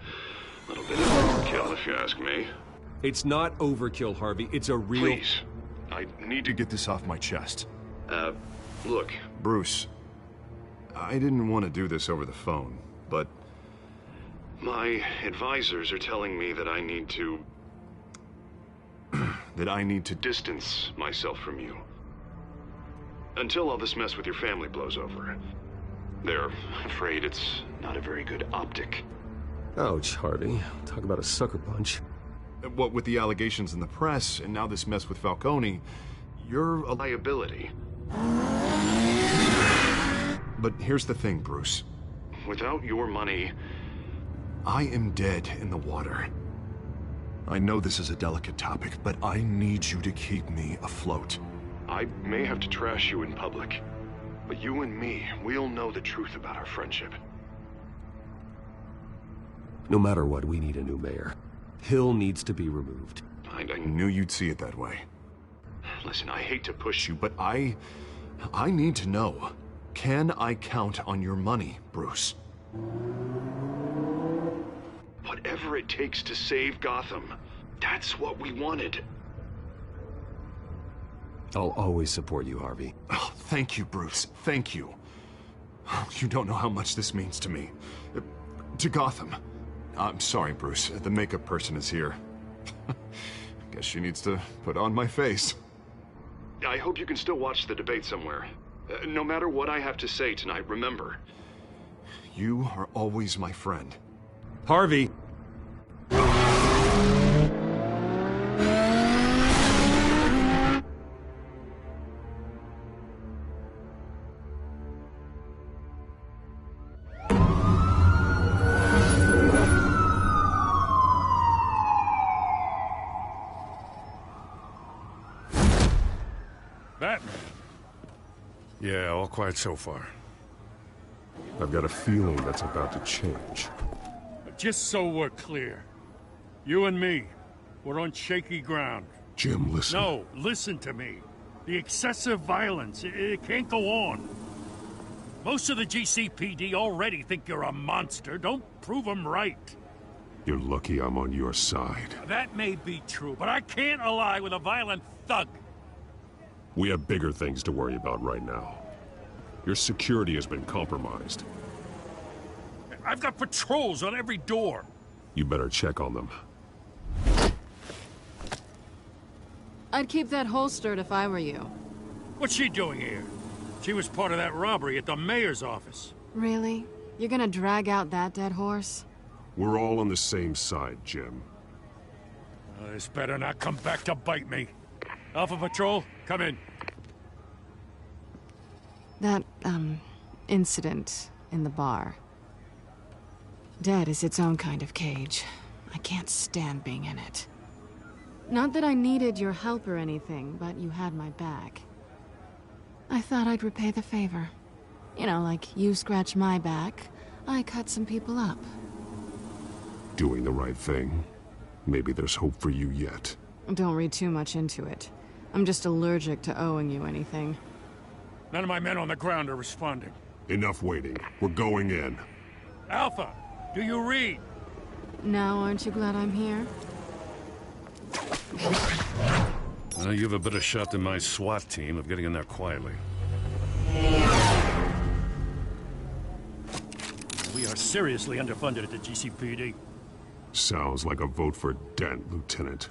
little bit of overkill, if you ask me. It's not overkill, Harvey. It's a real... Please. I need to get this off my chest. Look. Bruce, I didn't want to do this over the phone, but... my advisors are telling me that I need to... that I need to distance myself from you. Until all this mess with your family blows over. They're afraid it's not a very good optic. Ouch, Harvey. Talk about a sucker punch. What with the allegations in the press, and now this mess with Falcone, you're a liability. But here's the thing, Bruce. Without your money... I am dead in the water. I know this is a delicate topic, but I need you to keep me afloat. I may have to trash you in public, but you and me, we'll know the truth about our friendship. No matter what, we need a new mayor. Hill needs to be removed. I knew you'd see it that way. Listen, I hate to push you, but I need to know. Can I count on your money, Bruce? Whatever it takes to save Gotham. That's what we wanted. I'll always support you, Harvey. Oh, thank you, Bruce. Thank you. You don't know how much this means to me. To Gotham. I'm sorry, Bruce. The makeup person is here. Guess she needs to put on my face. I hope you can still watch the debate somewhere. No matter what I have to say tonight, remember. You are always my friend. Harvey! Batman. Yeah, all quiet so far. I've got a feeling that's about to change. Just so we're clear, you and me, we're on shaky ground. Jim, listen. No, listen to me. The excessive violence, it can't go on. Most of the GCPD already think you're a monster. Don't prove them right. You're lucky I'm on your side. That may be true, but I can't ally with a violent thug. We have bigger things to worry about right now. Your security has been compromised. I've got patrols on every door. You better check on them. I'd keep that holstered if I were you. What's she doing here? She was part of that robbery at the mayor's office. Really? You're gonna drag out that dead horse? We're all on the same side, Jim. This better not come back to bite me. Alpha Patrol, come in. That, incident in the bar. Dead is its own kind of cage. I can't stand being in it. Not that I needed your help or anything, but you had my back. I thought I'd repay the favor. You know, like you scratch my back, I cut some people up. Doing the right thing. Maybe there's hope for you yet. Don't read too much into it. I'm just allergic to owing you anything. None of my men on the ground are responding. Enough waiting. We're going in. Alpha, do you read? Now, aren't you glad I'm here? Well, you have a better shot than my SWAT team of getting in there quietly. We are seriously underfunded at the GCPD. Sounds like a vote for Dent, Lieutenant.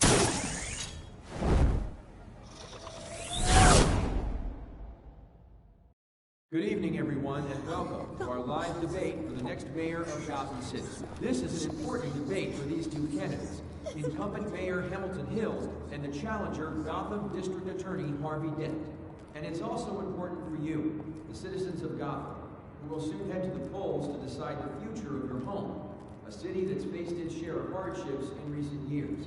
Good evening, everyone, and welcome to our live debate for the next mayor of Gotham City. This is an important debate for these two candidates, incumbent Mayor Hamilton Hill and the challenger, Gotham District Attorney Harvey Dent. And it's also important for you, the citizens of Gotham, who will soon head to the polls to decide the future of your home, a city that's faced its share of hardships in recent years.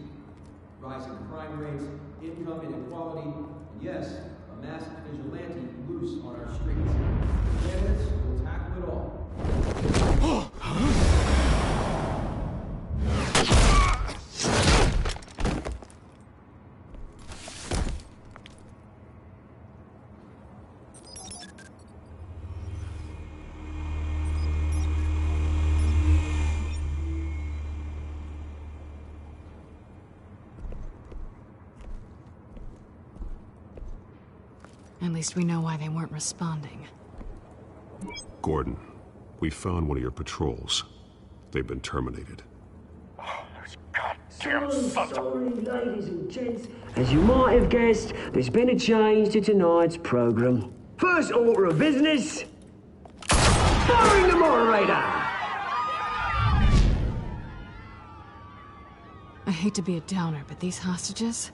Rising crime rates, income inequality, and yes, a masked vigilante loose on our streets. The candidates will tackle it all. At least we know why they weren't responding. Gordon, we found one of your patrols. They've been terminated. Sorry, ladies and gents. As you might have guessed, there's been a change to tonight's program. First order of business, firing the moderator! I hate to be a downer, but these hostages,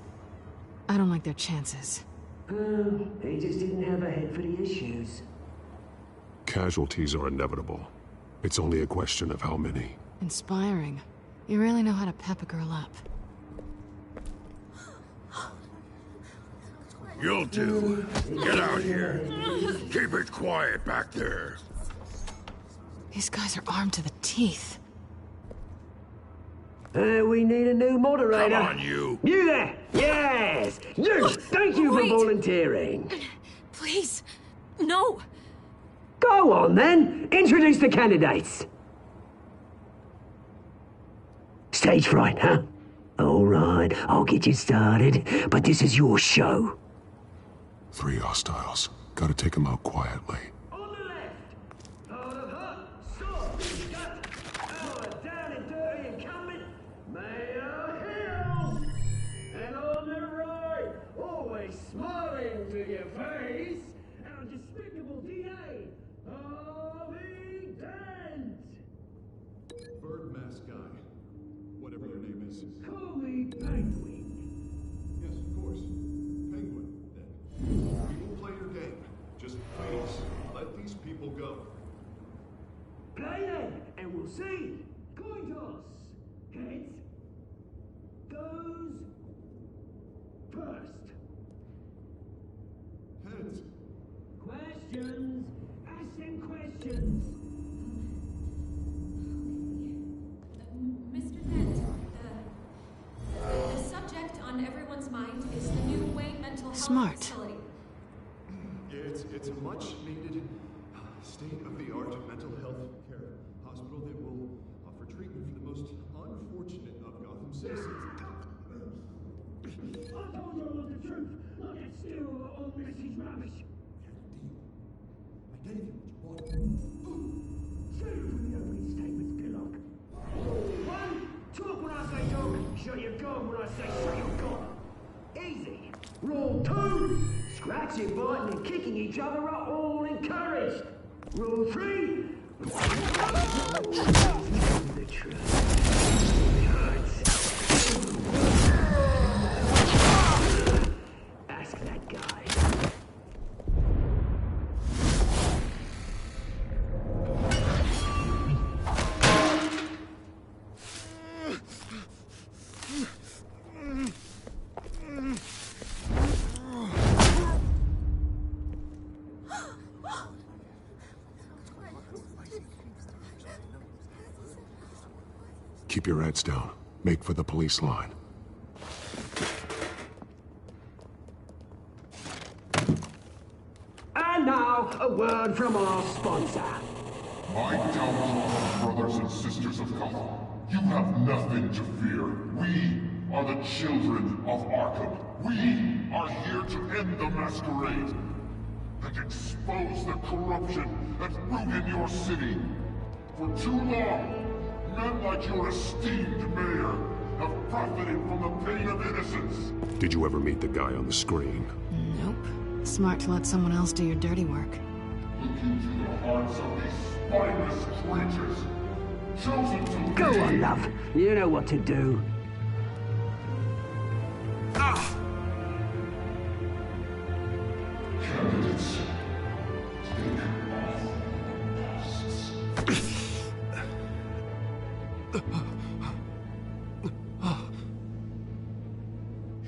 I don't like their chances. They just didn't have a head for the issues. Casualties are inevitable. It's only a question of how many. Inspiring. You really know how to pep a girl up. You'll do. Get out here. Keep it quiet back there. These guys are armed to the teeth. We need a new moderator. Come on, you. You there! Yes! You! Thank you for volunteering. Please, no. Go on, then. Introduce the candidates. Stage fright, huh? All right, I'll get you started, but this is your show. 3 hostiles. Gotta take them out quietly. Smiling to your face, our despicable DA, Harvey Dent! Bird mask guy. Whatever your name is. Call me Penguin. Yes, of course. Penguin, then. We will play your game. Just please, let these people go. Play then, and we'll see. Coin toss. Heads goes first. Heads. Questions. Ask them questions. Mr. Dent, the subject on everyone's mind is the new Wayne Mental Health Facility. It's a much-needed, state-of-the-art mental health care hospital that will offer treatment for the most unfortunate of Gotham citizens. I told you all the truth. Not that still all this is rubbish. I gave you what you wanted. Say it for the opening statements, Pillock. One, talk when I say talk. Shut your gun when I say shut your gun. Easy. Rule 2, scratching, biting, and kicking each other are all encouraged. Rule 3, the truth. It hurts. Ask that guy. Keep your heads down. Make for the police line. And now, a word from our sponsor. My downfall, brothers and sisters of Gotham. You have nothing to fear. We are the children of Arkham. We are here to end the masquerade and expose the corruption that rooted your city. For too long, men like your esteemed mayor have profited from the pain of innocence. Did you ever meet the guy on the screen? Nope. Smart to let someone else do your dirty work. Look into the hearts of these spineless creatures. Chosen to Go lead. on, love. You know what to do. Candidates, take off masks.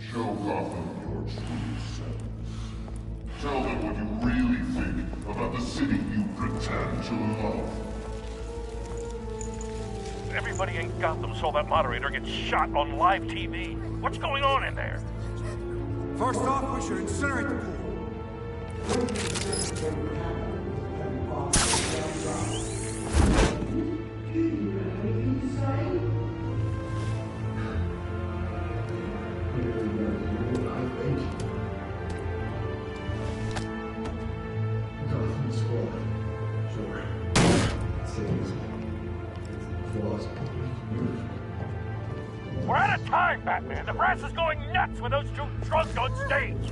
Show Gotham your true selves. Tell them what you really think about the city you pretend to love. Everybody in Gotham saw that moderator get shot on live TV. What's going on in there? First off, we should incinerate the pool. We're out of time, Batman. The brass is going nuts with those two drunks on stage.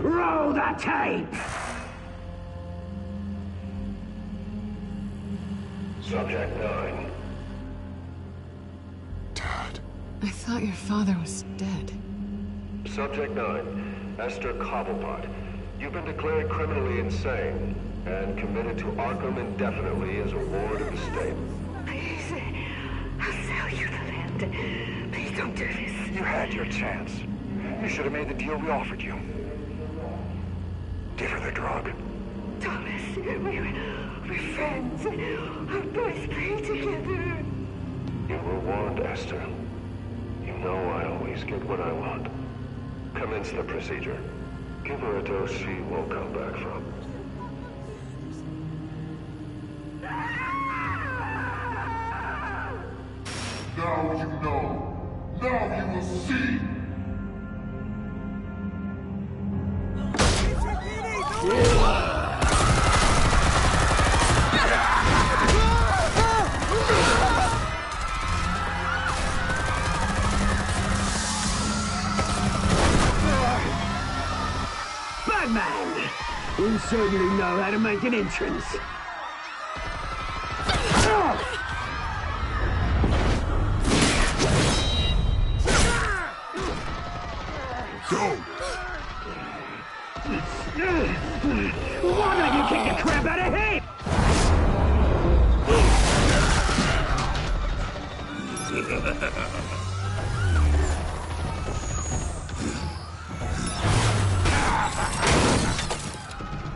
Roll the tape! Subject 9. I thought your father was dead. Subject 9. Esther Cobblepot. You've been declared criminally insane and committed to Arkham indefinitely as a ward of the state. Please, I'll sell you the land. Please don't do this. You had your chance. You should have made the deal we offered you. Give her the drug. Thomas, we're friends. Our boys play together. You were warned, Esther. You know I always get what I want. Commence the procedure. Give her a dose she won't come back from. Now you know. Now you will see. Batman! You certainly know how to make an entrance. Go! Why don't you kick the crap out of him?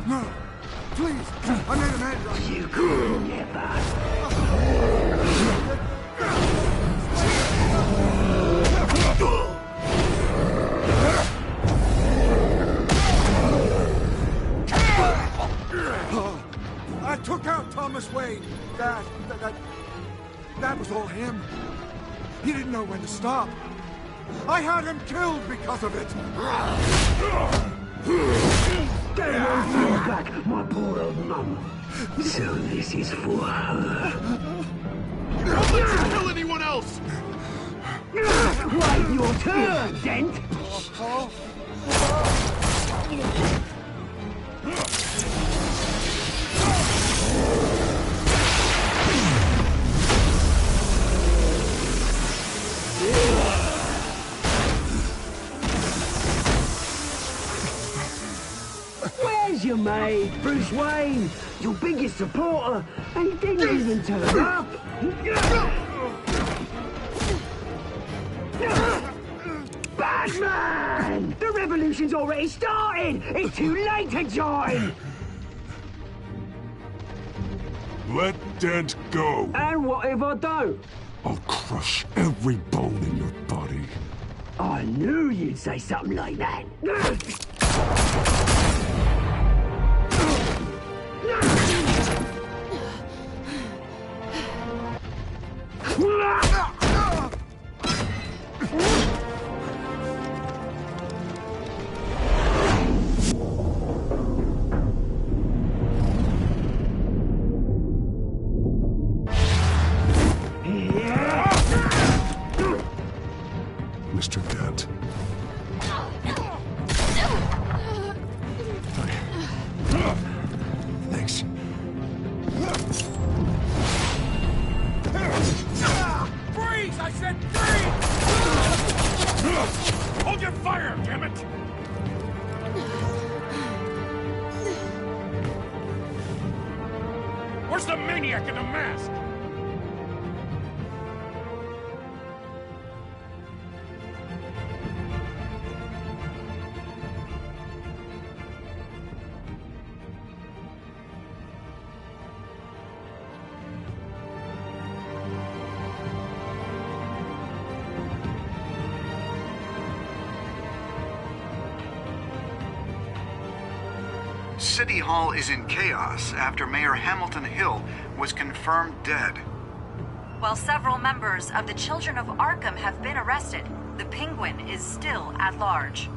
No! Please! I made an android! You could never. I took out Thomas Wayne. That was all him. He didn't know when to stop. I had him killed because of it. Get away from your back, my poor old mum. So this is for her. Don't let you kill anyone else! Wait your turn, Dent! you made, Bruce Wayne, your biggest supporter, and he didn't even turn up. Batman! The revolution's already started! It's too late to join! Let Dent go! And what if I don't? I'll crush every bone in your body. I knew you'd say something like that. Mr. Dent. Thanks. Freeze! I said freeze! Hold your fire, damn it! Where's the maniac in the mask? City Hall is in chaos after Mayor Hamilton Hill was confirmed dead. While several members of the Children of Arkham have been arrested, the Penguin is still at large.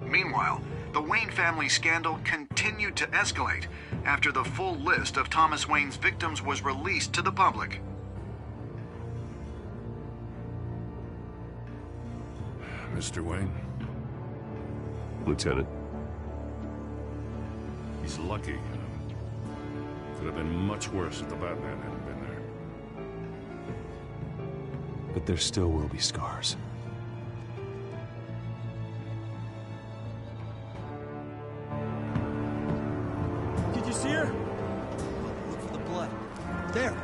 Meanwhile, the Wayne family scandal continued to escalate after the full list of Thomas Wayne's victims was released to the public. Mr. Wayne? Lieutenant? He's lucky, you know. Could have been much worse if the Batman hadn't been there. But there still will be scars. Did you see her? Look for the blood. There.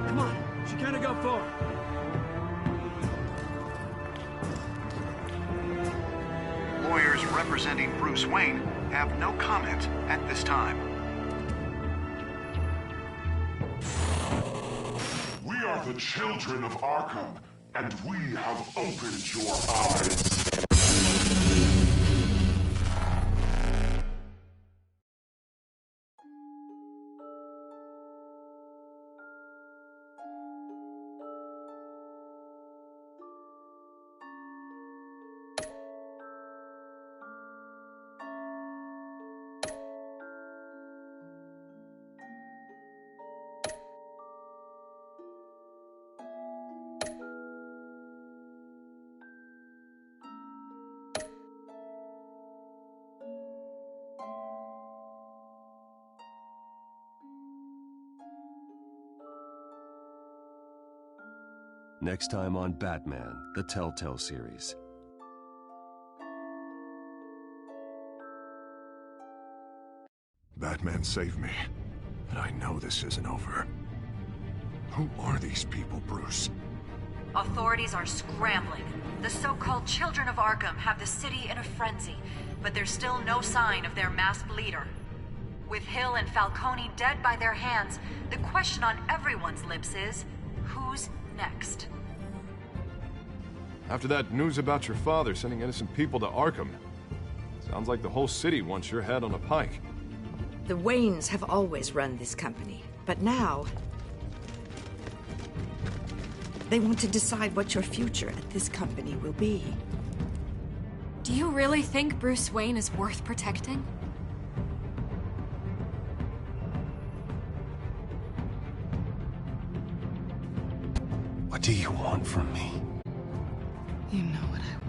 Come on. She can't have got far. Lawyers representing Bruce Wayne have no comment at this time. We are the children of Arkham, and we have opened your eyes. Next time on Batman, the TellTale series. Batman saved me, but I know this isn't over. Who are these people, Bruce? Authorities are scrambling. The so-called Children of Arkham have the city in a frenzy, but there's still no sign of their masked leader. With Hill and Falcone dead by their hands, the question on everyone's lips is, who's next? After that news about your father sending innocent people to Arkham, sounds like the whole city wants your head on a pike. The Waynes have always run this company, but now they want to decide what your future at this company will be. Do you really think Bruce Wayne is worth protecting? What do you want from me? You know what I